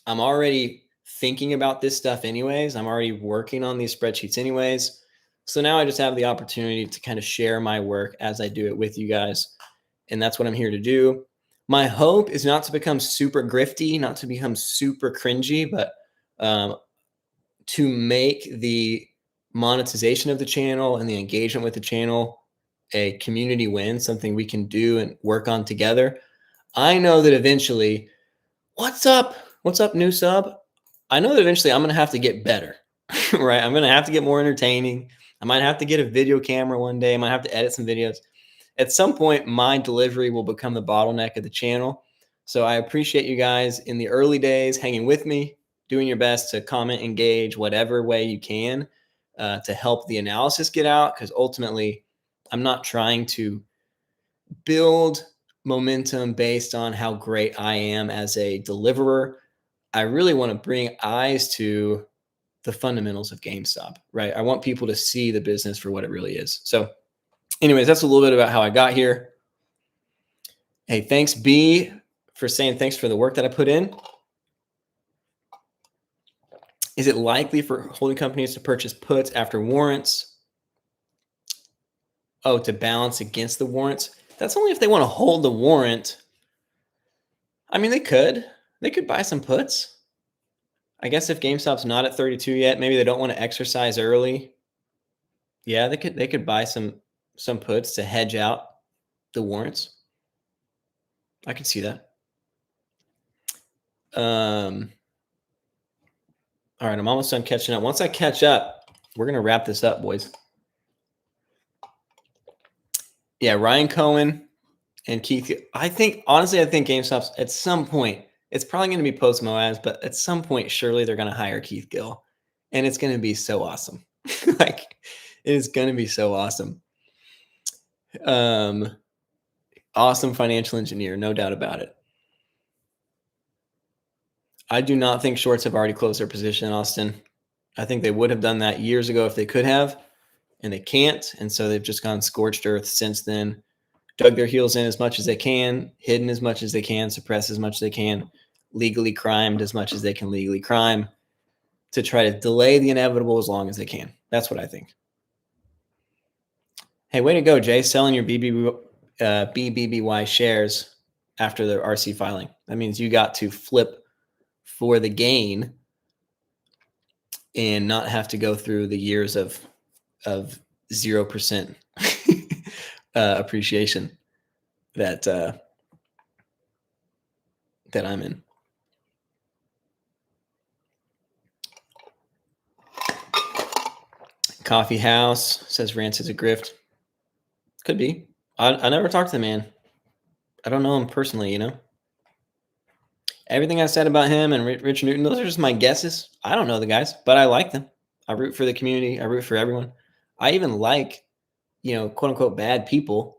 [SPEAKER 1] I'm already thinking about this stuff anyways. I'm already working on these spreadsheets anyways. So now I just have the opportunity to kind of share my work as I do it with you guys. And that's what I'm here to do. My hope is not to become super grifty, not to become super cringy, but to make the monetization of the channel and the engagement with the channel a community win, something we can do and work on together. I know that eventually, what's up? What's up, new sub? I know that eventually I'm going to have to get better, right? I'm going to have to get more entertaining. I might have to get a video camera one day. I might have to edit some videos. At some point, my delivery will become the bottleneck of the channel. So I appreciate you guys in the early days hanging with me, doing your best to comment, engage, whatever way you can to help the analysis get out. Because ultimately, I'm not trying to build momentum based on how great I am as a deliverer. I really want to bring eyes to the fundamentals of GameStop, right? I want people to see the business for what it really is. So, anyways, that's a little bit about how I got here. Hey, thanks, B, for saying thanks for the work that I put in. Is it likely for holding companies to purchase puts after warrants? Oh, to balance against the warrants? That's only if they want to hold the warrant. I mean, they could. They could buy some puts. I guess if GameStop's not at 32 yet, maybe they don't want to exercise early. Yeah, they could buy some puts to hedge out the warrants. I could see that. All right, I'm almost done catching up. Once I catch up, we're gonna wrap this up, boys. Yeah, Ryan Cohen and Keith. I think GameStop's at some point, it's probably gonna be post Moaz, but at some point, surely they're gonna hire Keith Gill, and it's gonna be so awesome. Like, it is gonna be so awesome. Awesome financial engineer, no doubt about it. I do not think shorts have already closed their position, Austin. I think they would have done that years ago if they could have, and they can't. And so they've just gone scorched earth since then, dug their heels in as much as they can, hidden as much as they can, suppressed as much as they can, legally crimed as much as they can legally crime to try to delay the inevitable as long as they can. That's what I think. Hey, way to go, Jay, selling your BBBY shares after the RC filing. That means you got to flip for the gain and not have to go through the years of 0% appreciation that I'm in. Coffee House says Rance is a grift. Could be. I never talked to the man. I don't know him personally, you know. Everything I said about him and Rich Newton, those are just my guesses. I don't know the guys, but I like them. I root for the community. I root for everyone. I even like, quote unquote, bad people.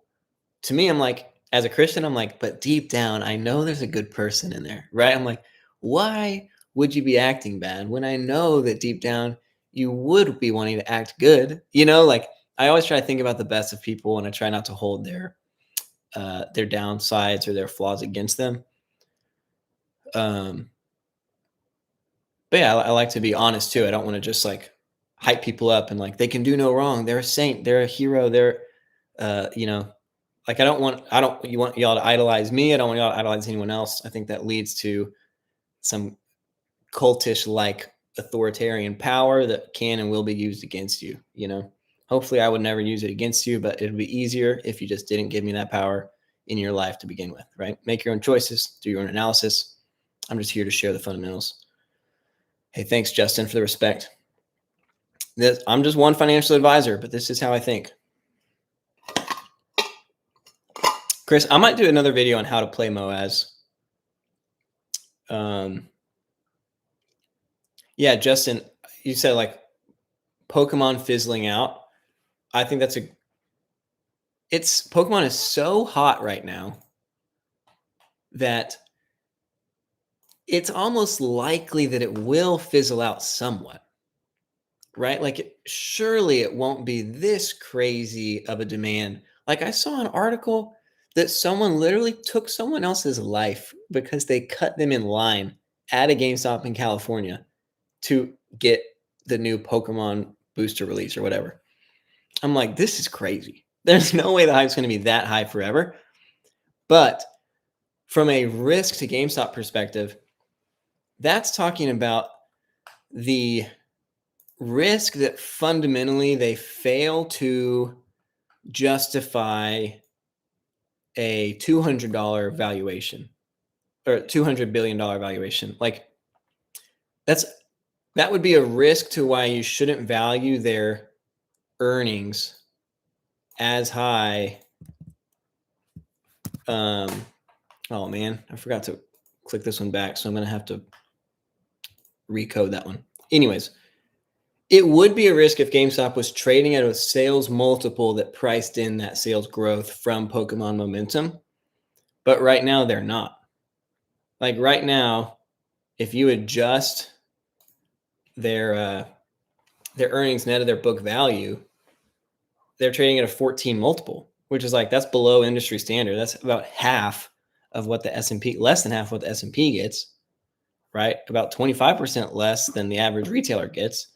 [SPEAKER 1] To me, I'm like, as a Christian, I'm like, but deep down, I know there's a good person in there, right? I'm like, why would you be acting bad when I know that deep down you would be wanting to act good? Like I always try to think about the best of people, and I try not to hold their downsides or their flaws against them. But yeah, I like to be honest too. I don't want to just like hype people up and like they can do no wrong. They're a saint. They're a hero. They're, like you want y'all to idolize me. I don't want y'all to idolize anyone else. I think that leads to some cultish like authoritarian power that can and will be used against you. Hopefully I would never use it against you, but it'd be easier if you just didn't give me that power in your life to begin with, right? Make your own choices, do your own analysis. I'm just here to share the fundamentals. Hey, thanks, Justin, for the respect. I'm just one financial advisor, but this is how I think. Chris, I might do another video on how to play Moaz. Yeah, Justin, you said like Pokemon fizzling out. I think Pokemon is so hot right now that it's almost likely that it will fizzle out somewhat, right? Like, surely it won't be this crazy of a demand. Like, I saw an article that someone literally took someone else's life because they cut them in line at a GameStop in California to get the new Pokemon booster release or whatever. I'm like, this is crazy. There's no way the hype's going to be that high forever. But from a risk to GameStop perspective, that's talking about the risk that fundamentally they fail to justify a $200 valuation or $200 billion valuation. Like, that would be a risk to why you shouldn't value their earnings as high. Oh man, I forgot to click this one back, so I'm going to have to recode that one. Anyways, it would be a risk if GameStop was trading at a sales multiple that priced in that sales growth from Pokemon momentum. But right now, they're not. Like, right now, if you adjust their earnings net of their book value, they're trading at a 14 multiple, which is like, that's below industry standard. That's about half of what the S&P, less than half what the S&P gets, right? About 25% less than the average retailer gets.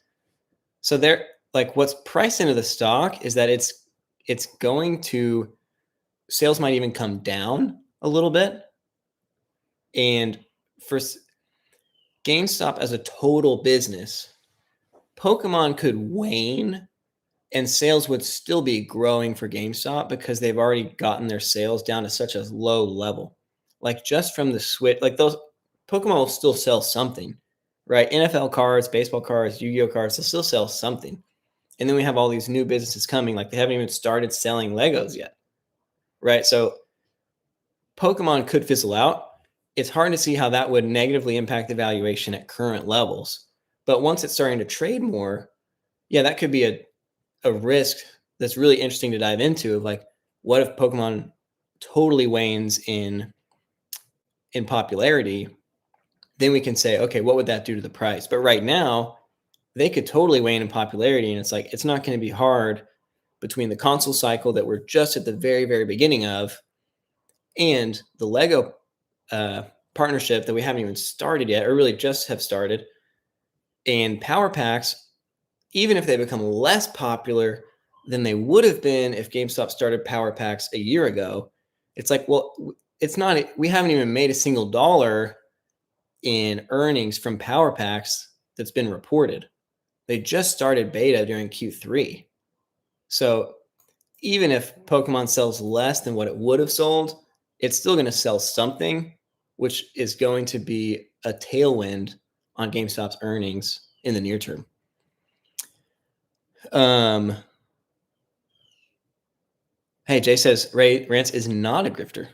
[SPEAKER 1] So they're like, what's priced into the stock is that it's going to, sales might even come down a little bit. And for GameStop as a total business, Pokemon could wane and sales would still be growing for GameStop because they've already gotten their sales down to such a low level. Like, just from the Switch, like, those Pokemon will still sell something, right? NFL cards, baseball cards, Yu-Gi-Oh cards, they'll still sell something. And then we have all these new businesses coming. Like, they haven't even started selling Legos yet, right? So Pokemon could fizzle out. It's hard to see how that would negatively impact the valuation at current levels. But once it's starting to trade more, yeah, that could be a risk that's really interesting to dive into, of like, what if Pokemon totally wanes in popularity? Then we can say, okay, what would that do to the price? But right now, they could totally wane in popularity, and it's like, it's not going to be hard between the console cycle that we're just at the very, very beginning of and the Lego partnership that we haven't even started yet, or really just have started. And power packs, even if they become less popular than they would have been if GameStop started power packs a year ago, it's like, well, it's not, we haven't even made a single dollar in earnings from power packs that's been reported. They just started beta during Q3. So even if Pokemon sells less than what it would have sold, it's still going to sell something, which is going to be a tailwind on GameStop's earnings in the near term. Hey, Jay says Ray Rance is not a grifter.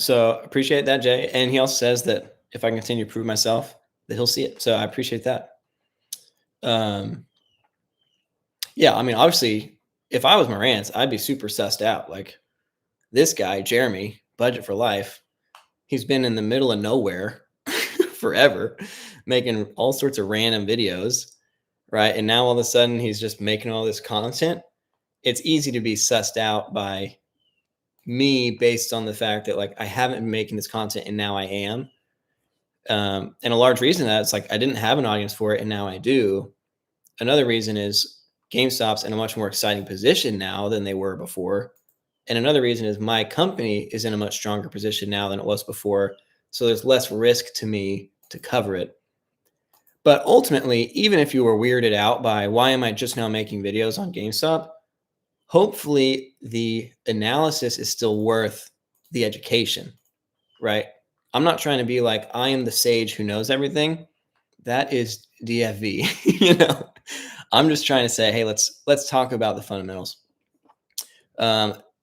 [SPEAKER 1] So appreciate that, Jay. And he also says that if I continue to prove myself, that he'll see it. So I appreciate that. Yeah, I mean, obviously, if I was Morantz, I'd be super sussed out. Like, this guy, Jeremy, BudgetForLife, he's been in the middle of nowhere forever, making all sorts of random videos, right? And now all of a sudden he's just making all this content. It's easy to be sussed out by me based on the fact that, like, I haven't been making this content and now I am. And a large reason that it's like, I didn't have an audience for it and now I do. Another reason is GameStop's in a much more exciting position now than they were before. And another reason is my company is in a much stronger position now than it was before. So there's less risk to me to cover it. But ultimately, even if you were weirded out by why am I just now making videos on GameStop, hopefully the analysis is still worth the education, right? I'm not trying to be like, I am the sage who knows everything. That is DFV, you know. I'm just trying to say, hey, let's talk about the fundamentals.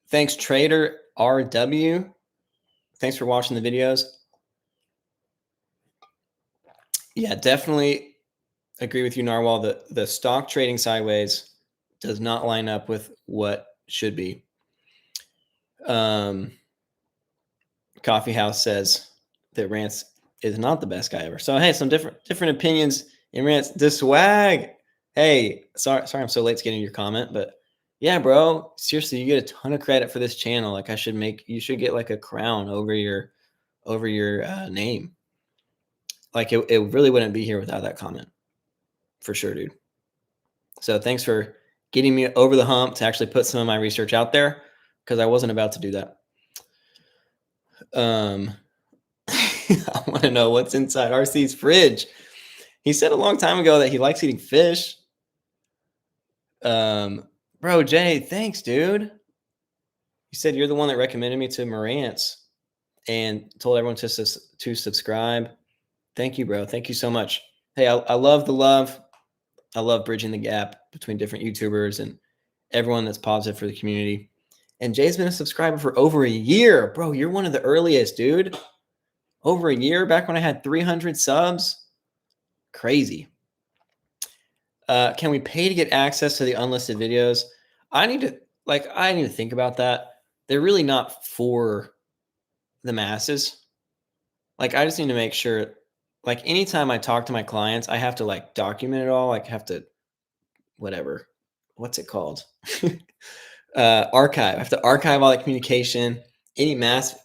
[SPEAKER 1] Thanks, Trader RW. Thanks for watching the videos. Yeah, definitely agree with you, Narwhal. The stock trading sideways does not line up with what should be. Um, Coffee House says that Rance is not the best guy ever. So hey, some different opinions in Rance. The swag. Hey, sorry, I'm so late to getting your comment, but yeah, bro, seriously, you get a ton of credit for this channel. Like you should get like a crown over your name. Like it really wouldn't be here without that comment, for sure, dude. So thanks for getting me over the hump to actually put some of my research out there because I wasn't about to do that. Um, I want to know what's inside RC's fridge. He said a long time ago that he likes eating fish. Bro, Jay, thanks, dude. He said you're the one that recommended me to Marantz and told everyone to subscribe. Thank you, bro. Thank you so much. Hey, I love the love. I love bridging the gap between different YouTubers and everyone that's positive for the community. And Jay's been a subscriber for over a year. Bro, you're one of the earliest, dude. Over a year back when I had 300 subs. Crazy. Can we pay to get access to the unlisted videos? I need to think about that. They're really not for the masses. Like I just need to make sure like anytime I talk to my clients, I have to like document it all. Like have to whatever. What's it called? Archive. I have to archive all that communication. Any mass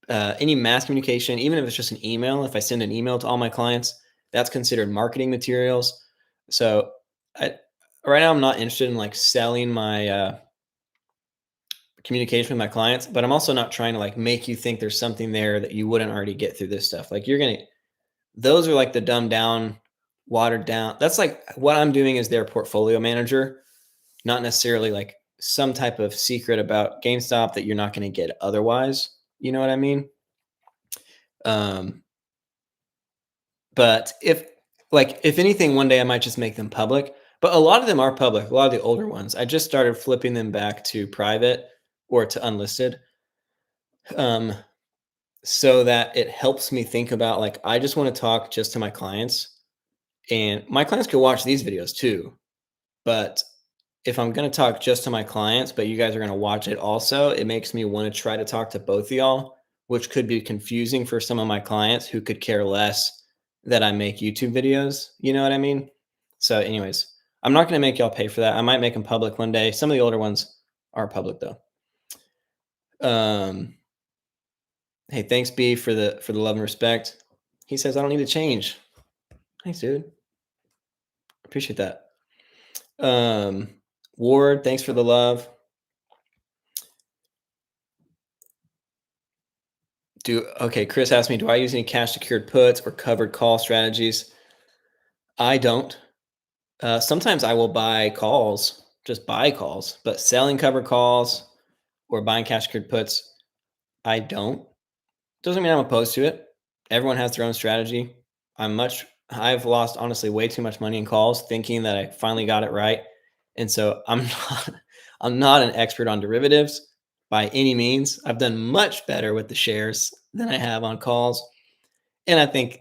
[SPEAKER 1] communication, even if it's just an email. If I send an email to all my clients, that's considered marketing materials. So right now I'm not interested in like selling my communication with my clients, but I'm also not trying to like make you think there's something there that you wouldn't already get through this stuff. Like those are like the dumbed down, watered down. That's like what I'm doing as their portfolio manager, not necessarily like some type of secret about GameStop that you're not going to get otherwise. You know what I mean? Um, but if anything, one day I might just make them public. But a lot of them are public. A lot of the older ones, I just started flipping them back to private or to unlisted, so that it helps me think about like I just want to talk just to my clients, and my clients can watch these videos too. But if I'm going to talk just to my clients, but you guys are going to watch it also, it makes me want to try to talk to both of y'all, which could be confusing for some of my clients who could care less that I make YouTube videos. You know what I mean? So, anyways, I'm not going to make y'all pay for that. I might make them public one day. Some of the older ones are public though. Hey, thanks B for the love and respect. He says I don't need to change. Thanks, dude. Appreciate that. Ward, thanks for the love. Okay, Chris asked me, do I use any cash secured puts or covered call strategies? I don't. Sometimes I will buy calls, just buy calls, but selling covered calls or buying cash secured puts, I don't. Doesn't mean I'm opposed to it. Everyone has their own strategy. I've lost honestly way too much money in calls thinking that I finally got it right. And so I'm not an expert on derivatives by any means. I've done much better with the shares than I have on calls. And I think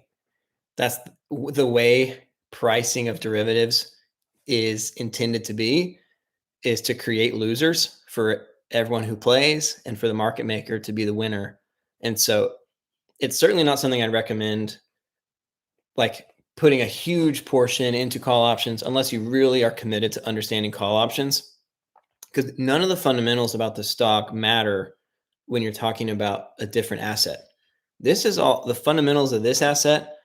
[SPEAKER 1] that's the way pricing of derivatives is intended to be, is to create losers for everyone who plays and for the market maker to be the winner. And so it's certainly not something I'd recommend like putting a huge portion into call options unless you really are committed to understanding call options, because none of the fundamentals about the stock matter when you're talking about a different asset. This is all the fundamentals of this asset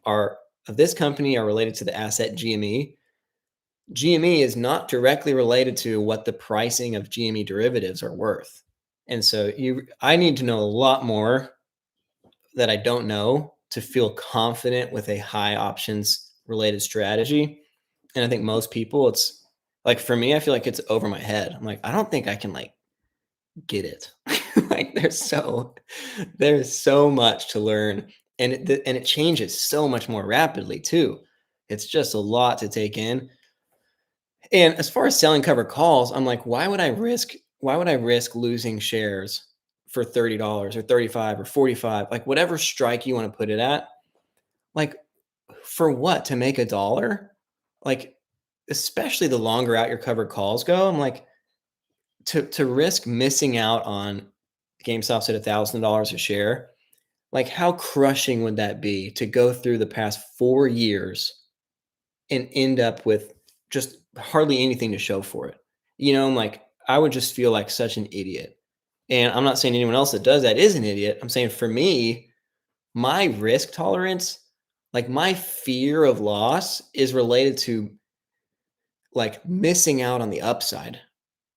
[SPEAKER 1] are of this company are related to the asset GME. GME is not directly related to what the pricing of GME derivatives are worth. And so I need to know a lot more that I don't know to feel confident with a high options related strategy. And I think most people, it's like for me, I feel like it's over my head. I'm like, I don't think I can like get it. Like there's so much to learn, and it changes so much more rapidly too. It's just a lot to take in. And as far as selling covered calls, I'm like, why would I risk losing shares for $30 or 35 or 45, like whatever strike you want to put it at? Like, for what? To make a dollar? Like, especially the longer out your covered calls go, I'm like, to risk missing out on GameStop's at $1,000 a share, like how crushing would that be to go through the past 4 years and end up with just hardly anything to show for it? I'm like, I would just feel like such an idiot. And I'm not saying anyone else that does that is an idiot. I'm saying for me, my risk tolerance, like my fear of loss is related to like missing out on the upside.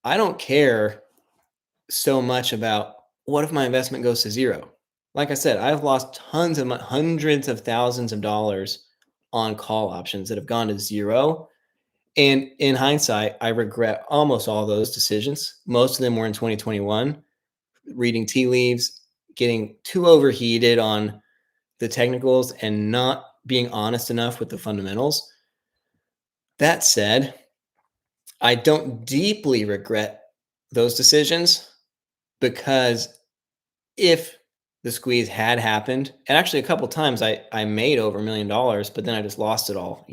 [SPEAKER 1] I don't care so much about what if my investment goes to zero. Like I said, I've lost tons of hundreds of thousands of dollars on call options that have gone to zero. And in hindsight, I regret almost all those decisions. Most of them were in 2021, reading tea leaves, getting too overheated on the technicals and not being honest enough with the fundamentals. That said, I don't deeply regret those decisions because if the squeeze had happened, and actually a couple times I made over $1 million, but then I just lost it all.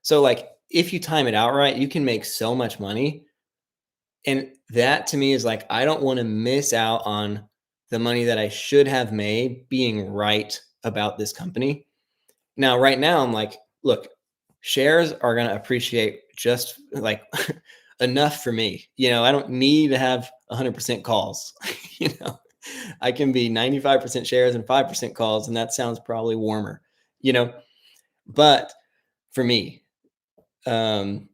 [SPEAKER 1] So like if you time it out right, you can make so much money. And that to me is like I don't want to miss out on the money that I should have made being right about this company. Now, right now, I'm like, look, shares are going to appreciate just like enough for me. I don't need to have 100% calls. you know, I can be 95% shares and 5% calls, and that sounds probably warmer, you know, but for me, um,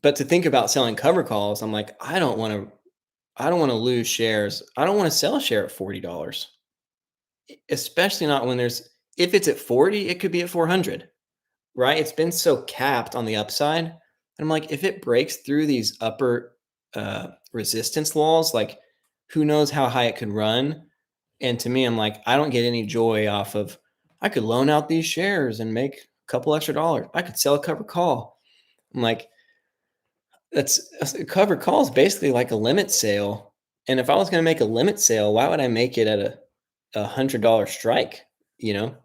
[SPEAKER 1] but to think about selling cover calls, I'm like, I don't want to lose shares. I don't want to sell a share at $40, especially not when if it's at 40, it could be at 400. Right? It's been so capped on the upside. And I'm like, if it breaks through these upper resistance walls, like who knows how high it could run. And to me, I'm like, I don't get any joy off of, I could loan out these shares and make a couple extra dollars. I could sell a covered call. I'm like, that's a covered call is basically like a limit sale. And if I was going to make a limit sale, why would I make it at a $100 strike? You know,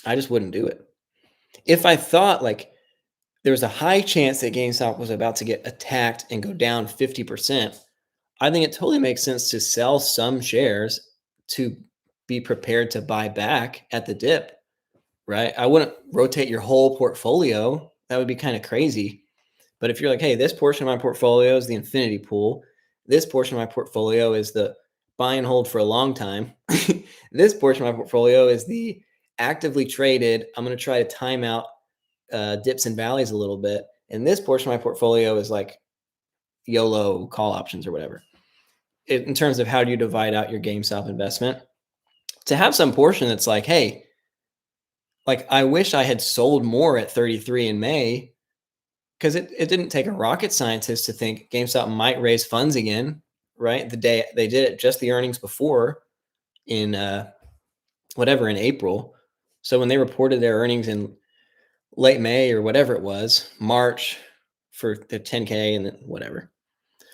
[SPEAKER 1] I just wouldn't do it. If I thought like there was a high chance that GameStop was about to get attacked and go down 50%, I think it totally makes sense to sell some shares to be prepared to buy back at the dip, right? I wouldn't rotate your whole portfolio. That would be kind of crazy. But if you're like, hey, this portion of my portfolio is the infinity pool, this portion of my portfolio is the buy and hold for a long time, this portion of my portfolio is the actively traded, I'm going to try to time out dips and valleys a little bit. And this portion of my portfolio is like YOLO call options or whatever. In terms of how do you divide out your GameStop investment, to have some portion that's like, hey, like I wish I had sold more at 33 in May because it didn't take a rocket scientist to think GameStop might raise funds again, right? The day they did it, just the earnings before in in April. So when they reported their earnings in late May or whatever it was, March for the 10K and then whatever.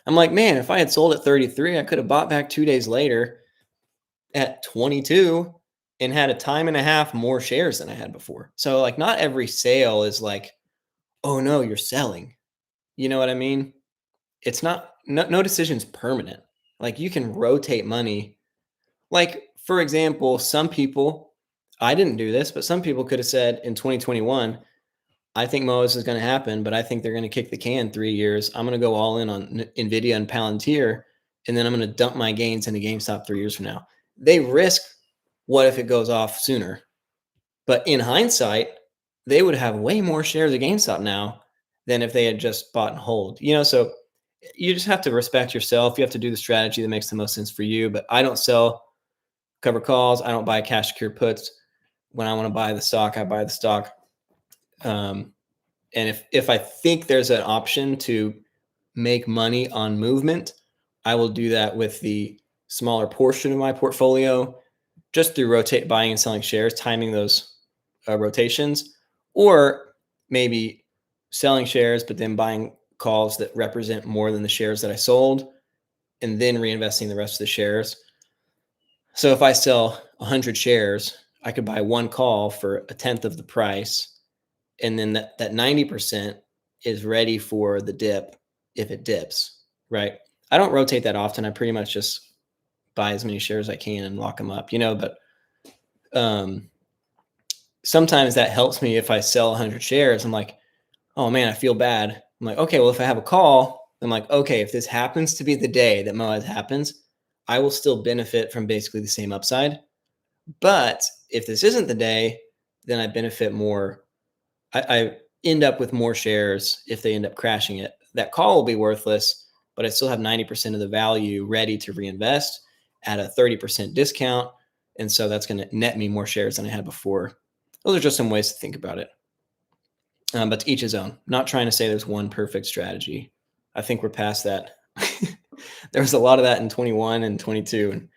[SPEAKER 1] I'm like, man, if I had sold at 33, I could have bought back 2 days later at 22 and had a time and a half more shares than I had before. So like not every sale is like, oh no, you're selling. You know what I mean? It's not no decision's permanent. Like you can rotate money. Like for example, some people, I didn't do this, but some people could have said in 2021, I think Moas is going to happen, but I think they're going to kick the can 3 years. I'm going to go all in on Nvidia and Palantir, and then I'm going to dump my gains into GameStop 3 years from now. They risk what if it goes off sooner, but in hindsight, they would have way more shares of GameStop now than if they had just bought and hold. So you just have to respect yourself. You have to do the strategy that makes the most sense for you. But I don't sell cover calls. I don't buy cash secure puts. When I want to buy the stock, I buy the stock. And if I think there's an option to make money on movement, I will do that with the smaller portion of my portfolio, just through rotate buying and selling shares, timing those rotations, or maybe selling shares, but then buying calls that represent more than the shares that I sold, and then reinvesting the rest of the shares. So if I sell 100 shares, I could buy one call for a tenth of the price, and then that 90% is ready for the dip if it dips, right? I don't rotate that often. I pretty much just buy as many shares as I can and lock them up, but um, sometimes that helps me if I sell 100 shares. I'm like, oh man, I feel bad. I'm like, okay, well, if I have a call, I'm like, okay, if this happens to be the day that MOAD happens, I will still benefit from basically the same upside. But if this isn't the day, then I benefit more. I end up with more shares if they end up crashing it. That call will be worthless, but I still have 90% of the value ready to reinvest at a 30% discount. And so that's going to net me more shares than I had before. Those are just some ways to think about it. But to each his own. Not trying to say there's one perfect strategy. I think we're past that. There was a lot of that in 21 and 22, and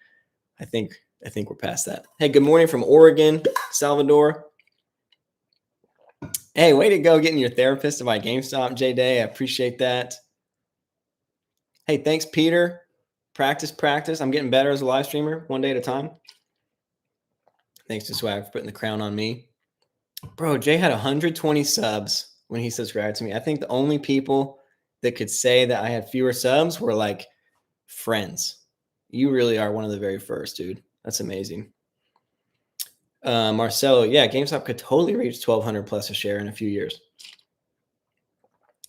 [SPEAKER 1] I think we're past that. Hey, good morning from Oregon, Salvador. Hey, way to go getting your therapist to buy GameStop, J-Day. I appreciate that. Hey, thanks, Peter. Practice. I'm getting better as a live streamer, one day at a time. Thanks to Swag for putting the crown on me. Bro, Jay had 120 subs when he subscribed to me. I think the only people that could say that I had fewer subs were like friends. You really are one of the very first, dude. That's amazing. Marcelo, yeah, GameStop could totally reach 1,200 plus a share in a few years.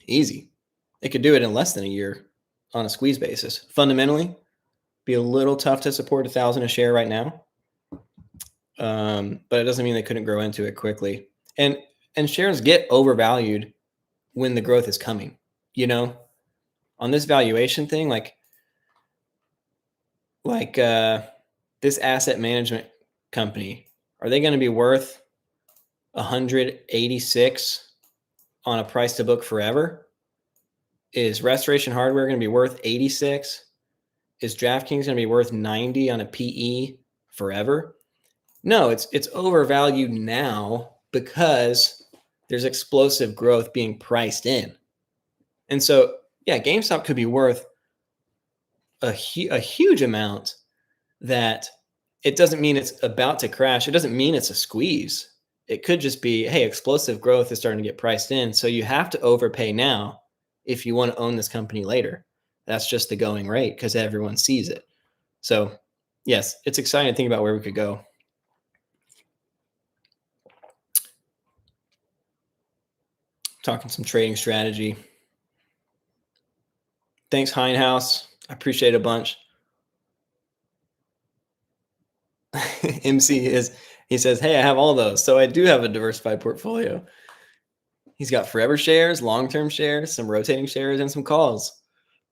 [SPEAKER 1] Easy. It could do it in less than a year on a squeeze basis. Fundamentally, be a little tough to support 1,000 a share right now. But it doesn't mean they couldn't grow into it quickly. And shares get overvalued when the growth is coming. On this valuation thing, like this asset management company, are they going to be worth 186 on a price to book forever? Is Restoration Hardware going to be worth 86? Is DraftKings going to be worth 90 on a PE forever? No, it's overvalued now because there's explosive growth being priced in. And so, yeah, GameStop could be worth a huge amount that it doesn't mean it's about to crash. It doesn't mean it's a squeeze. It could just be, hey, explosive growth is starting to get priced in. So you have to overpay now if you want to own this company later. That's just the going rate because everyone sees it. So, yes, it's exciting to think about where we could go. Talking some trading strategy. Thanks, Heinhaus. I appreciate it a bunch. MC he says, hey, I have all those. So I do have a diversified portfolio. He's got forever shares, long-term shares, some rotating shares, and some calls.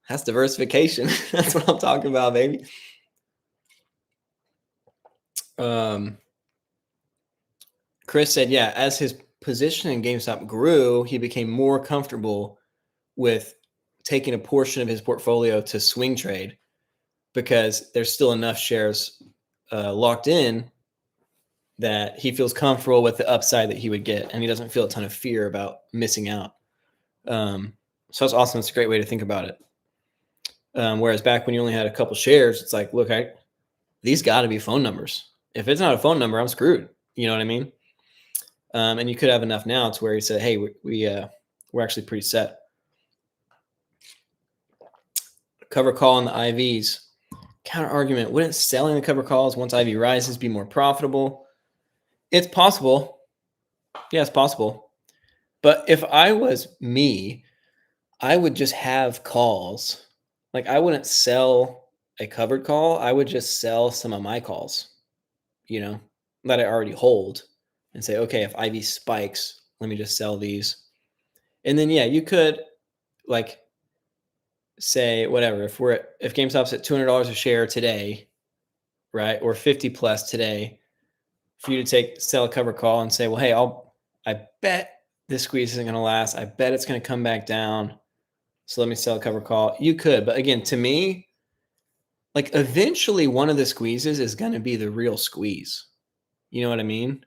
[SPEAKER 1] That's diversification. That's what I'm talking about, baby. Chris said, yeah, as his position in GameStop grew, he became more comfortable with taking a portion of his portfolio to swing trade because there's still enough shares locked in that he feels comfortable with the upside that he would get, and he doesn't feel a ton of fear about missing out. So that's awesome. It's a great way to think about it. Whereas back when you only had a couple shares, it's like, look, these got to be phone numbers. If it's not a phone number, I'm screwed. You know what I mean? And you could have enough now to where you say, hey, we're actually pretty set. Cover call on the IVs. Counter argument: wouldn't selling the cover calls once IV rises be more profitable? It's possible. Yeah, it's possible. But if I was me, I would just have calls. Like I wouldn't sell a covered call. I would just sell some of my calls, that I already hold and say, okay, if IV spikes, let me just sell these. And then, yeah, you could like say whatever, if GameStop's at $200 a share today, right? Or 50 plus today, for you to sell a cover call and say, well, hey, I bet this squeeze isn't going to last. I bet it's going to come back down. So let me sell a cover call. You could, but again, to me, like eventually one of the squeezes is going to be the real squeeze. You know what I mean?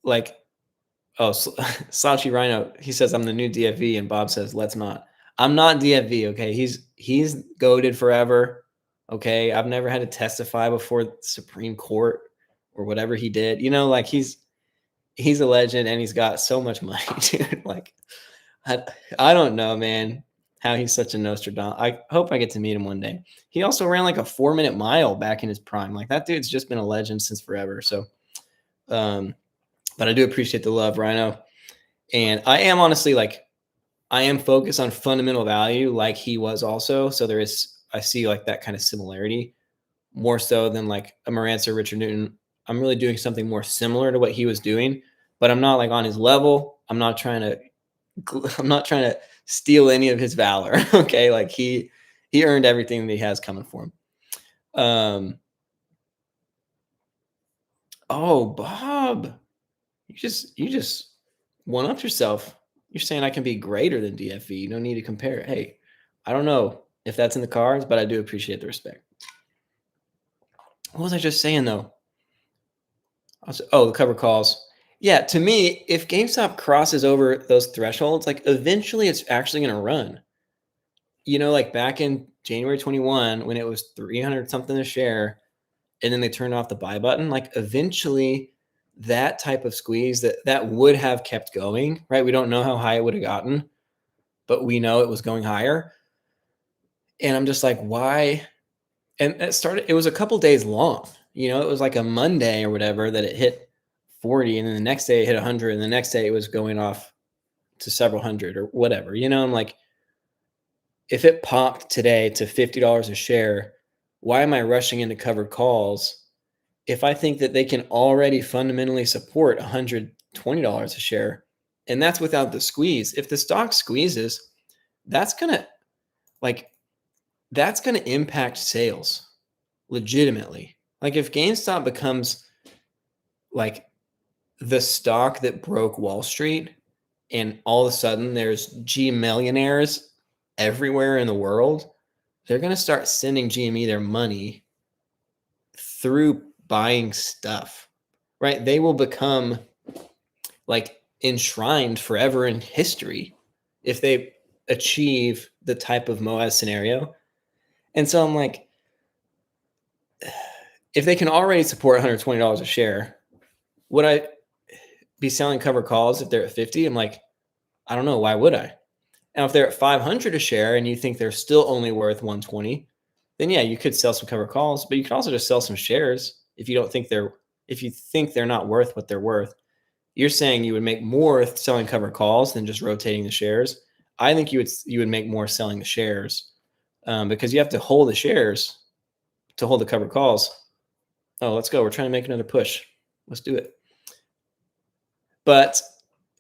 [SPEAKER 1] Like, oh, Sachi Rhino, he says, I'm the new DFV, and Bob says, let's not. I'm not DFV, okay? He's goated forever, okay? I've never had to testify before the Supreme Court or whatever he did. You know, like he's a legend and he's got so much money, dude. Like I, I don't know, man, how he's such a Nostradamus. I hope I get to meet him one day. He also ran like a 4-minute mile back in his prime. Like that dude's just been a legend since forever. So, um, but I do appreciate the love, Rhino. And I am honestly like, I am focused on fundamental value like he was also. So I see like that kind of similarity more so than like a Morantz or Richard Newton. I'm really doing something more similar to what he was doing, but I'm not like on his level. I'm not trying to steal any of his valor. Okay. Like he earned everything that he has coming for him. Oh, Bob, you just one up yourself. You're saying I can be greater than DFV. You don't need to compare. Hey, I don't know if that's in the cards, but I do appreciate the respect. What was I just saying though? The cover calls. Yeah, to me, if GameStop crosses over those thresholds, like eventually it's actually going to run. You know, like back in January 21 when it was 300 something a share and then they turned off the buy button, like eventually that type of squeeze that would have kept going, right? We don't know how high it would have gotten, but we know it was going higher. And I'm just like, why? And it was a couple days long. You know, it was like a Monday or whatever that it hit 40 and then the next day it hit 100 and the next day it was going off to several hundred or whatever. You know, I'm like, if it popped today to $50 a share, why am I rushing into covered calls if I think that they can already fundamentally support $120 a share? And that's without the squeeze. If the stock squeezes, that's going to like that's going to impact sales legitimately. Like if GameStop becomes like the stock that broke Wall Street and all of a sudden there's G millionaires everywhere in the world, they're going to start sending GME their money through buying stuff, right? They will become like enshrined forever in history if they achieve the type of MOAS scenario. And so I'm like, if they can already support $120 a share, would I be selling cover calls if they're at 50? I'm like, I don't know. Why would I? Now, if they're at 500 a share and you think they're still only worth 120, then yeah, you could sell some cover calls, but you could also just sell some shares if you think they're not worth what they're worth. You're saying you would make more selling cover calls than just rotating the shares. I think you would make more selling the shares because you have to hold the shares to hold the cover calls. Oh, let's go. We're trying to make another push. Let's do it. But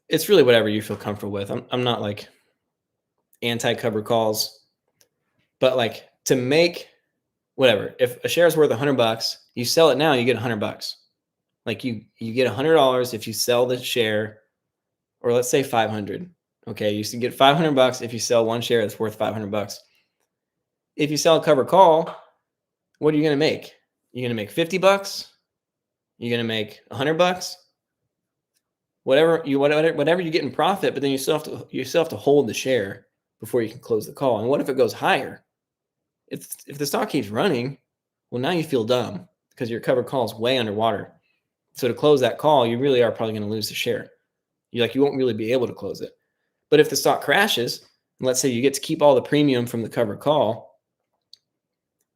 [SPEAKER 1] it's really whatever you feel comfortable with. I'm not like anti-cover calls, but like to make whatever. If a share is worth $100, you sell it now, you get $100. Like you get $100 if you sell the share, or let's say 500. Okay, you should get $500 if you sell one share that's worth $500. If you sell a cover call, what are you going to make? You're going to make $50. You're going to make $100. Whatever you get in profit, but then you still have to hold the share before you can close the call. And what if it goes higher? If the stock keeps running, well, now you feel dumb because your covered call is way underwater. So to close that call, you really are probably going to lose the share. You won't really be able to close it. But if the stock crashes, and let's say you get to keep all the premium from the covered call,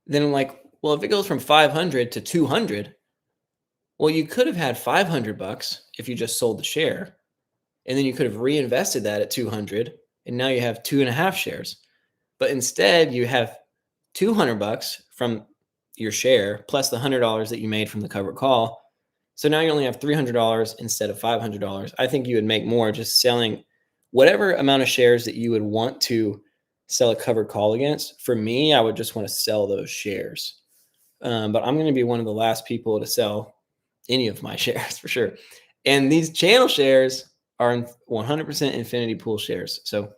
[SPEAKER 1] then I'm like, well, if it goes from 500 to 200, well, you could have had $500 if you just sold the share, and then you could have reinvested that at 200, and now you have 2.5 shares. But instead, you have $200 from your share plus the $100 that you made from the covered call. So now you only have $300 instead of $500. I think you would make more just selling whatever amount of shares that you would want to sell a covered call against. For me, I would just want to sell those shares. But I'm going to be one of the last people to sell any of my shares for sure. And these channel shares are 100% Infinity Pool shares. So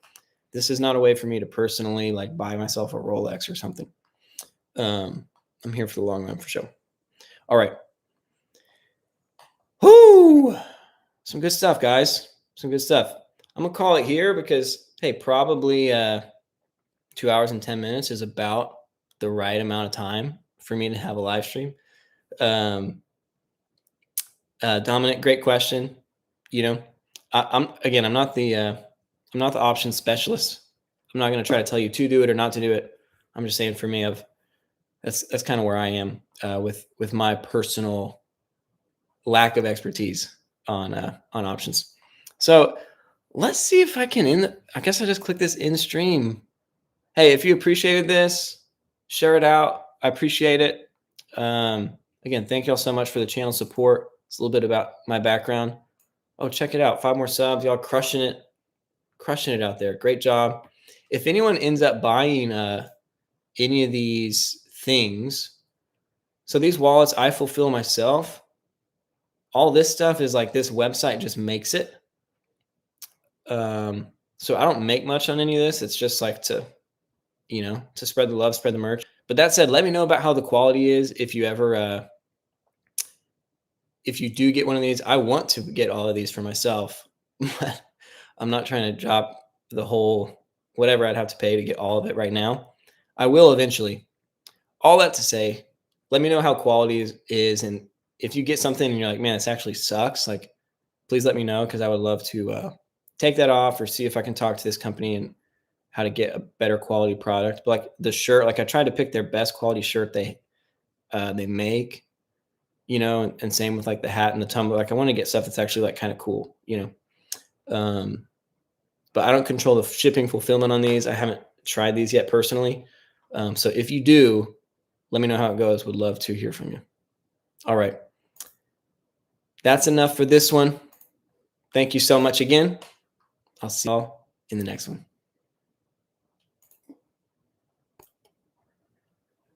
[SPEAKER 1] this is not a way for me to personally like buy myself a Rolex or something. I'm here for the long run for sure. All right. Whoo! Some good stuff, guys. Some good stuff. I'm gonna call it here because hey, probably 2 hours and 10 minutes is about the right amount of time for me to have a live stream. Dominic, great question. You know, I'm not the option specialist. I'm not going to try to tell you to do it or not to do it. I'm just saying for me, that's kind of where I am with my personal lack of expertise on options. So let's see if I can I guess I just click this in stream. Hey, if you appreciated this, share it out. I appreciate it. Again, thank y'all so much for the channel support. It's a little bit about my background. Oh, check it out. 5 more subs. Y'all crushing it out there. Great job. If anyone ends up buying any of these things, so these wallets I fulfill myself, all this stuff is like this website just makes it. So I don't make much on any of this. It's just like to spread the love, spread the merch. But that said, let me know about how the quality is. If you ever, if you do get one of these, I want to get all of these for myself. But I'm not trying to drop the whole whatever I'd have to pay to get all of it right now. I will eventually. All that to say, let me know how quality is, and if you get something and you're like, man, this actually sucks, like, please let me know, because I would love to take that off or see if I can talk to this company and how to get a better quality product. But like the shirt, like I tried to pick their best quality shirt they make, and same with like the hat and the tumbler. Like I want to get stuff that's actually like kind of cool, but I don't control the shipping fulfillment on these. I haven't tried these yet personally. So if you do, let me know how it goes. Would love to hear from you. All right. That's enough for this one. Thank you so much again. I'll see y'all in the next one.